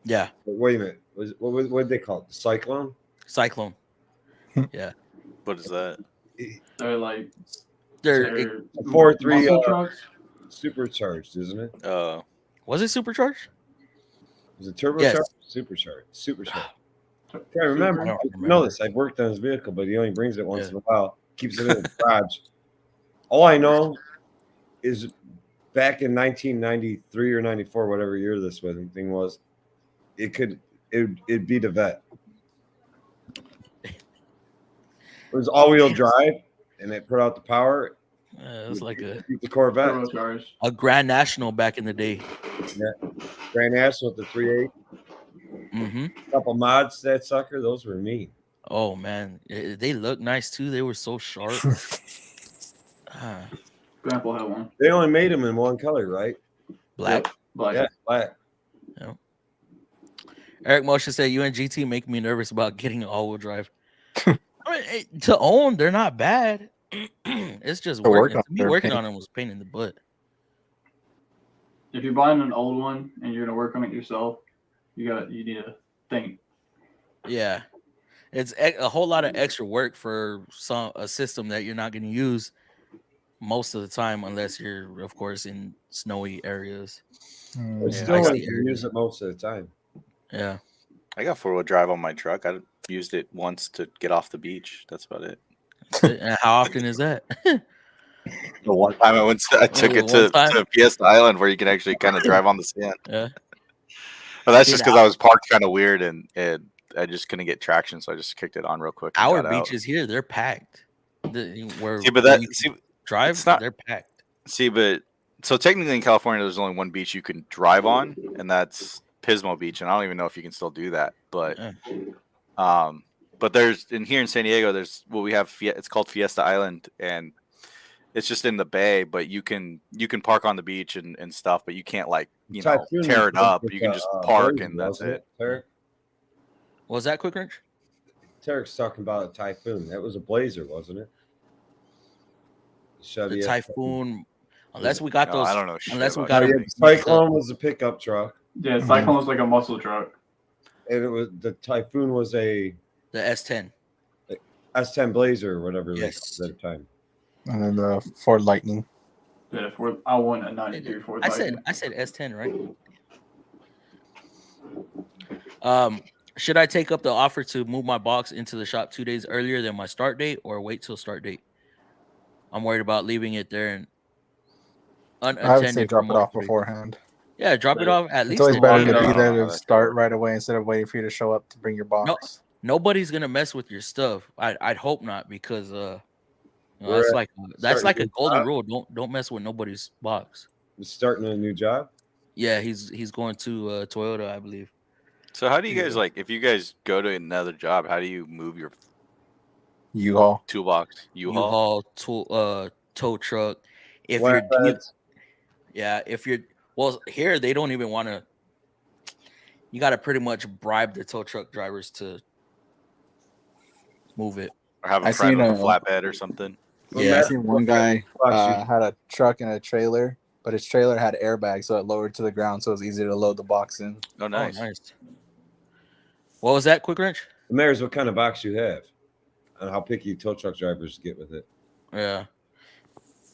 Yeah, But wait a minute. What did they call it? The Cyclone? Cyclone. Yeah, What is that? They're like they're they're A 4.3 muscle trucks. supercharged, isn't it? was it supercharged? Is it turbocharged? Yes. Supercharged. Supercharged. I Can't remember. I don't I remember. know this. I've worked on his vehicle, but he only brings it once Yeah. in a while. Keeps it in the garage. All I know is back in 1993 or 94, whatever year this thing was, it'd beat a vet. It was all-wheel drive, and it put out the power. It was like Beat the Corvette. Turbocharged. a Grand National back in the day. Grand National with the 3.8. Mm-hmm. Couple mods to that sucker. Those were mean. Oh man, they look nice too. They were so sharp. Grandpa had one. They only made them in one color, right? Black. Yep, black. Yeah, black. Eric Moshe said, "You and GT make me nervous about getting an all-wheel drive. I mean, to own, they're not bad. It's just To work working. on, To me, they're working pain. on them was a pain in the butt. If you're buying an old one and you're gonna work on it yourself, you need to think. Yeah, it's a whole lot of extra work for a system that you're not going to use most of the time, unless you're, of course, in snowy areas. Mm, But Yeah, still, I I see it. use it most of the time. Yeah, I got 4-wheel drive on my truck. I used it once to get off the beach. That's about it. that's it. And how often is that? The one time I took it One time? to Fiesta Island where you can actually kind of drive on the sand. Yeah. Well, that's See, just because I was parked kind of weird and I just couldn't get traction, so I just kicked it on real quick. And our got out. beaches here, they're packed. Where you drive, it's not. they're packed. See, but so technically in California, there's only one beach you can drive on, and that's Pismo Beach, and I don't even know if you can still do that. But there's here in San Diego, there's what we have. It's called Fiesta Island, and it's just in the bay. But you can park on the beach and stuff, but you can't tear it up. You can just park, and that's it. Tarek? Was that Quick Wrench? Tarek's talking about a Typhoon. That was a Blazer, wasn't it? The Typhoon. Unless we got those. I don't know. Unless we got got the Cyclone was a pickup truck. Yeah, Cyclone was like a muscle truck. And it was the Typhoon was the S10. S10 Blazer or whatever Yes. it was at the time. And then the Ford Lightning. Yeah, I want a 93 Ford Lightning. I said S10, right? Should I take up the offer to move my box into the shop 2 days earlier than my start date, or wait till start date? I'm worried about leaving it there and unattended. I would say drop it off beforehand. Yeah, drop it off at least. It's always better to day. be there to start right away instead of waiting for you to show up to bring your box. Nobody's gonna mess with your stuff. I'd hope not, because that's like a golden rule. Don't mess with nobody's box. He's starting a new job. Yeah, he's going to Toyota, I believe. So how do you guys if you guys go to another job? How do you move your U-Haul toolbox? U-Haul, tow truck. If you're here, they don't even want to. You got to pretty much bribe the tow truck drivers to move it, or have a friend with a flatbed or something. Yeah, I seen one guy had a truck and a trailer, but his trailer had airbags, so it lowered to the ground, so it was easier to load the box in. Oh, nice. Oh, nice. What was that, Quick Wrench? The mayor's what kind of box you have and how picky tow truck drivers get with it. Yeah.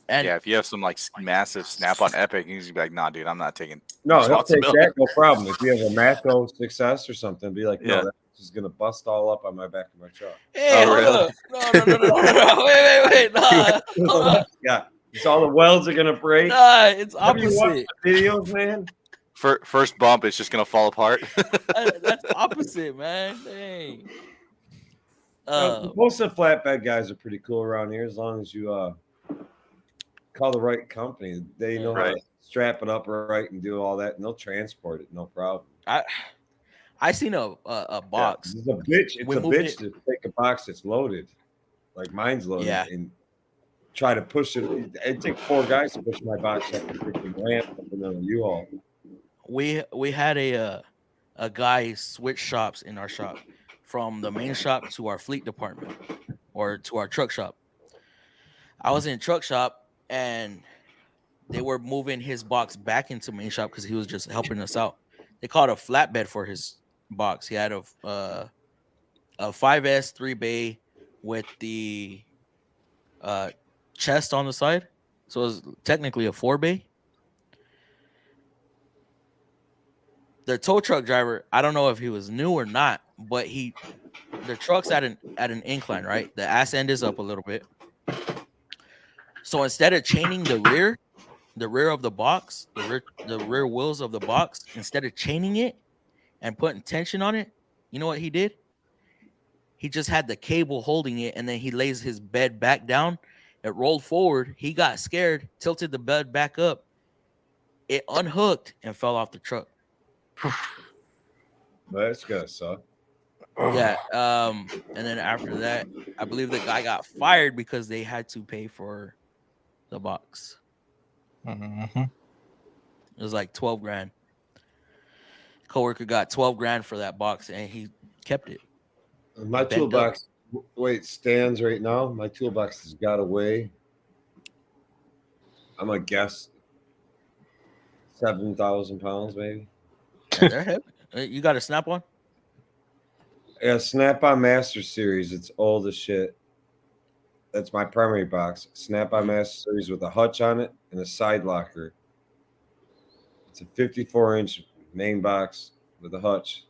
And if you have some massive Snap-on Epic, you can be like, "Nah, dude, I'm not taking." No, he'll take that, no problem. If you have a Matco Success or something, be like, "No, that's just gonna bust all up on my back of my truck." Hey, hold up. No. Wait. Nah. Yeah, so all the welds are gonna break. Nah, it's opposite. Have you watched the videos, man? First bump, it's just gonna fall apart. That's opposite, man. Dang. Most of the flatbed guys are pretty cool around here, as long as you call the right company. They know how to strap it up right and do all that, and they'll transport it, no problem. I seen a box. It's a bitch. It's a bitch to take a box that's loaded, like mine's loaded, and try to push it. It takes 4 guys to push my box up the freaking ramp up in a U-Haul. We had a guy switch shops in our shop, from the main shop to our fleet department, or to our truck shop. I was in truck shop, and they were moving his box back into main shop because he was just helping us out. They called a flatbed for his box. He had a 5S 3-bay with the chest on the side, so it was technically a 4-bay. The tow truck driver, I don't know if he was new or not, but the truck's at an incline, right? The ass end is up a little bit. So instead of chaining the rear of the box, the rear wheels of the box, instead of chaining it and putting tension on it, you know what he did? He just had the cable holding it, and then he lays his bed back down. It rolled forward. He got scared, tilted the bed back up. It unhooked and fell off the truck. That's gonna suck. Yeah. And then after that, I believe the guy got fired because they had to pay for the box. Mm-hmm. It was like $12,000. Coworker got $12,000 for that box, and he kept it. My toolbox, stands right now. My toolbox has got away. I'm gonna guess 7,000 pounds, maybe. Yeah, they're heavy. You got a Snap-on? Yeah, Snap-on Master Series. It's old as shit. That's my primary box. Snap-on Master Series with a hutch on it and a side locker. It's a 54-inch main box with a hutch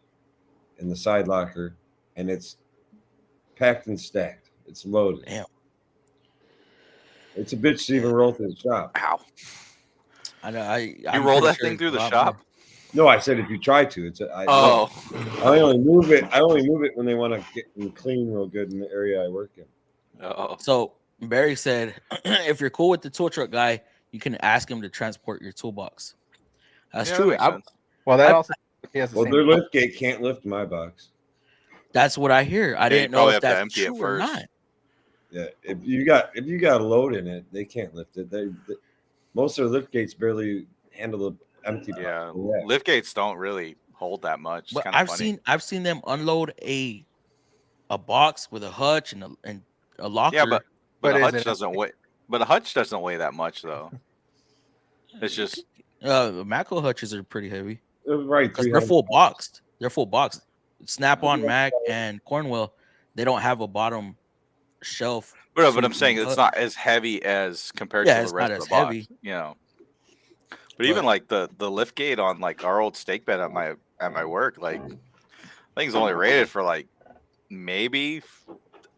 and the side locker, and it's packed and stacked. It's loaded. Damn. It's a bitch to even roll through the shop. Ow. I know. You roll that thing through the shop? No, I said if you try to. I only move it. I only move it when they want to get clean real good in the area I work in. So Barry said, if you're cool with the tool truck guy, you can ask him to transport your toolbox. That's true. Well, that also has the Well, same. their lift gate can't lift my box. That's what I hear. I didn't know if that's true or not. Yeah, if you got a load in it, they can't lift it. They most of their lift gates barely handle the empty. Yeah, lift gates don't really hold that much. But I've seen them unload a box with a hutch and a locker. Yeah, but a hutch doesn't weigh. But a hutch doesn't weigh that much though. It's just Matco hutches are pretty heavy. Right, because they're full boxed. They're full boxed. Snap-on, Mac, and Cornwell, they don't have a bottom shelf. But I'm saying it's not as heavy as compared to the rest of the box. Heavy. You know. But even like the lift gate on like our old stake bed at my work, like I think it's only rated for like maybe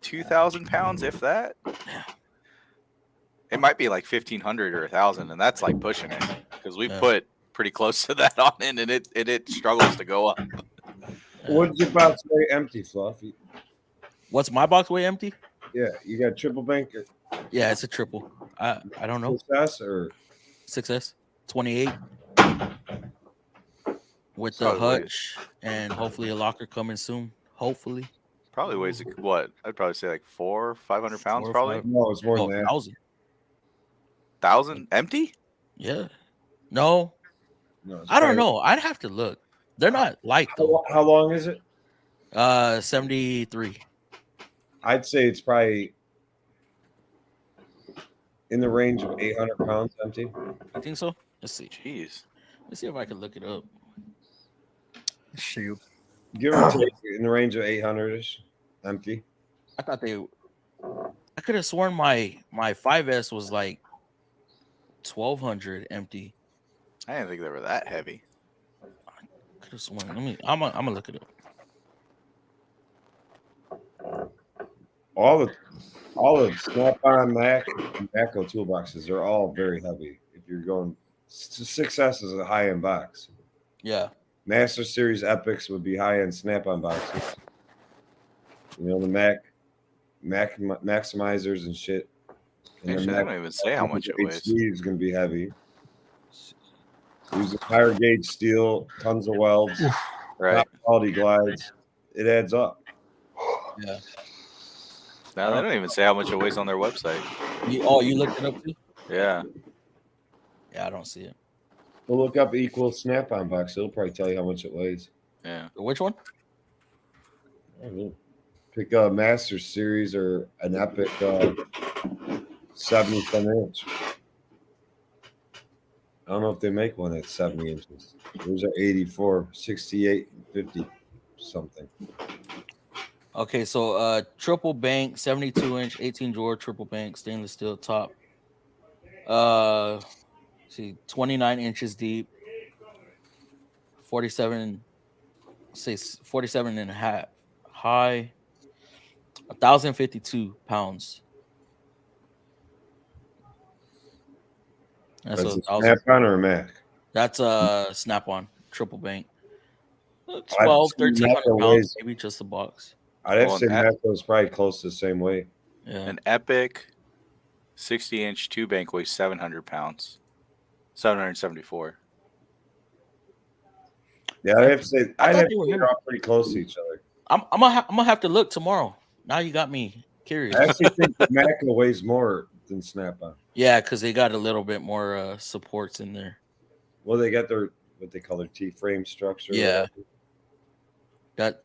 2,000 pounds, if that. It might be like 1,500 or 1,000, and that's like pushing it because we put pretty close to that on it, and it struggles to go up. What's your box weigh empty, Fluffy? What's my box weigh empty? Yeah, you got triple bank. Yeah, it's a triple. I don't know. 6S or 6S 28 with the hutch and hopefully a locker coming soon. Hopefully. Probably weighs what? I'd probably say like 400-500 pounds. Probably. No, it's more than that. 1,000 empty? Yeah. No I don't know. I'd have to look. They're not light though. How long is it? 73. I'd say it's probably in the range of 800 pounds empty. I think so. Let's see. Jeez. Let's see if I can look it up. Shoot. Give or take in the range of 800-ish empty. I thought I could have sworn my 5S was like 1,200 empty. I didn't think they were that heavy. I could have sworn. I'm gonna look it up. All the Snap-on Mac and Matco toolboxes are all very heavy. If you're going 6S is a high-end box. Yeah. Master Series Epics would be high-end Snap-on boxes. You know, the Mac maximizers and shit. And actually, I don't even say how much it weighs. Is going to be heavy. Using higher gauge steel, tons of welds, right? Quality glides. It adds up. Yeah. Now they don't even say how much it weighs on their website. You looked it up too? Yeah. Yeah, I don't see it. We'll look up equal Snap-on box. It'll probably tell you how much it weighs. Yeah. Which one? I don't know. Pick a Master Series or an Epic 70-inch. I don't know if they make one that's 70 inches. Those are 84, 68, 50 something. Okay, so triple bank, 72-inch, 18 drawer, triple bank, stainless steel top. See, 29 inches deep, 47 and a half high, 1,052 pounds. That's a Snap-on or a Mac? That's a Snap-on triple bank. 1,300 pounds, maybe just a box. I'd have to say Matco is probably close to the same weight. Yeah. An Epic 60-inch 2-bank weighs 700 pounds. 774. Yeah, I'd have to say they're all pretty close to each other. I'm gonna have to look tomorrow. Now you got me curious. I actually think the Matco weighs more than Snap-on. Yeah, because they got a little bit more supports in there. Well, they got what they call their T-frame structure. Yeah.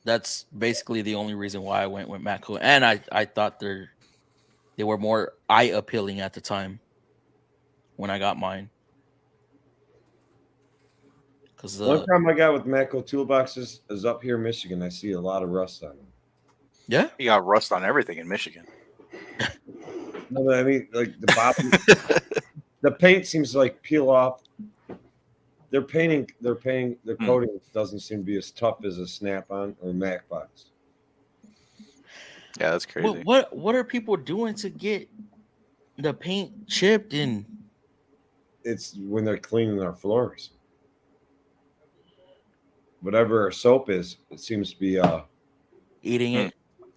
That's basically the only reason why I went with Matco, and I thought they were more eye appealing at the time when I got mine. Because one problem I got with Matco toolboxes is up here in Michigan. I see a lot of rust on them. Yeah, you got rust on everything in Michigan. No, I mean, like the bottom, the paint seems to like peel off. Their coating doesn't seem to be as tough as a Snap-on or Mac box. Yeah, that's crazy. What are people doing to get the paint chipped in? It's when they're cleaning our floors. whatever soap is, it seems to be Eating it.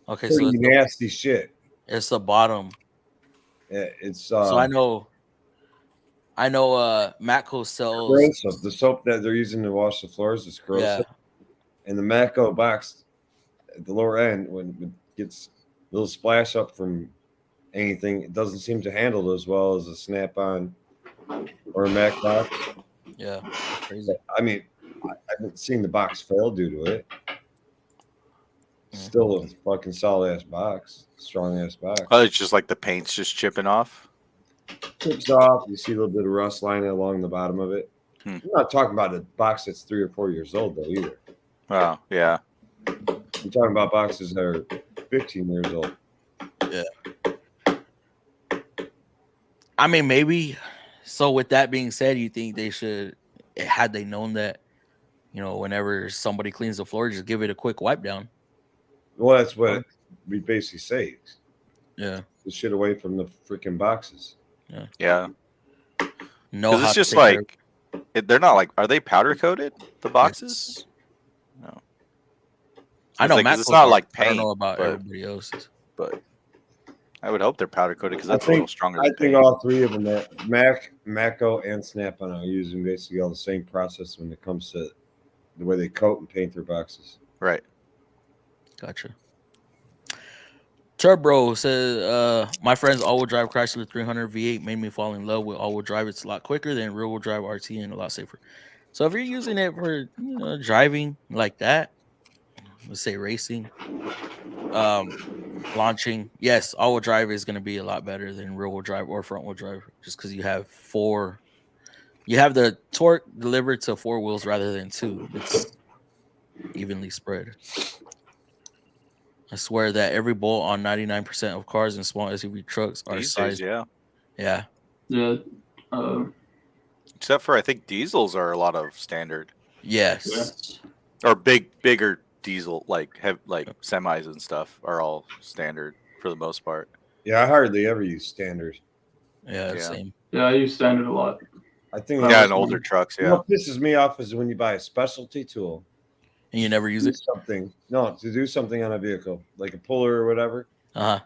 Okay, pretty so nasty shit. it's the bottom. It's So I know Matco sells corrosive. The soap that they're using to wash the floors is corrosive. And the Matco box at the lower end, when it gets a little splash up from anything, it doesn't seem to handle as well as a Snap-on or a Mac box. Yeah, crazy. I mean, I haven't seen the box fail due to it. Still a fucking solid ass box, strong ass box. Oh, it's just like the paint's just chipping off. Chips off. You see a little bit of rust lining along the bottom of it. I'm not talking about a box that's 3 or 4 years old though either. Oh yeah. I'm talking about boxes that are 15 years old. Yeah. I mean, maybe. So with that being said, you think they should, had they known that, whenever somebody cleans the floor, just give it a quick wipe down. Well, that's what we basically say. Yeah. The shit away from the freaking boxes. Yeah. Yeah. No, Because it's just like they're not like. Are they powder coated? The boxes? No. I know, like, it's not like paint. I don't know about everybody else's, but I would hope they're powder coated because that's a little stronger. I think all three of them, Matco, and Snap-on, are using basically all the same process when it comes to the way they coat and paint their boxes. Right. Gotcha. Turbo says, my friend's all-wheel drive Chrysler 300 V8 made me fall in love with all-wheel drive. It's a lot quicker than rear-wheel drive RT and a lot safer. So if you're using it for driving like that, let's say racing, launching, yes, all-wheel drive is going to be a lot better than rear-wheel drive or front-wheel drive, just because you have the torque delivered to 4 wheels rather than 2. It's evenly spread. I swear that every bolt on 99% of cars and small SUV trucks are sized. Yeah. Except for I think diesels are a lot of standard. Yes. Or bigger diesel like semis and stuff are all standard for the most part. Yeah, I hardly ever use standard. Yeah, same. Yeah, I use standard a lot. I think in older trucks. Yeah. What pisses me off is when you buy a specialty tool and you never use it. To do something on a vehicle, like a puller or whatever. And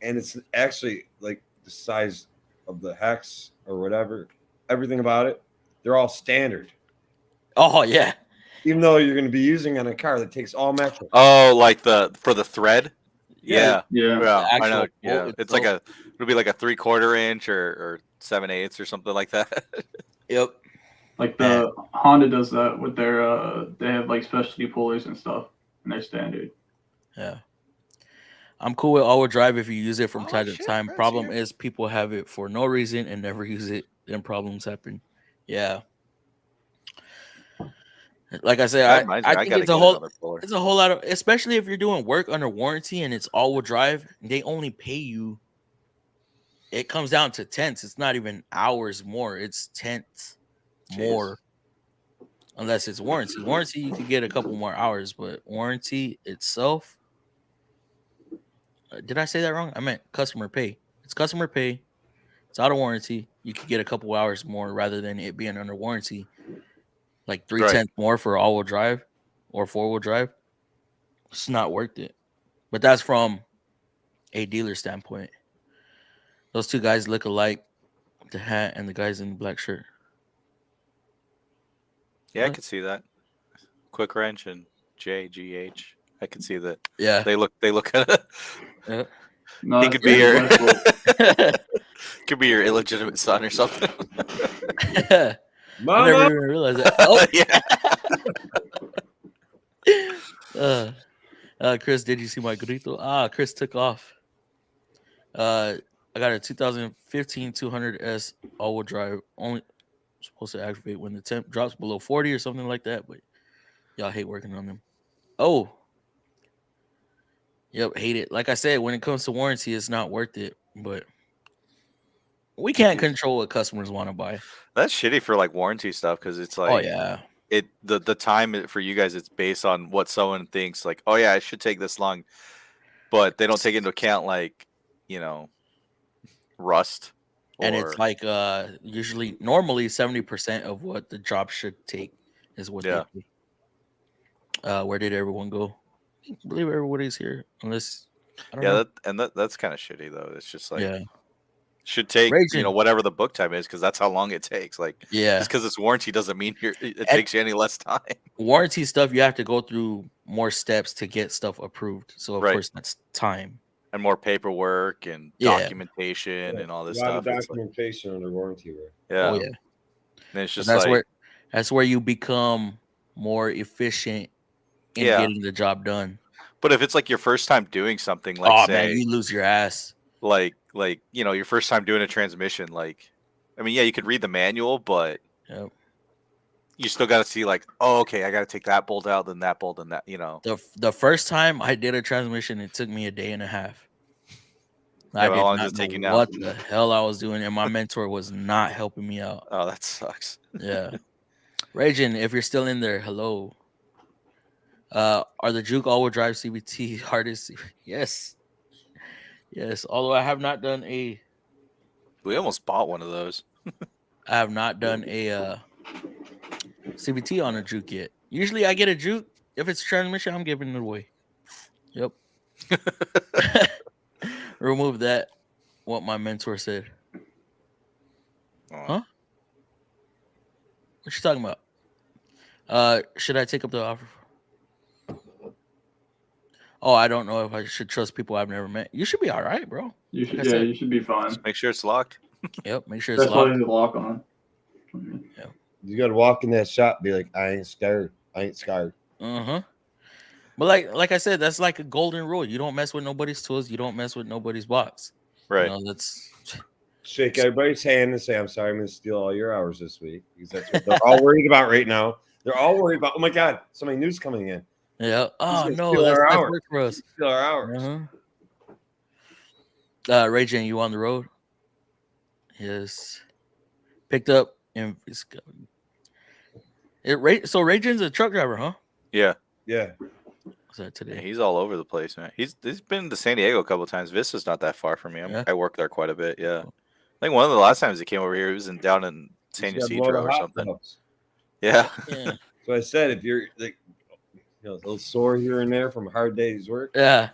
it's actually like the size of the hex or whatever. Everything about it, they're all standard. Oh yeah. Even though you're going to be using on a car that takes all metric. Oh, like for the thread. Yeah. I know. Yeah, it's like it'll be like a 3/4 inch or 7/8 or something like that. Yep. Like the Honda does that with their they have like specialty pullers and stuff, and they're standard. Yeah. I'm cool with all-wheel drive if you use it from time to time. Problem is people have it for no reason and never use it, then problems happen. Yeah. Like I said, I think it's a whole lot of, especially if you're doing work under warranty and it's all-wheel drive, they only pay you. It comes down to tenths. It's not even hours more. It's tenths more. Unless it's warranty. Warranty, you could get a couple more hours, but warranty itself. Did I say that wrong? I meant customer pay. It's customer pay. It's out of warranty. You could get a couple hours more rather than it being under warranty. Like 3 tenths more for all-wheel drive or 4-wheel drive. It's not worth it. But that's from a dealer standpoint. Those two guys look alike. The hat and the guys in the black shirt. Yeah, I could see that. Quick Wrench and JGH. I can see that. Yeah, they look at it. Yeah. No, he could be your illegitimate son or something. Mama! I never even realized that. Oh, Chris, did you see my grito? Chris took off. I got a 2015 200S all-wheel drive. Only supposed to activate when the temp drops below 40 or something like that. But y'all hate working on them. Oh, yep, hate it. Like I said, when it comes to warranty, it's not worth it. But we can't control what customers want to buy. That's shitty for like warranty stuff because it's like, the time for you guys, it's based on what someone thinks. Like, oh yeah, I should take this long, but they don't take into account like, rust. And it's like normally 70% of what the job should take is what they do. Where did everyone go? I believe everybody's here, unless I don't know. That's kind of shitty though. It's just like Yeah, should take Raging. whatever the book time is because that's how long it takes. Like Yeah, just because it's warranty doesn't mean it And- takes you any less time. warranty stuff. You have to go through more steps to get stuff approved. So of Right. course that's time. And more paperwork and Yeah. documentation and all this a lot stuff. of It's like, documentation under warranty. yeah. Oh yeah. And it's But just that's where you become more efficient in Yeah. getting the job done. But if it's like your first time doing something, like Oh say, man, you lose your ass. like your first time doing a transmission, like, I mean, yeah, you could read the manual, but Yep. you still got to see like, oh, okay, I got to take that bolt out, then that bolt, and that, The first time I did a transmission, it took me a day and a half. I Yeah, did how long not does it take know you now? what the hell I was doing, and my mentor was not helping me out. Oh, that sucks. Yeah, Raging, if you're still in there, hello. Are the Juke all-wheel drive CVT hardest? Yes, yes. Although I have not done a We almost bought one of those. CVT on a Juke yet. Usually I get a Juke. If it's transmission, I'm giving it away. Yep. Remove that. What my mentor said. Huh? What you talking about? Should I take up the offer? Oh, I don't know if I should trust people I've never met. You should be all right, bro. You should, Like I said. you should be fine. Just make sure it's locked. Yep, make sure it's That's why locked. there's a lock on. You got to walk in that shop, be like, I ain't scared. I ain't scared. Uh-huh. But like I said, that's like a golden rule. You don't mess with nobody's tools. You don't mess with nobody's box. Right. That's Shake everybody's hand and say, I'm sorry, I'm going to steal all your hours this week. Because that's what they're all worried about right now. They're all worried about, oh my God, somebody new's coming in. yeah. Oh gonna no, steal that's our nice hours. work for us. Steal our hours. Ray Jane, you on the road? Yes. Picked up and so Ray Jane's a truck driver, huh? Yeah. Yeah. What's that today? Yeah, he's all over the place, man. He's been to San Diego a couple of times. Vista's not that far from me. Yeah. I work there quite a bit. Yeah. I think one of the last times he came over here, he was down in San He's got a Ysidro load of or hot something. dogs. Yeah. Yeah. So I said, if you're like, a little sore here and there from a hard day's work, Yeah.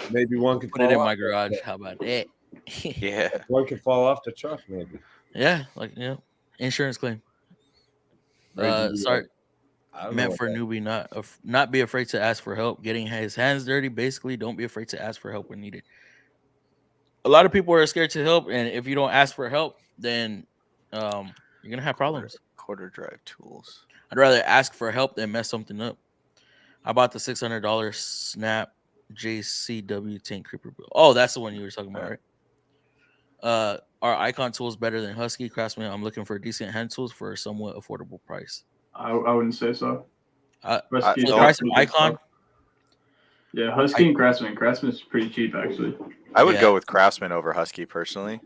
maybe one could Put fall it in off my the- garage. How about that? Yeah. One could fall off the truck, maybe. Yeah, insurance claim. Sorry, I don't know meant what for that- newbie, not be afraid to ask for help. Getting his hands dirty, basically, don't be afraid to ask for help when needed. A lot of people are scared to help, and if you don't ask for help, then you're gonna have problems. Quarter drive tools. I'd rather ask for help than mess something up. I bought the $600 Snap JCW tank creeper build. Oh, that's the one you were talking about, right? Are Icon tools better than Husky Craftsman? I'm looking for decent hand tools for a somewhat affordable price. I wouldn't say so. For Husky's the got price of pretty good Icon, stuff. Yeah, Husky and Craftsman. Craftsman's pretty cheap, actually. I would Yeah. go with Craftsman over Husky personally.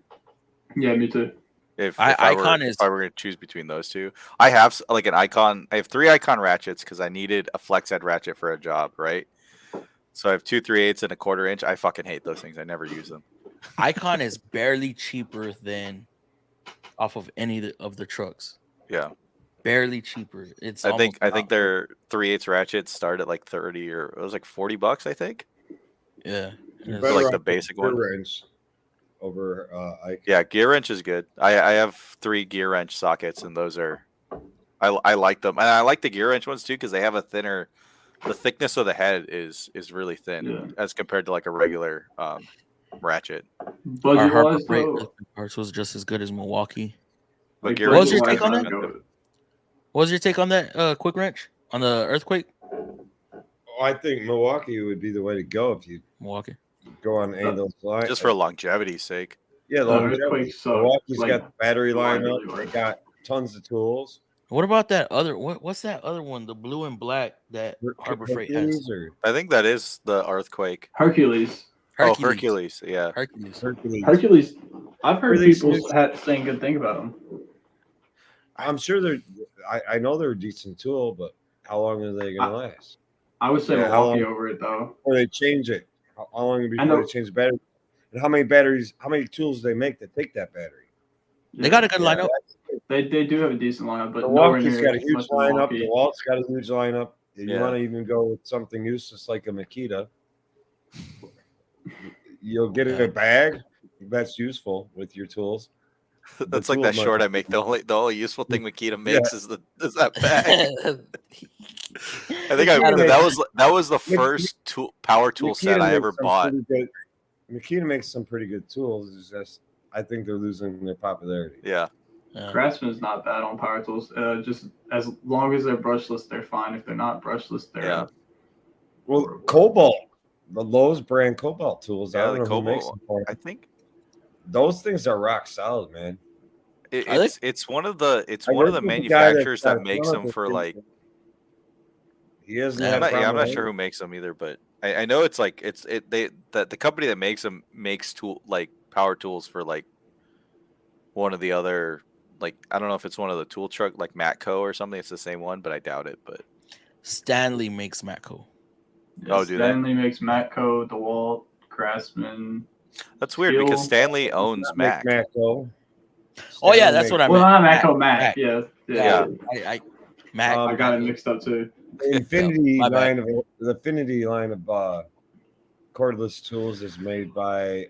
Yeah, me too. If Icon if I were going to choose between those two, I have like an Icon. I have 3 Icon ratchets because I needed a flex head ratchet for a job, right? So I have 2 3/8 and a 1/4 inch. I fucking hate those things. I never use them. Icon is barely cheaper than off of any of the trucks. Yeah, Barely cheaper. It's I think almost their 3/8 ratchets start at like 30 or it was like $40, I think. yeah. You're It's better like off the with basic gear one. wrench over Icon. Yeah, gear wrench is good. I have 3 gear wrench sockets, and those are I like them, and I like the gear wrench ones too because they have a thinner. The thickness of the head is really thin Yeah. as compared to like a regular ratchet. Our Budget Harbor wise, Freight though, parts was just as good as Milwaukee. But like, gear What was wrench your is take on kind that? of go expensive. What was your take on that quick wrench on the earthquake? Oh, I think Milwaukee would be the way to go if you Milwaukee. go on any of those lines. Just for longevity's sake. yeah, The longevity. Earthquake sucks. Milwaukee's Like, got the battery lineup. reliability They got tons of tools. What about that other? What's that other one? The blue and black that Harbor Freight has. Hercules or I think that is the earthquake. Hercules. Oh, Hercules. Yeah. Hercules. Hercules. I've heard Hercules people is- saying good thing about them. I'm sure they're. I know they're a decent tool, but how long are they going to last? I would say Yeah, how Milwaukee long- over it though. Or they change it? How long I before know- they change the battery? And how many batteries? How many tools do they make that take that battery? They got a good lineup. They do have a decent lineup, but nowhere Milwaukee's near got a as huge much as lineup. Milwaukee. DeWalt's got a huge lineup. If you want to even go with something useless like a Makita, you'll get a bag that's useful with your tools. That's like that short I make. The only useful thing Makita makes is that bag. I think that was the first power tool set I ever bought. Makita makes some pretty good tools. It's just I think they're losing their popularity. Yeah. Craftsman's not bad on power tools. Just as long as they're brushless, they're fine. If they're not brushless, they're Well, Cobalt, the Lowe's brand Cobalt tools. I don't know who makes them for. I think those things are rock solid, man. It's one of the manufacturers that makes them for like. He hasn't. I'm not sure who makes them either, but I know it's like the company that makes them makes power tools for like one of the other, like, I don't know if it's one of the tool truck like Matco or something. It's the same one, but I doubt it. But Stanley makes Matco. Stanley makes Matco, DeWalt, Craftsman. That's weird because Stanley owns Mac. Matco. Oh yeah, that's what I meant. Well, not Matco, Mac. Yeah. Mac. I got it mixed up too. The Infinity line of cordless tools is made by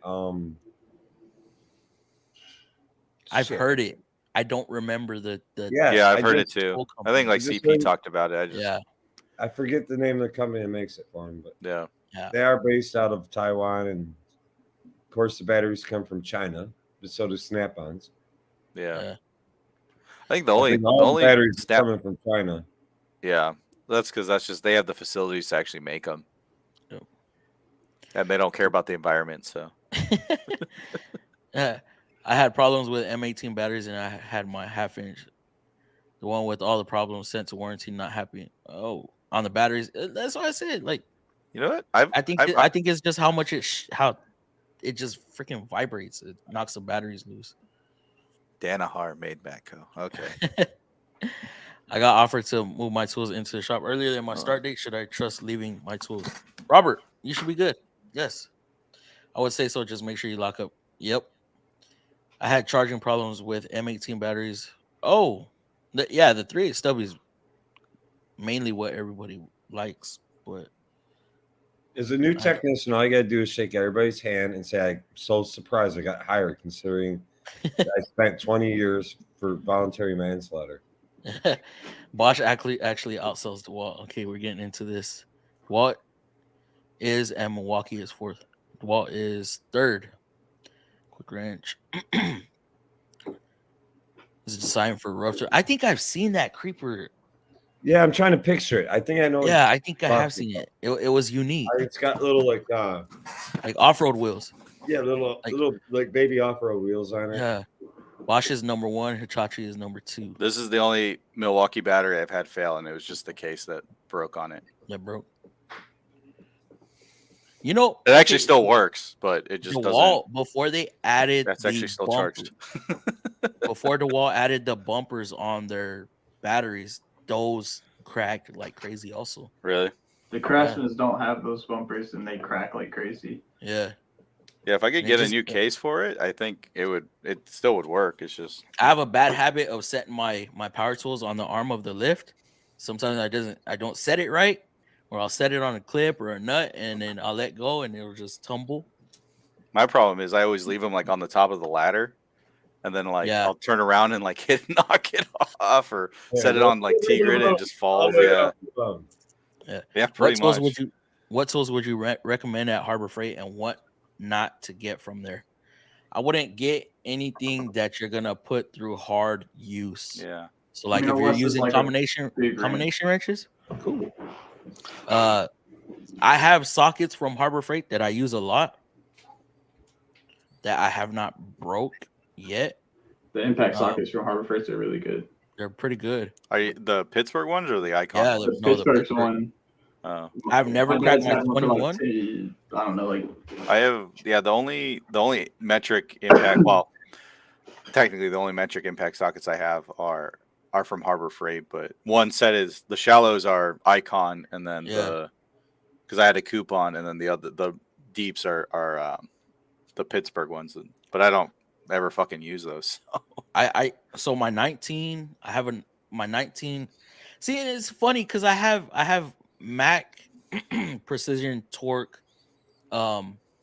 I've heard it. I don't remember the I've heard it too. I think like CP talked about it. I forget the name of the company that makes it for them, but yeah, they are based out of Taiwan, and of course the batteries come from China, but so do Snap-ons. Yeah. I think the only batteries coming from China. Yeah, that's because they have the facilities to actually make them, and they don't care about the environment. So, I had problems with M18 batteries, and I had my half-inch, the one with all the problems sent to warranty, not happy. Oh, on the batteries. That's what I said. Like, you know what? I think it's just how much how it just freaking vibrates. It knocks the batteries loose. Danaher made Matco. Okay. I got offered to move my tools into the shop earlier than my start date. Should I trust leaving my tools? Robert, you should be good. Yes. I would say so. Just make sure you lock up. Yep. I had charging problems with M18 batteries. Oh, the 3.8 is mainly what everybody likes. But as a new technician, all you got to do is shake everybody's hand and say, I'm so surprised I got hired considering I spent 20 years for voluntary manslaughter. Bosch actually outsells DeWalt. Okay, we're getting into this. DeWalt is and Milwaukee is fourth. DeWalt is third. Quick wrench. Is designed for rupture. I think I've seen that creeper. Yeah, I'm trying to picture it. I think I know. Yeah, I think I have seen it. It was unique. It's got little like off-road wheels. Yeah, little baby off-road wheels on it. Yeah. Bosch is number 1. Hitachi is number 2. This is the only Milwaukee battery I've had fail, and it was just the case that broke on it. That broke. You know, it actually still works, but it just doesn't. Before they added, that's actually still charged. Before DeWalt added the bumpers on their batteries, those cracked like crazy. Also, really, the Craftsmans don't have those bumpers, and they crack like crazy. Yeah. Yeah, if I could get a new case for it, I think it still would work. It's just I have a bad habit of setting my power tools on the arm of the lift. Sometimes I don't set it right, or I'll set it on a clip or a nut, and then I'll let go, and it'll just tumble. My problem is I always leave them like on the top of the ladder, and then I'll turn around and like knock it off, or set it on like T-grid and it just falls. Yeah, pretty much. What tools would you recommend at Harbor Freight, and what not to get from there? I wouldn't get anything that you're gonna put through hard use. Yeah. So like if you're using like combination wrenches, cool. I have sockets from Harbor Freight that I use a lot that I have not broke yet. The impact sockets from Harbor Freight are really good. They're pretty good. Are you the Pittsburgh ones or the Icon? Yeah, the Pittsburgh one. I've never cracked my 21. I don't know, like I have. Yeah, the only metric impact. Well, technically, the only metric impact sockets I have are from Harbor Freight. But one set is the shallows are Icon, and then because I had a coupon, and then the deeps are the Pittsburgh ones. But I don't ever fucking use those. So. So my 19, I have my 19. See, it's funny because I have Mac precision torque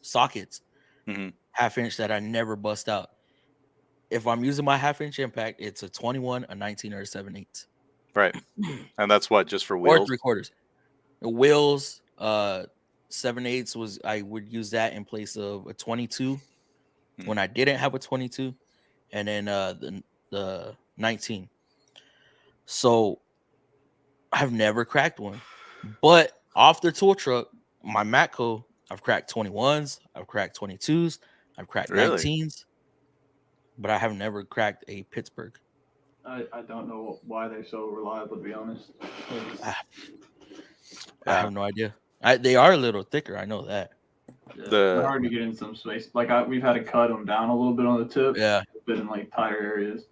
sockets, Mhm. half-inch that I never bust out. If I'm using my half-inch impact, it's a 21, a 19, or a 7/8. Right. And that's what, just for Or wheels? 3/4. The wheels, 7/8 was I would use that in place of a 22 when I didn't have a 22, and then the 19. So I've never cracked one. But off the tool truck, my Matco, I've cracked 21s, I've cracked 22s, I've cracked Really? 19s, but I have never cracked a Pittsburgh. I don't know why they're so reliable, to be honest. I Yeah. have no idea. They are a little thicker. I know that. Yeah, The- they're hard to get in some space. Like we've had to cut them down a little bit on the tip. Yeah. But in like tighter areas.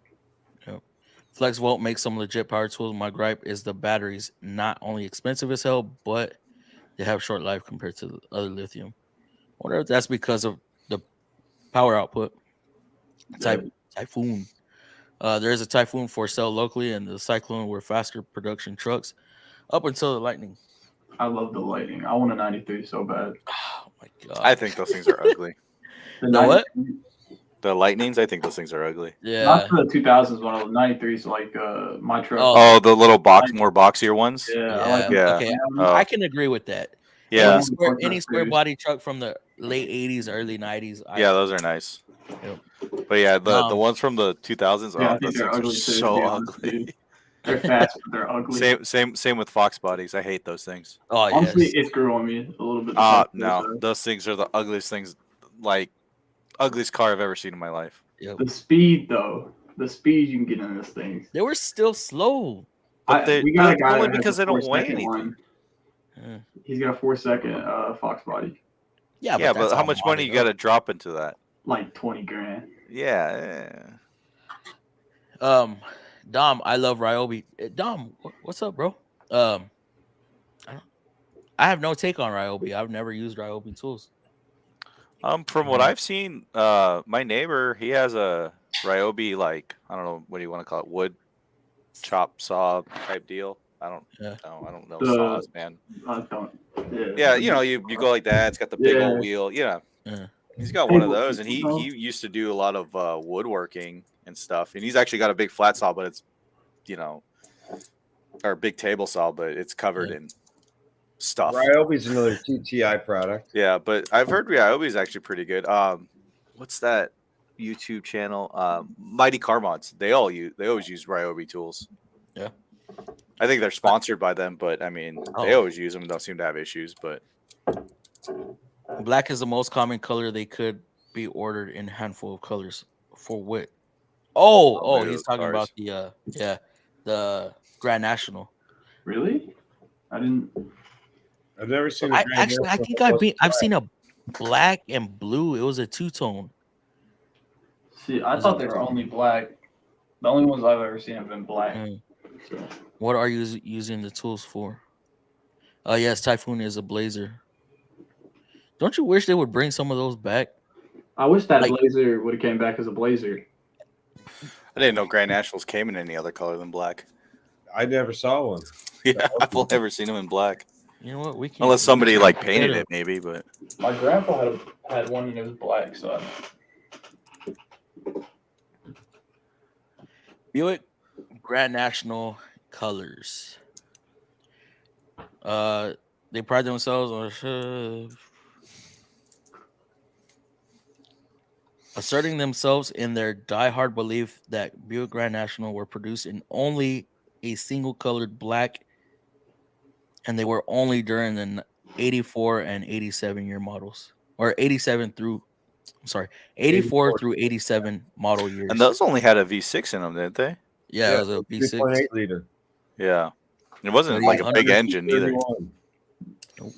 FlexVolt makes some legit power tools. My gripe is the batteries not only expensive as hell, but they have short life compared to the other lithium. I wonder if that's because of the power output. Typhoon. There is a Typhoon for sale locally, and the Cyclone were faster production trucks up until the Lightning. I love the Lightning. I want a 93 so bad. Oh my god! I think those things are ugly. The what? The Lightnings, I think those things are ugly. Yeah. Not for the 2000s one. 93s like my truck. Oh, the little more boxier ones. Yeah, I like them. Yeah. Okay, Oh. I can agree with that. Yeah. Any square body truck from the late 80s, early 90s. Yeah, those are nice. Yep. But yeah, the ones from the 2000s, Yeah, I oh, think those they're things are ugly too, so to be honest, ugly. dude. They're fast, but they're ugly. Same with Fox bodies. I hate those things. Oh yes. Honestly, it's grew on me a little bit. No, those things are the ugliest things, like ugliest car I've ever seen in my life. Yep. The speed though, the speed you can get in this thing. They were still slow. But we got a guy only that has because a they don't weigh 4-second anything. one. Yeah. He's got a 4-second Fox body. Yeah, Yeah, that's but how all much money you modded got to up. drop into that? Like 20 grand. Yeah. Dom, I love Ryobi. Dom, what's up, bro? I have no take on Ryobi. I've never used Ryobi tools. From what I've seen, my neighbor, he has a Ryobi, like, I don't know, what do you want to call it, wood chop saw type deal. I don't know saws, man. I don't. Yeah, you go like that. It's got the big old wheel. Yeah. He's got one of those, and he used to do a lot of woodworking and stuff. And he's actually got a big flat saw, but it's, or a big table saw, but it's covered in stuff. Ryobi's another TTI product. Yeah, but I've heard Ryobi is actually pretty good. What's that YouTube channel? Mighty Car Mods. They always use Ryobi tools. Yeah. I think they're sponsored by them, but I mean, they always use them and don't seem to have issues. But black is the most common color. They could be ordered in a handful of colors for what? Oh, he's talking about the Grand National. Really? I've never seen. I think I've seen a black and blue. It was a two-tone. See, I thought they were only black. The only ones I've ever seen have been black. So. What are you using the tools for? Yes, Typhoon is a blazer. Don't you wish they would bring some of those back? I wish that blazer would have came back as a blazer. I didn't know Grand Nationals came in any other color than black. I never saw one. Yeah, I've only ever seen them in black. You know what? We can't, unless somebody painted it, maybe. But my grandpa had one and it was black. So Buick Grand National colors. They pride themselves on asserting themselves in their diehard belief that Buick Grand National were produced in only a single colored black, and they were only during the 84 and 87 year models, or 84 through 87 model years. And those only had a V6 in them, didn't they? Yeah, it was a V6. 3.8 liter. Yeah. It wasn't like a big engine either. Nope.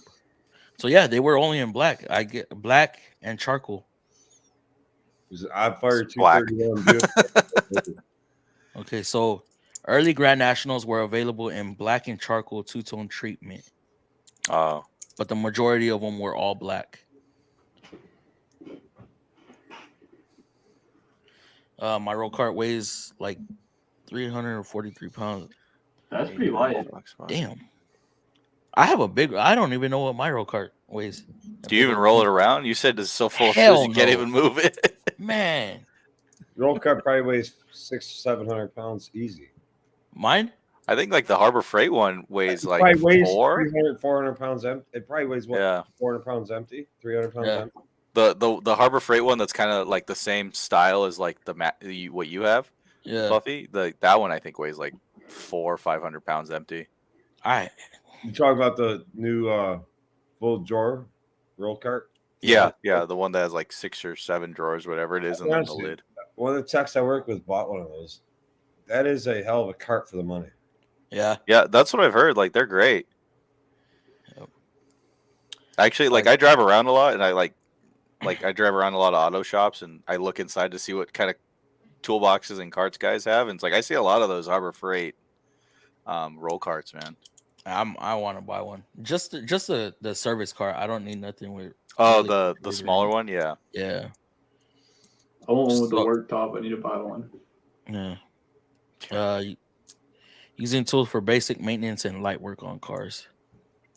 So yeah, they were only in black. I get black and charcoal. I fired 231. Okay, so early Grand Nationals were available in black and charcoal two-tone treatment. Oh. But the majority of them were all black. My roll cart weighs like 343 pounds. That's pretty light. Damn. I have a big. I don't even know what my roll cart weighs. Do you even roll it around? You said it's so full of Hell screws you can't no. even move it. Man, Roll cart probably weighs 600-700 pounds easy. mine. I think like the Harbor Freight one weighs It like probably weighs 4. 400 pounds empty. It probably weighs what? Yeah. 400 pounds empty, 300 pounds Yeah. empty. The Harbor Freight one that's kind of like the same style as like what you have, Yeah. Fluffy. That one I think weighs like 400 or 500 pounds empty. You talk about the new full drawer roll cart? Yeah, the one that has like 6 or 7 drawers, whatever it is, and then the Honestly, lid. One of the techs I work with bought one of those. That is a hell of a cart for the money. Yeah. Yeah, that's what I've heard. Like they're great. Yep. Actually, like I drive around a lot, and I like I drive around a lot of auto shops, and I look inside to see what kind of toolboxes and carts guys have, and it's like I see a lot of those Harbor Freight roll carts, man. I want to buy one. Just the service cart. I don't need nothing with. Oh, really the smaller one, yeah. Yeah. I want one with the So- work top. I need to buy one. Yeah. Using tools for basic maintenance and light work on cars.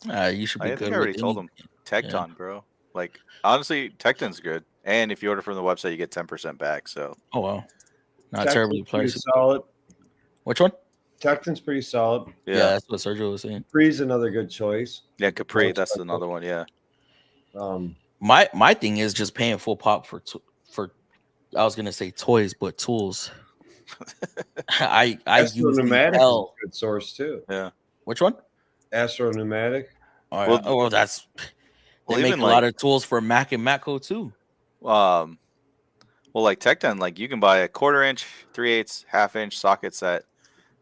You should be I good think I with already told any- them. Tecton, bro. Like honestly, Tecton's good, and if you order from the website, you get 10% back. So Oh wow, not Tecton's terribly pretty pricey. solid. Which one? Tecton's pretty solid. Yeah, that's what Sergio was saying. Capri's another good choice. yeah, Capri, that's another one. Yeah, My thing is just paying full pop for I was gonna say toys, but tools. I Astro use Pneumatic is a good source too. Yeah. Which one? Astro Pneumatic. Oh, yeah. Well, that's they well, make even a lot of tools for Mac and Matco too. well, like Tecton, like you can buy a 1/4 inch, 3/8, 1/2 inch socket set,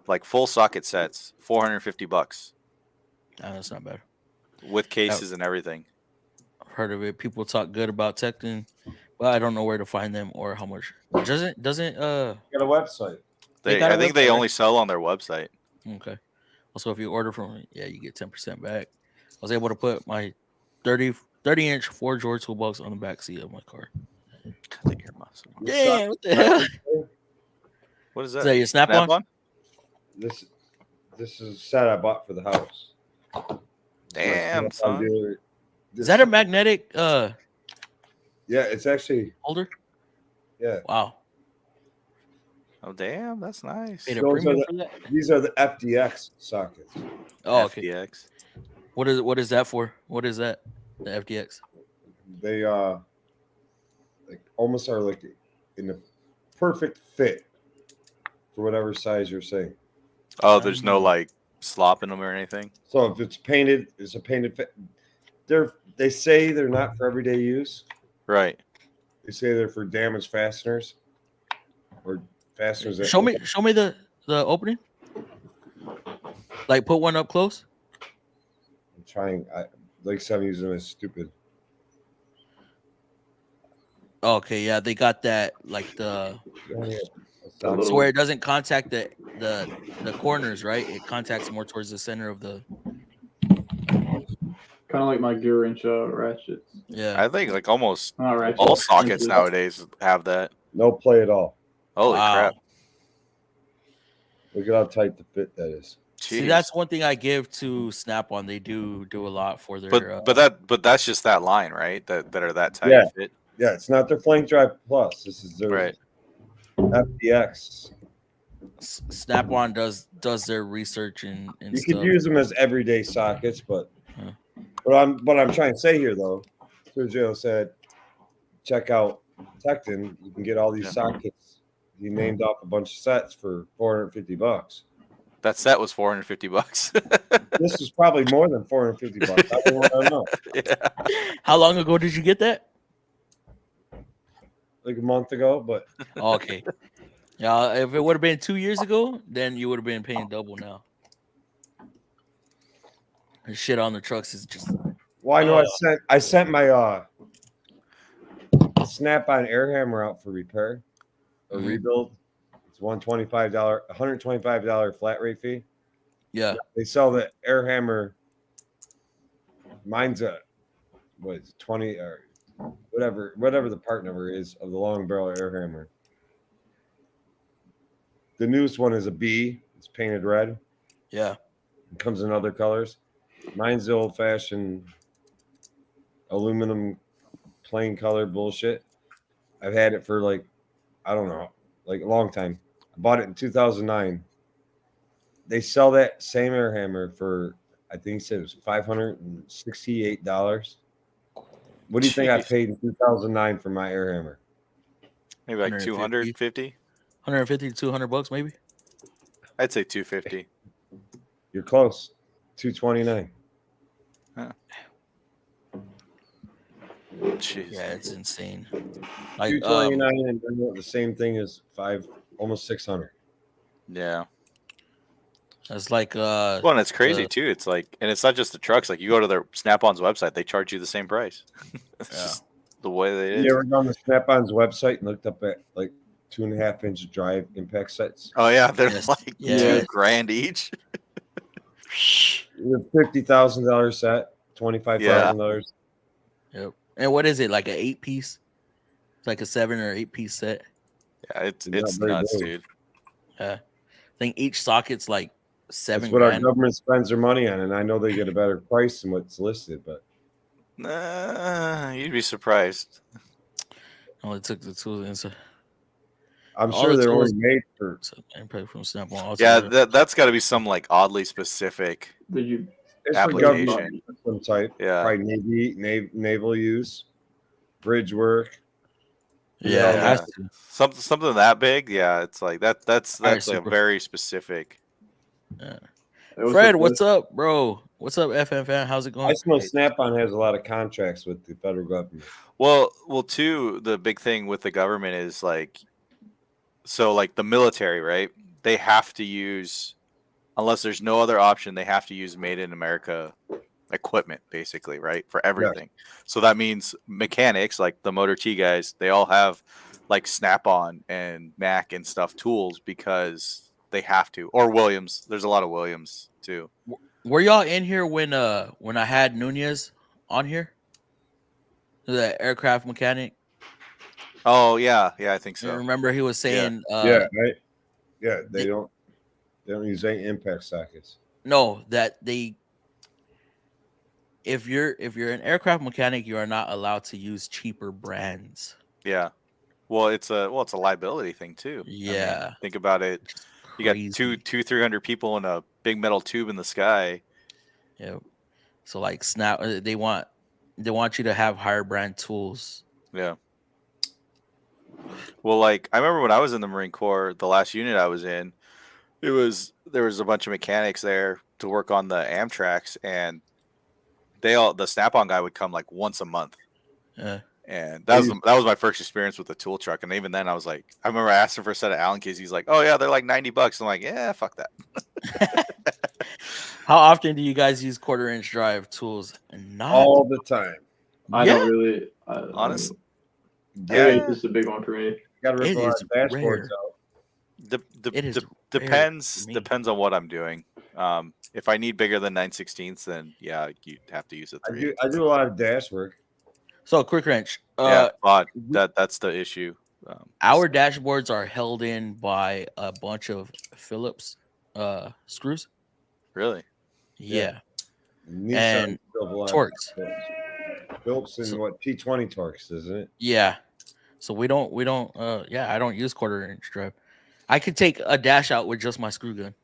like full socket sets, $450 That's not bad. with cases and everything. I've heard of it. People talk good about Tecton, but I don't know where to find them or how much. Doesn't Got a website. got a I think they website, only right? sell on their website. Okay. Also, if you order from it, you get 10% back. I was able to put my 30-inch 4-drawer toolbox on the back seat of my car. Cut your muscle. Damn, what the hell? What is Is that? that your Snap-on? This is a set I bought for the house. Damn, son. Is that a magnetic Yeah, it's actually holder? Yeah. Wow. Oh, damn, that's nice. Paid a Those premium are for that? These are the FDX sockets. Oh, okay. FDX. What is that for? What is that? The FDX. They like almost are like in the perfect fit for whatever size you're saying. Oh, there's no like slop in them or anything. So if it's painted, it's a painted fit. They say they're not for everyday use. Right. They say they're for damaged fasteners or fasteners. That Show me the opening. Like put one up close. I'm trying. Like some use them as stupid. Okay, yeah, they got that like the so where it doesn't contact the corners, right? It contacts more towards the center of the. Kind of like my gear wrench ratchets. Yeah, I think like almost Not ratchets. all sockets wrenches. nowadays have that. No play at all. Holy Wow. crap! Look at how tight the fit that is. See, Jeez. that's one thing I give to Snap-on. They do a lot for their. But that's just that line, right? That are that tight Yeah. fit. Yeah, it's not their Flank Drive Plus. This is their Right. FDX. Snap-on does their research and You stuff. could use them as everyday sockets, but Huh. what I'm trying to say here though, Sergio said, check out Tecton. You can get all these sockets. He named off a bunch of sets for $450. That set was $450. This is probably more than $450. I don't know. Yeah. How long ago did you get that? Like a month ago, but Oh, okay. Yeah, if it would have been 2 years ago, then you would have been paying double now. The shit on the trucks is just. well, I know I sent my Snap-on air hammer out for repair or rebuild. It's $125 flat rate fee. Yeah. They sell the air hammer. Mine's what is it, 20 or whatever the part number is of the long barrel air hammer. The newest one is a B. It's painted red. Yeah. It comes in other colors. Mine's the old-fashioned aluminum plain color bullshit. I've had it for like, I don't know, like a long time. I bought it in 2009. They sell that same air hammer for, I think he said it was $568. What do you think I Jeez. paid in 2009 for my air hammer? Maybe like 150. 250. 150 to $200 maybe. I'd say 250. You're close. 229. Jeez. Yeah, it's insane. Like 229 and then the same thing as almost 600. Yeah. it's like Well, and it's crazy too. It's like, and it's not just the trucks. Like you go to their Snap-on's website, they charge you the same price. It's Yeah. just the way they You did. ever gone to Snap-on's website and looked up at like 2.5-inch drive impact sets? Oh yeah, they're Yes. like Yes. $2,000 each. The $50,000 set, $25,000. Yep. And what is it, like an 8-piece? It's like a 7 or 8-piece set. Yeah, it's Not very nuts, big. dude. I think each socket's like $7 That's what our grand. government spends their money on, and I know they get a better price than what's listed, but You'd be surprised. Only took the tools and so I'm All sure the they're tools- only made for. and pay from Snap-on. Yeah, that's got to be some like oddly specific. Did you? It's for Application. government of some type. Yeah. Probably naval use, bridge work. Yeah, it Yeah. has to. Something that big. Yeah, it's like that. That's Alright, like a super. very specific. Fred, what's up, bro? What's up, FM fan? How's it going? I know Snap-on has a lot of contracts with the federal government. Well, too, the big thing with the government is like, so like the military, right? They have to use, unless there's no other option, they have to use made in America equipment, basically, right? For everything. So that means mechanics, like the Motor T guys, they all have like Snap-on and Mac and stuff tools because they have to. Or Williams. There's a lot of Williams too. Were y'all in here when I had Nunez on here? The aircraft mechanic. Oh yeah, I think You so. remember he was saying Right. Yeah, they don't use any impact sockets. no, that they if you're an aircraft mechanic, you are not allowed to use cheaper brands. Yeah. Well, it's a liability thing too. I mean, Yeah. think about it. You got 300 people in a big metal tube in the sky. Yeah. So like Snap, they want you to have higher brand tools. Yeah. Well, like I remember when I was in the Marine Corps, the last unit I was in, there was a bunch of mechanics there to work on the Amtraks, and the Snap-on guy would come like once a month. Yeah. And that was my first experience with the tool truck. And even then I was like, I remember I asked him for a set of Allen keys. He's like, oh yeah, they're like $90. I'm like, yeah, fuck that. How often do you guys use 1/4-inch drive tools? Not All the time. I don't really. Honestly. Yeah, it's just a big one for me. got to rip It a lot is of dashboards rare. out. It is Depends me. depends on what I'm doing. If I need bigger than 9/16, then yeah, you'd have to use a 3. I do a lot of dash work. So quick wrench. Yeah, but that's the issue. Our dashboards are held in by a bunch of Phillips screws. Really? Yeah. Nissan And still have a lot of Torx. Phillips and what P20 Torx, isn't it? Yeah. So we don't I don't use 1/4-inch drive. I could take a dash out with just my screw gun.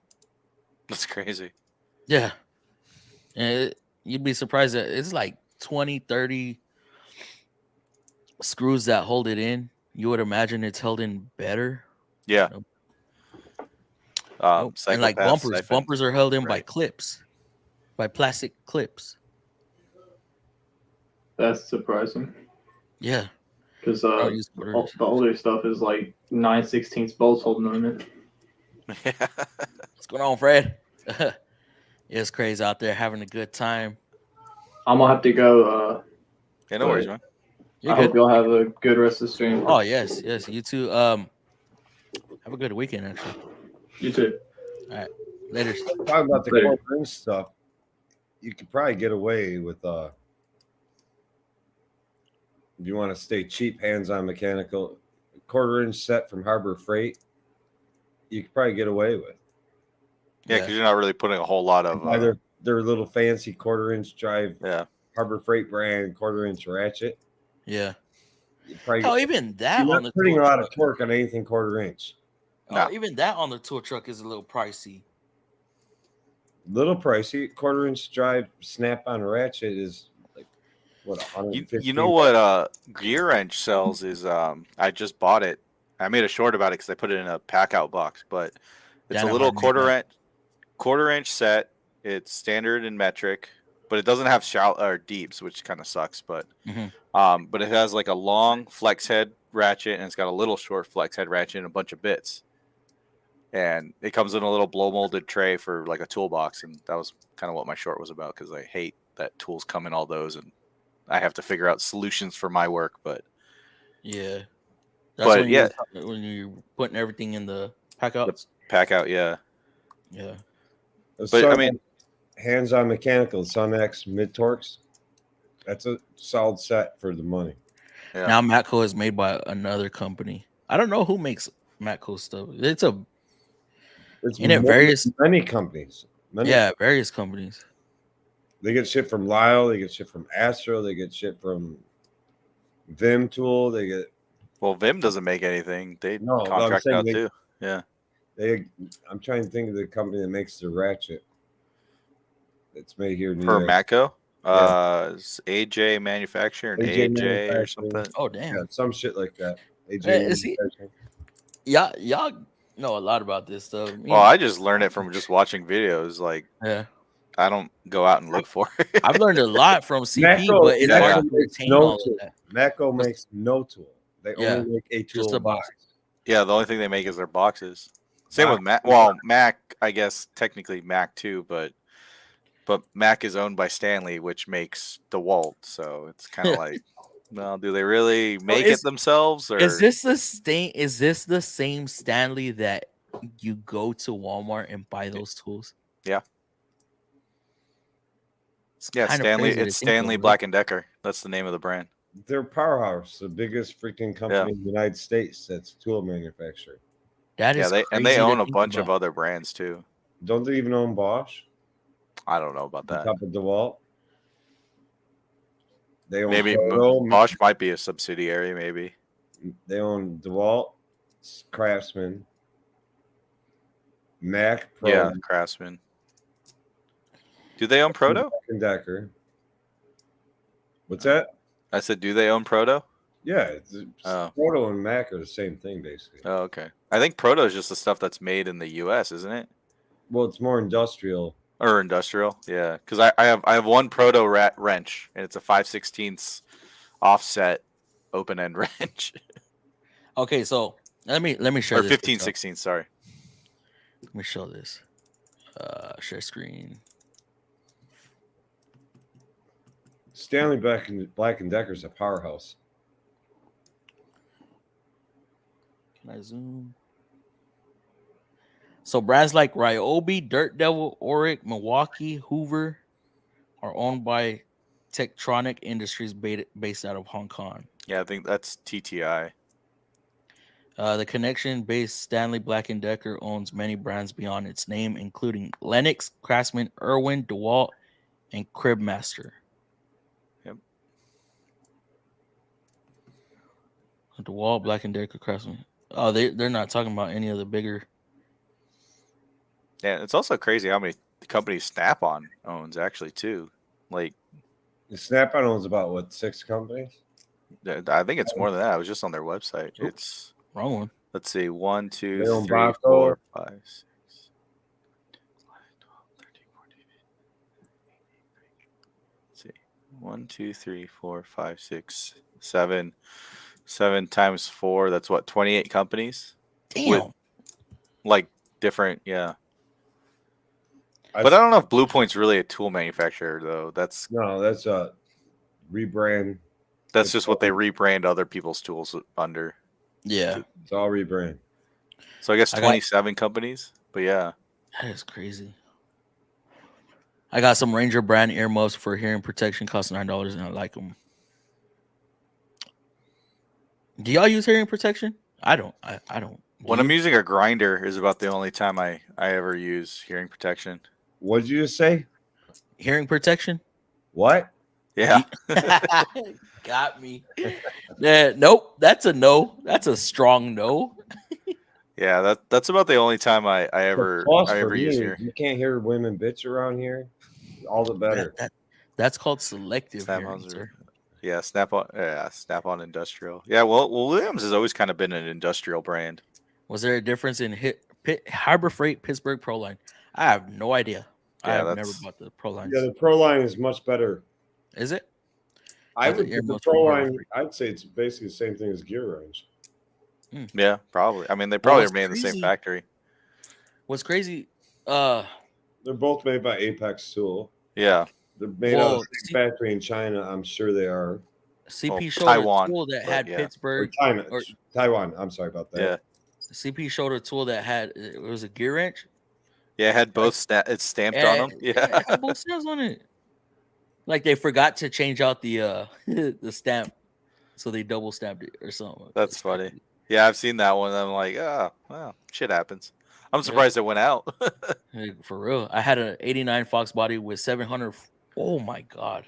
That's crazy. Yeah. And you'd be surprised that it's like 20, 30 screws that hold it in. You would imagine it's held in better. Yeah. Nope. And like Psychopaths, bumpers are held in by Right. clips, by plastic clips. That's surprising Yeah. because don't use the 1/4-inch. older stuff is like 9/16 bolts holding them in. Yeah. What's going on, Fred? It's crazy out there having a good time. I'm gonna have to go. Yeah, no worries, man. You're I good. hope y'all have a good rest of the stream. Oh yes, you too. Have a good weekend, actually. You too. Later. Talking about the Later. 1/4-inch stuff, you could probably get away with if you want to stay cheap, hands-on mechanical, 1/4-inch set from Harbor Freight. You could probably get away with. Yeah, because you're not really putting a whole lot of their little fancy 1/4-inch drive. Yeah. Harbor Freight brand 1/4-inch ratchet. Yeah. You probably Hell, even that you're on the not putting tool a lot of truck. torque on anything 1/4-inch. Oh, No. even that on the tool truck is a little pricey. Little pricey. 1/4-inch drive snap-on ratchet is like what, 150. You know what gear wrench sells is I just bought it. I made a short about it because I put it in a pack out box, but it's a little Dynamite. 1/4-inch set. It's standard and metric, but it doesn't have shallow or deeps, which kind of sucks. But but it has like a long flex head ratchet and it's got a little short flex head ratchet and a bunch of bits. And it comes in a little blow molded tray for like a toolbox, and that was kind of what my short was about because I hate that tools come in all those, and I have to figure out solutions for my work. But yeah, but yeah, when you're putting everything in the pack outs. Pack out, yeah. But I mean, hands-on mechanical Sun X mid torques. That's a solid set for the money. Yeah. Now Matco is made by another company. I don't know who makes Matco stuff. It's many companies. Various companies. They get shit from Lyle. They get shit from Astro. They get shit from Vim Tool. They get. Well, Vim doesn't make anything. They contract out too. Yeah. I'm trying to think of the company that makes the ratchet. It's made here in for Matco. It's AJ Manufacturing, AJ or something. Oh damn. Yeah, some shit like that. AJ Y'all know a lot about this stuff. Well, I just learned it from just watching videos. Like, I don't go out and look for it. I've learned a lot from CP, but it's hard to retain all of that. Matco makes no tool. They only make a tool box. Yeah, the only thing they make is their boxes. Same with Mac. Well, Mac, I guess technically Mac too, but Mac is owned by Stanley, which makes DeWalt. So it's kind of like, well, do they really make it themselves? Or is this the same Stanley that you go to Walmart and buy those tools? Yeah. Stanley. It's Stanley Black & Decker. That's the name of the brand. They're Powerhouse, the biggest freaking company in the United States that's tool manufacturer. That is they own a bunch of other brands too. Don't they even own Bosch? I don't know about that. On top of DeWalt. They own maybe Bosch might be a subsidiary. Maybe they own DeWalt, Craftsman, Mac Pro. Yeah, Craftsman. Do they own Proto? Black & Decker. What's that? I said, do they own Proto? Yeah, Proto and Mac are the same thing basically. Oh, okay. I think Proto is just the stuff that's made in the U.S., isn't it? Well, it's more industrial. Or industrial, yeah. Because I have one Proto wrench, and it's a 5/16 offset open end wrench. Okay, so let me show. Or 15/16, sorry. Let me show this. Share screen. Stanley Black & Decker's a powerhouse. Can I zoom? So brands like Ryobi, Dirt Devil, Auric, Milwaukee, Hoover are owned by Tektronic Industries based out of Hong Kong. Yeah, I think that's TTI. The connection-based Stanley Black & Decker owns many brands beyond its name, including Lennox, Craftsman, Irwin, DeWalt, and Cribmaster. Yep. DeWalt, Black & Decker, Craftsman. Oh, they're not talking about any of the bigger. Yeah, it's also crazy how many companies Snap-on owns actually too. Like, Snap-on owns about 6 companies? I think it's more than that. I was just on their website. Oops. It's wrong one. Let's see, 1, 2, They own 3, Baco. 4, 5, 6, 12, 13, 14, 15. Let's see, 1, 2, 3, 4, 5, 6, 7. 7 times 4. That's what, 28 companies. Damn. With, like, different, yeah. But I don't know if Blue Point's really a tool manufacturer, though. That's a rebrand. That's just what they rebrand other people's tools under. Yeah, it's all rebrand. So I guess 27 companies. But yeah, that is crazy. I got some Ranger brand earmuffs for hearing protection, cost $9, and I like them. Do y'all use hearing protection? I don't. I don't. When I'm using a grinder is about the only time I ever use hearing protection. What did you just say? Hearing protection. What? Yeah. Got me. Yeah, nope. That's a no. That's a strong no. Yeah, that's about the only time I ever Plus, for me, use is here. you can't hear women bitch around here. All the better. That's called selective Snap hearing, ons sir. Yeah, Snap on industrial. Yeah, well, Williams has always kind of been an industrial brand. Was there a difference in Harbor Freight Pittsburgh Proline? I have no idea. I Yeah, have never bought the Prolines. Yeah, the Pro line is much better. Is it? I Got the would put the earmuffs Pro from Harbor line. Freight. I'd say it's basically the same thing as Gear Range. Yeah, probably. I mean, they probably are what's made in the same crazy- factory. What's crazy? They're both made by Apex Tool. Yeah. They're made out of the same factory in China. I'm sure they are. CP showed Taiwan, a tool that but had yeah. Pittsburgh. Or Taiwan. I'm sorry about that. Yeah. CP showed a tool that had it was a gear wrench. Yeah, it had both it's stamped on them. Yeah. it had both stamps on it. Like they forgot to change out the the stamp, so they double stamped it or something. That's funny. Yeah, I've seen that one. I'm like, oh, well, shit happens. I'm surprised it went out. Hey, for real. I had an 89 Fox body with 700. Oh my god.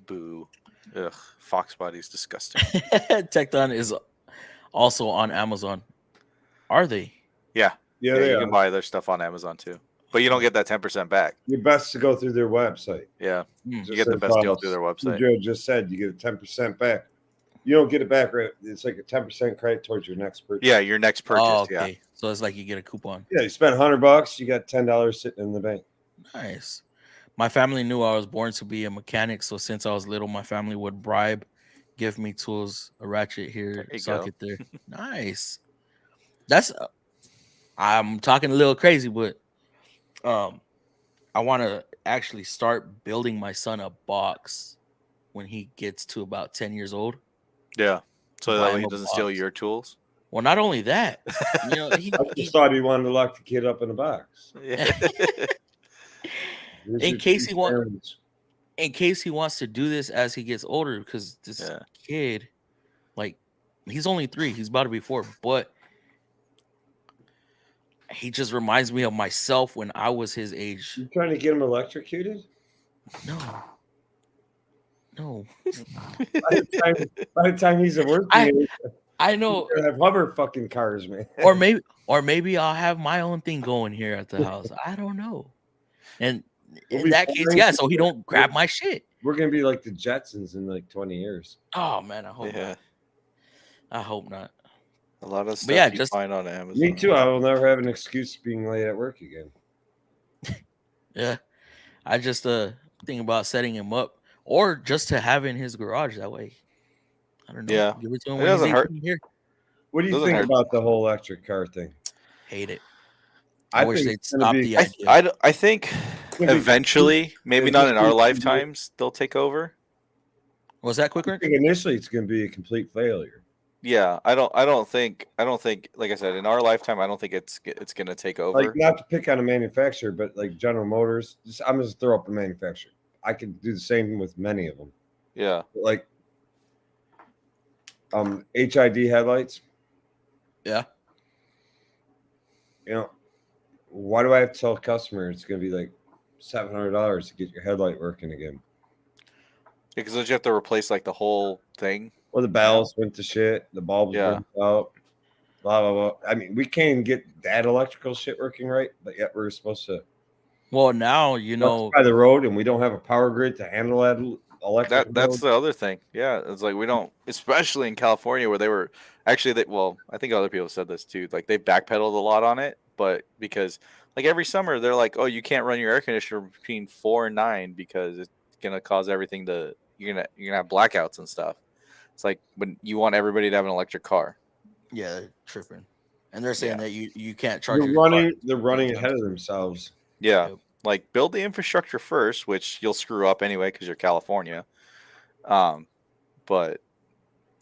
Boo. Ugh, Fox body's disgusting. Tecton is also on Amazon. Are they? Yeah. Yeah, You can buy their stuff on Amazon too. But you don't get that 10% back. You're best to go through their website. Yeah. Just You get the as, best deal through their website. Joe just said you get a 10% back. You don't get it back, right? It's like a 10% credit towards your next purchase. Yeah, your next purchase. Oh, okay. Yeah. So it's like you get a coupon. Yeah, you spend $100, you got $10 sitting in the bank. Nice. My family knew I was born to be a mechanic, so since I was little, my family would give me tools, a ratchet here, socket there. Nice. That's I'm talking a little crazy, but I want to actually start building my son a box when he gets to about 10 years old. Yeah. So Buy that way him he a doesn't box. steal your tools. Well, not only that, you know, I just thought he wanted to lock the kid up in a box. in case he wants to do this as he gets older, because this kid, like, he's only 3, he's about to be 4, but he just reminds me of myself when I was his age. You trying to get him electrocuted? No. By the time he's at work, I know. He's gonna have hover fucking cars, man. Or maybe I'll have my own thing going here at the house. I don't know. And in that case, yeah, so he don't grab my shit. We're gonna be like the Jetsons in like 20 years. Oh man, I hope not. I hope not. A lot of stuff you find on Amazon. Me too. I will never have an excuse being late at work again. Yeah. I just think about setting him up or just to have in his garage that way. I don't know. Yeah. Give it to him It when doesn't he's hurt. 18 here. What do you think about the whole electric car thing? Hate it. I wish they'd it's gonna stop be- the idea. I think gonna be- eventually, maybe it's not gonna in our be- lifetimes, they'll take over. Was that quick I wrench? think initially it's going to be a complete failure. Yeah, I don't think like I said, in our lifetime, I don't think it's going to take over. Like, not to pick on a manufacturer, but like General Motors, I'm just throw up a manufacturer. I could do the same with many of them. Yeah. Like HID headlights. Yeah. You know, why do I have to tell a customer it's going to be like $700 to get your headlight working again? Because don't you have to replace like the whole thing? Well, the bells went to shit. The bulbs went out. Blah, blah, blah. I mean, we can't even get that electrical shit working right, but yet we're supposed to. Well, now, you know. By the road, and we don't have a power grid to handle that electric. That's the other thing. Yeah, it's like we don't, especially in California where they were actually well, I think other people said this too. Like they backpedaled a lot on it, but because like every summer they're like, oh, you can't run your air conditioner between 4 and 9 because it's gonna cause everything to you're gonna have blackouts and stuff. It's like when you want everybody to have an electric car. Yeah, they're tripping, and they're saying that you can't charge. They're running ahead of themselves. Yeah, like build the infrastructure first, which you'll screw up anyway because you're California. But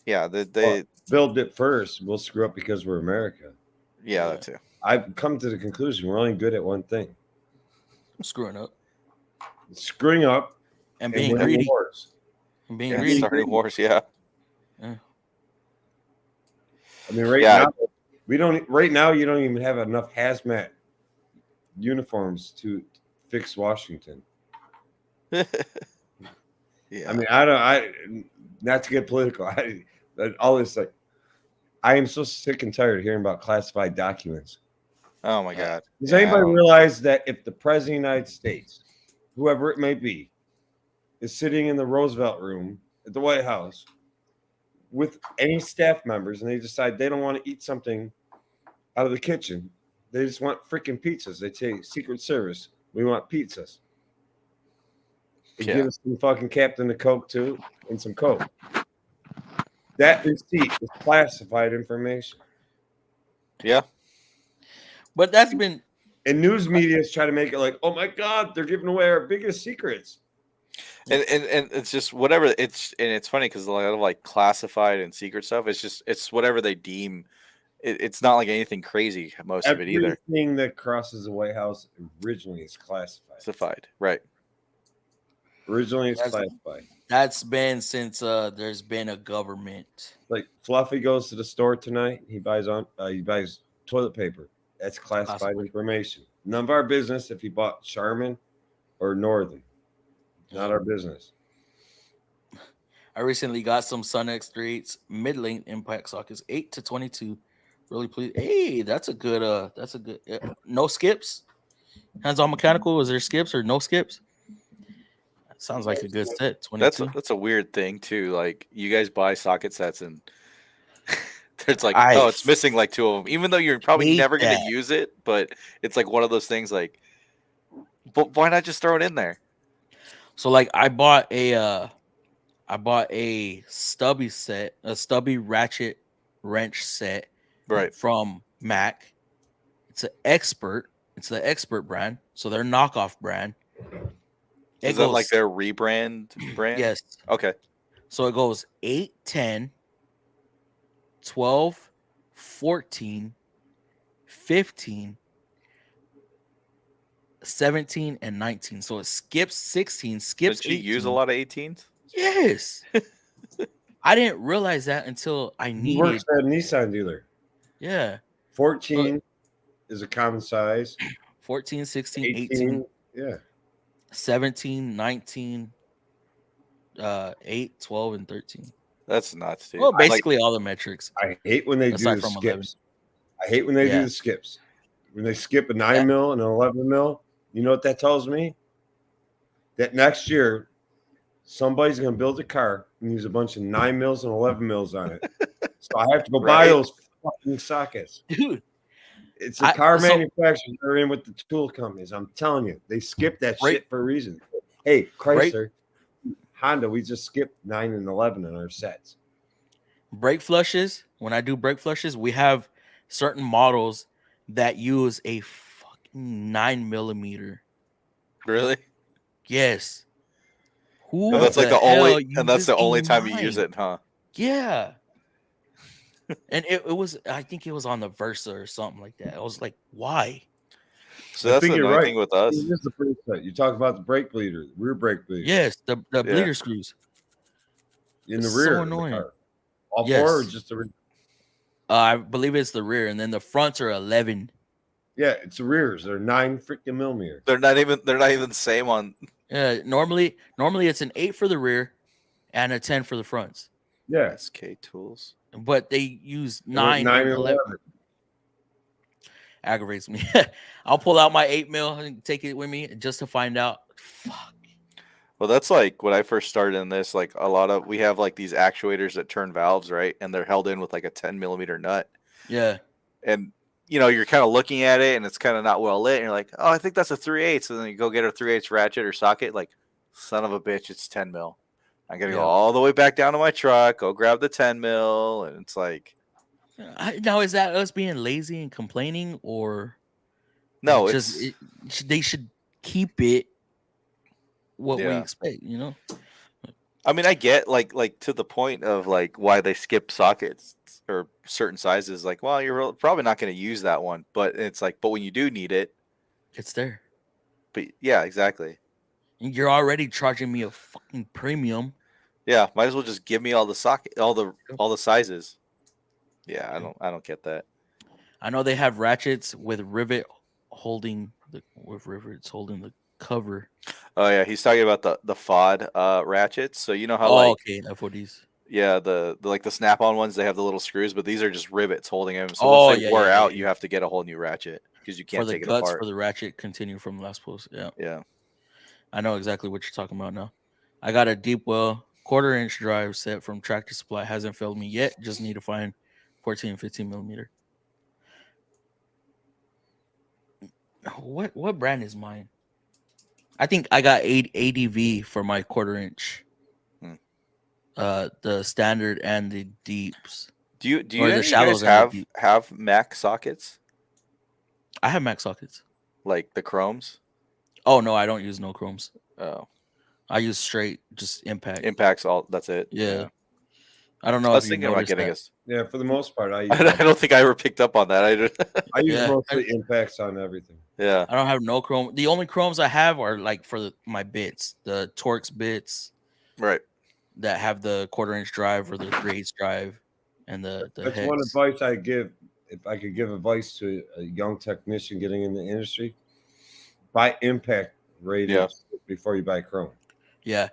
yeah, they build it first. We'll screw up because we're America. Yeah, that too. I've come to the conclusion we're only good at one thing: screwing up, and being winning greedy. wars. And being greedy. Starting wars. Yeah. I mean, now we don't. Right now, you don't even have enough hazmat uniforms to fix Washington. Yeah. I mean, I not to get political. All this like, I am so sick and tired of hearing about classified documents. Oh my God. Does Yeah, anybody realize that if the president of the United States, whoever it may be, is sitting in the Roosevelt room at the White House with any staff members and they decide they don't want to eat something out of the kitchen, they just want freaking pizzas. They say, Secret Service, we want pizzas. And Yeah. give us some fucking Captain of Coke too and some Coke. That receipt is classified information. Yeah. But that's been And news media is trying to make it like, oh my God, they're giving away our biggest secrets. And it's just whatever it's funny because a lot of like classified and secret stuff. It's whatever they deem. It's not like anything crazy. Most of it either. Everything that crosses the White House originally is classified. Classified, right? Originally, it's classified. That's been since there's been a government. Like Fluffy goes to the store tonight. He buys toilet paper. That's classified information. None of our business if he bought Charmin or Northern. Not our business. I recently got some Sun X38s mid-length impact sockets, 8 to 22. Really pleased. Hey, that's a good. No skips. Hands-on mechanical. Is there skips or no skips? That sounds like a good set. 22. That's a weird thing too. Like you guys buy socket sets and it's like, it's missing like 2 of them, even though you're probably never going to use it. But it's like one of those things. Like, but why not just throw it in there? So like I bought a stubby set, a stubby ratchet wrench set, right, from Mac. It's the Expert brand, so their knockoff brand. Is that like their rebrand brand? Yes. Okay. So it goes 8, 10, 12, 14, 15, 17, and 19. So it skips 16, skips 18. Did you use a lot of 18s? Yes. I didn't realize that until I needed. He works at a Nissan dealer. Yeah. 14 is a common size. 14, 16, 18. Yeah. 17, 19, 8, 12, and 13. That's nuts, dude. Well, basically all the metrics. I hate when they do the skips. 11. I hate when they do the skips. When they skip a 9 mil and an 11 mil, you know what that tells me? That next year, somebody's going to build a car and use a bunch of 9 mils and 11 mils on it. So I have to go buy those fucking sockets. Dude. It's the car manufacturers that are in with the tool companies. I'm telling you, they skip that shit for a reason. Hey, Chrysler, Honda, we just skipped 9 and 11 in our sets. Brake flushes. When I do brake flushes, we have certain models that use a fucking 9 millimeter. Really? Yes. And that's like the only time you use it, huh? Yeah. And it was, I think it was on the Versa or something like that. I was like, why? So that's the annoying thing with us. This is the brake set. You talk about the brake bleeder, the rear brake bleeder. Yes, the bleeder screws. In the rear. So annoying. All 4 or just the rear? I believe it's the rear, and then the fronts are 11. Yeah, it's the rears. They're 9 freaking millimeters. They're not even the same on. Yeah, normally it's an 8 for the rear and a 10 for the fronts. Yeah. SK Tools. But they use 9 and 11. Aggravates me. I'll pull out my 8 mil and take it with me just to find out. Fuck. Well, that's like when I first started in this. Like we have like these actuators that turn valves, right? And they're held in with like a 10 millimeter nut. Yeah. And you're kind of looking at it, and it's kind of not well lit. And you're like, oh, I think that's a 3/8. And then you go get a 3/8 ratchet or socket. Like, son of a bitch, it's 10 mil. I got to go all the way back down to my truck, go grab the 10 mil, and it's like. Now, is that us being lazy and complaining, or no? They should keep it what we expect, I mean, I get like to the point of like why they skip sockets or certain sizes. Like, well, you're probably not going to use that one, but it's like, but when you do need it, it's there. But yeah, exactly. You're already charging me a fucking premium. Yeah, might as well just give me all the all the sizes. Yeah, I don't get that. I know they have ratchets with rivets holding the cover. Oh yeah, he's talking about the FOD ratchets. So you know how Oh, like okay, FODs. yeah, the like the snap-on ones, they have the little screws, but these are just rivets holding them. So once Oh they yeah, wear yeah, yeah, out, you yeah. have to get a whole new ratchet because you For can't the take it guts for apart. the ratchet continue from last post. Yeah, Yeah. I know exactly what you're talking about now. I got a deep well 1/4 inch drive set from Tractor Supply. Hasn't failed me yet. Just need to find 14 and 15 millimeter. What brand is mine? I think I got 8 ADV for my 1/4 inch. Hmm. The standard and the deeps, Do you or any the of you guys shallows and the deep. have Mac sockets I have Mac sockets. like the chromes? Oh no, I don't use no chromes. Oh, I use straight, just impact. impacts all. That's it. Yeah. I don't know I if was you thinking about noticed getting that. us. Yeah, for the most part, I use I don't think I ever picked up on that. I use Yeah, mostly impacts on everything. Yeah. I don't have no chrome. The only chromes I have are like for my bits, the Torx bits Right. that have the 1/4 inch drive or the 3/8 drive, and the That's one hex. advice I give. If I could give advice to a young technician getting in the industry, buy impact rated before you buy chrome. Yeah, Yeah,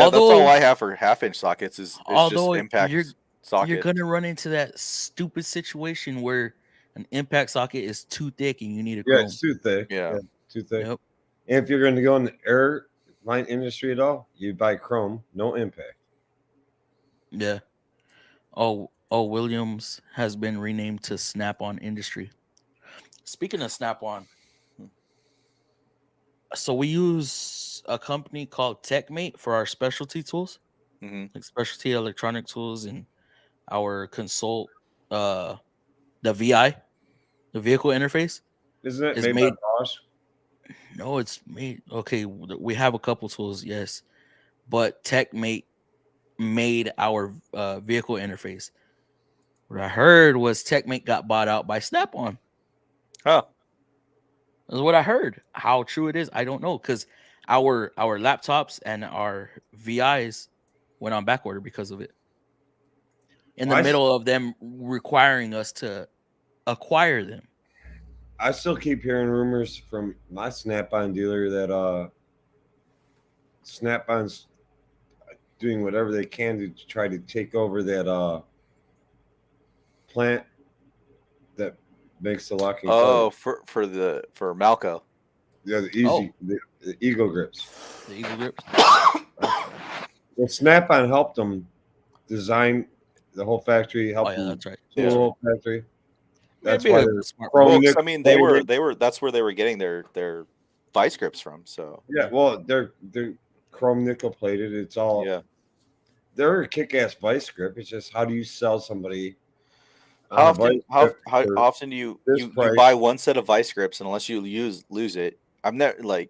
that's all although I have for 1/2 inch sockets is just impact you're socket. gonna run into that stupid situation where an impact socket is too thick and you need a Yeah, chrome. it's too thick. Yeah. Too thick. Yep. And if you're going to go in the airline industry at all, you buy chrome, no impact. Yeah. Oh, Williams has been renamed to Snap-on Industry. Speaking of Snap-on, so we use a company called TechMate for our specialty tools, like specialty electronic tools, and our consult, the VI, the vehicle interface. Isn't it is made made. by Bosch? No, it's made. Okay, we have a couple tools, yes, but TechMate made our vehicle interface. What I heard was TechMate got bought out by Snap-on. Huh. That's what I heard. How true it is, I don't know, because our laptops and our VIs went on back order because of it. In the middle of them requiring us to acquire them. I still keep hearing rumors from my Snap-on dealer that Snap-on's doing whatever they can to try to take over that plant that makes the locking. Oh, for Malco. Yeah, the Eagle grips. The Eagle grips. Well, Snap-on helped them design the whole factory. Helped them that's right. tool the whole factory. That's Maybe why a they're smart chrome. I mean, they were. That's where they were getting their vice grips from. So yeah, well, they're chrome nickel plated. It's all they're a kick-ass vice grip. It's just how do you sell somebody? How often do you buy one set of vice grips, and unless you lose it? I've never like.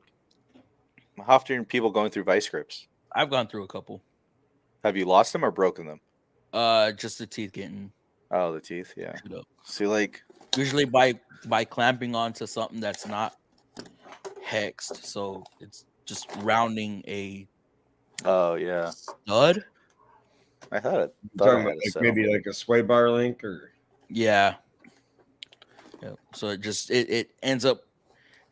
How often are people going through vice grips? I've gone through a couple. Have you lost them or broken them? Just the teeth getting. Oh, the teeth. Yeah. Up. See, like usually by clamping onto something that's not hexed, so it's just rounding a. Oh yeah. Stud. I thought it. Talking about like maybe like a sway bar link or. Yeah. So it ends up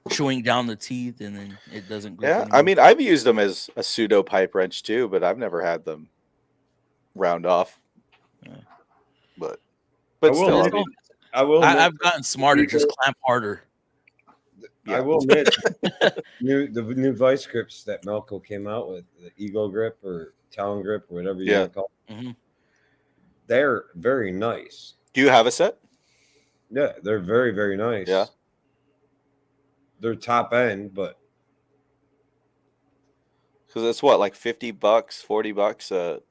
chewing down the teeth, and then it doesn't. Yeah, anymore. I mean, I've used them as a pseudo pipe wrench too, but I've never had them round off. Yeah. But still, I've gotten smarter. Just clamp harder. Yeah. I will admit, the new vice grips that Melco came out with, the Eagle grip or Talon grip or whatever you want to call it, they're very nice. Do you have a set? Yeah, they're very, very nice. Yeah. They're top end, but because it's what, like $50, $40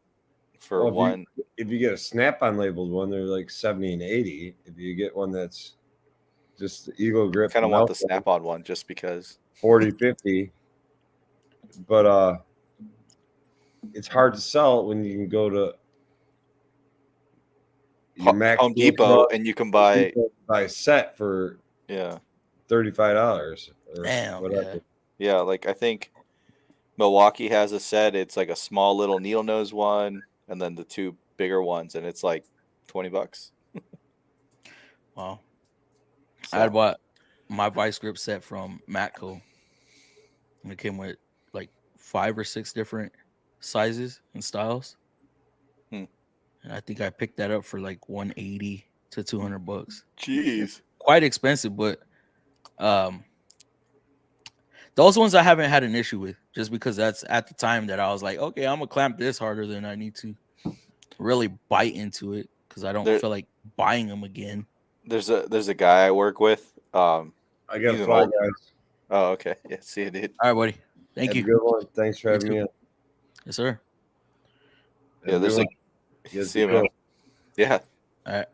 for one. If you get a Snap-on labeled one, they're like 70 and 80. If you get one that's just the Eagle grip, I kind of want the Snap-on one just because 40, 50. But it's hard to sell it when you can go to Home Depot and you can buy a set for $35 or whatever. Yeah, like I think Milwaukee has a set. It's like a small little needle nose one, and then the two bigger ones, and it's like $20. Wow. So. I bought my vice grip set from Matco, and it came with like 5 or 6 different sizes and styles. Hmm. And I think I picked that up for like 180 to $200. Jeez. Quite expensive, but those ones I haven't had an issue with, just because that's at the time that I was like, okay, I'm gonna clamp this harder than I need to really bite into it, because I don't There- feel like buying them again. There's a guy I work with. I got He's to an fly, old- guys. Oh, okay. Yeah, see you, dude. All right, buddy. Thank Have you. a good one. Thanks for You having too. me in. Yes, sir. Yeah, Have a there's good a. one. Yes, See you, be man. cool. Yeah. All right.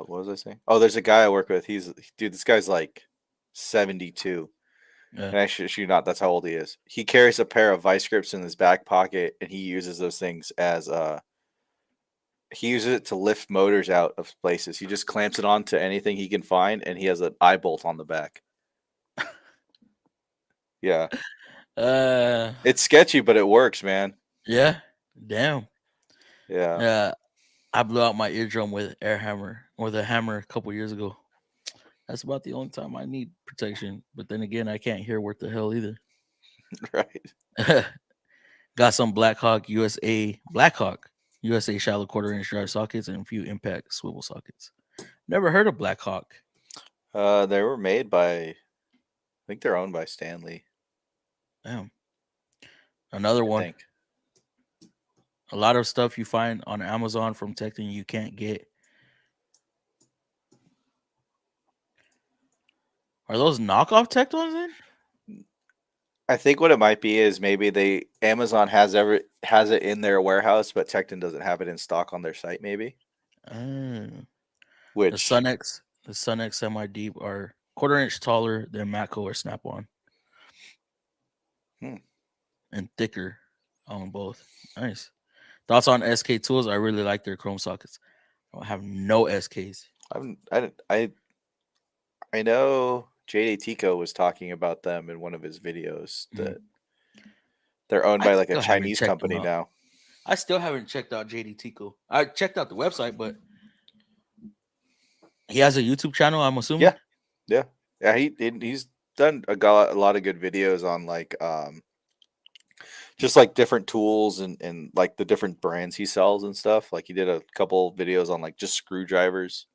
What was I saying? Oh, there's a guy I work with. Dude, this guy's like 72. Yeah. And actually, not. That's how old he is. He carries a pair of vice grips in his back pocket, and he uses those things as he uses it to lift motors out of places. He just clamps it onto anything he can find, and he has an eye bolt on the back. Yeah, it's sketchy, but it works, man. Yeah. Damn. Yeah. Yeah. I blew out my eardrum with a hammer a couple years ago. That's about the only time I need protection. But then again, I can't hear worth the hell either. Right. Got some Blackhawk USA shallow 1/4 inch drive sockets and a few impact swivel sockets. Never heard of Blackhawk. They were made by, I think they're owned by Stanley. Damn. Another I one. think. A lot of stuff you find on Amazon from Tecton you can't get. Are those knockoff Tectons then? I think what it might be is maybe Amazon has it in their warehouse, but Tecton doesn't have it in stock on their site. Maybe. The Sun-X semi deep are 1/4 inch taller than Matco or Snap-on. And thicker on both. Nice. Thoughts on SK tools? I really like their chrome sockets. I don't have no SKs. I know JD Tico was talking about them in one of his videos that they're owned by like a Chinese company now. I still haven't checked out JD Tico. I checked out the website, but he has a YouTube channel, I'm assuming. Yeah. He's done a lot of good videos on like just like different tools and like the different brands he sells and stuff. Like he did a couple videos on like just screwdrivers.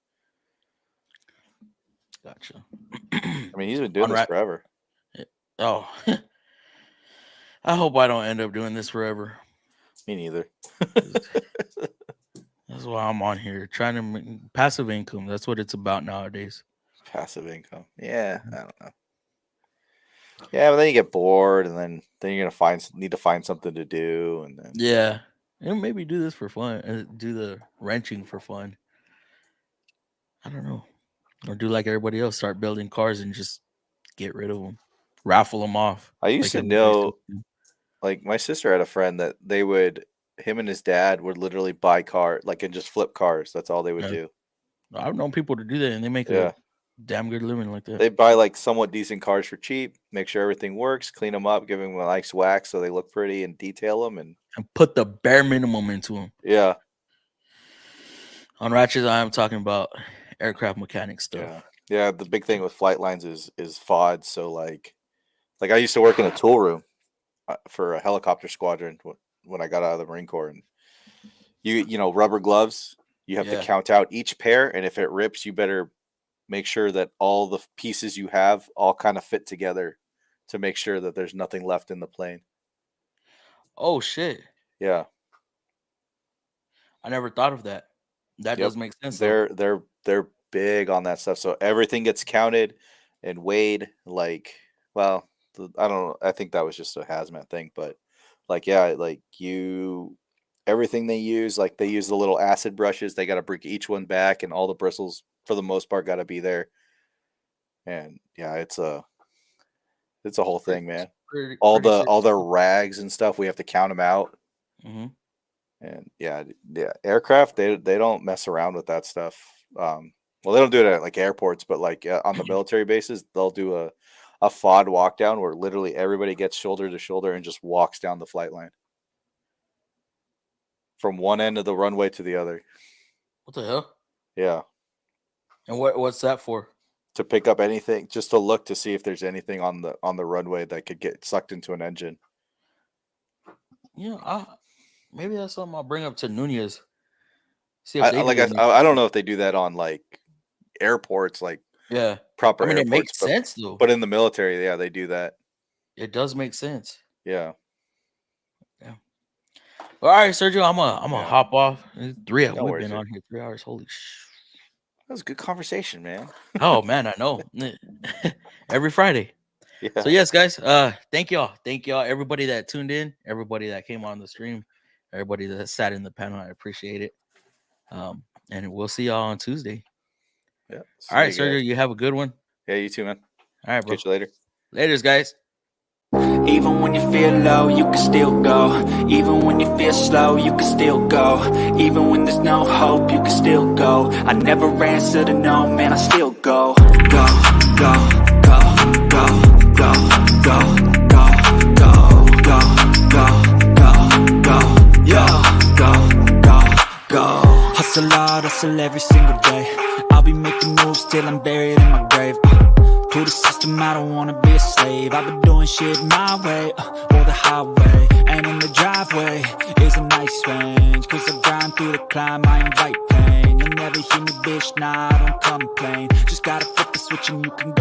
Gotcha. I mean, he's been doing this forever. Oh, I hope I don't end up doing this forever. Me neither. That's why I'm on here trying to make passive income. That's what it's about nowadays. Passive income. Yeah, I don't know. Yeah, but then you get bored, and then you're gonna need to find something to do, and then and maybe do this for fun. Do the wrenching for fun. I don't know. Or do like everybody else, start building cars and just get rid of them, raffle them off. I used to know, like my sister had a friend that him and his dad would literally buy cars, like and just flip cars. That's all they would do. I've known people to do that, and they make a damn good living like that. They buy like somewhat decent cars for cheap, make sure everything works, clean them up, give them a nice wax so they look pretty, and detail them and put the bare minimum into them. Yeah. On Ratchets, I am talking about aircraft mechanic stuff. Yeah. The big thing with flight lines is FOD. So like I used to work in a tool room for a helicopter squadron when I got out of the Marine Corps, and you know rubber gloves. You have to count out each pair, and if it rips, you better make sure that all the pieces you have all kind of fit together to make sure that there's nothing left in the plane. Oh shit! Yeah, I never thought of that. That does make sense. They're big on that stuff. So everything gets counted and weighed. Like, well, I don't know. I think that was just a hazmat thing, but like, yeah, like everything they use, like they use the little acid brushes. They got to bring each one back, and all the bristles, for the most part, got to be there. And yeah, it's a whole thing, man. All the rags and stuff, we have to count them out. Mm-hmm. And yeah, aircraft, they don't mess around with that stuff. Well, they don't do it at like airports, but like on the military bases, they'll do a FOD walk down where literally everybody gets shoulder to shoulder and just walks down the flight line from one end of the runway to the other. What the hell? Yeah. And what's that for? to pick up anything, just to look to see if there's anything on the runway that could get sucked into an engine. Maybe that's something I'll bring up to Nunez. See I don't know if they do that on like airports, like proper. I mean, airports, it makes sense though. But in the military, yeah, they do that. It does make sense. Yeah. All right, Sergio, I'm gonna hop off. We've been on here 3 hours. Holy sh! That was a good conversation, man. Oh man, I know. Every Friday. Yeah. So yes, guys. Thank y'all. Everybody that tuned in, everybody that came on the stream, everybody that sat in the panel. I appreciate it. And we'll see y'all on Tuesday. Yeah. All right, Sergio, you have a good one. Yeah, you too, man. All right, bro. Catch you later. Laters, guys. Even when you feel low, you can still go. Even when you feel slow, you can still go. Even when there's no hope, you can still go. I never answer to no, man, I still go. Go, go, go, go, go, go, go, go, go, go, go, go, yo, go. Hustle hard, hustle every single day. I'll be making moves till I'm buried in my grave. To the system, I don't wanna be a slave. I've been doing shit my way, or the highway. And in the driveway is a nice range. Cause I grind through the climb, I invite pain. You'll never hear me, bitch, nah, I don't complain. Just gotta flip the switch and you can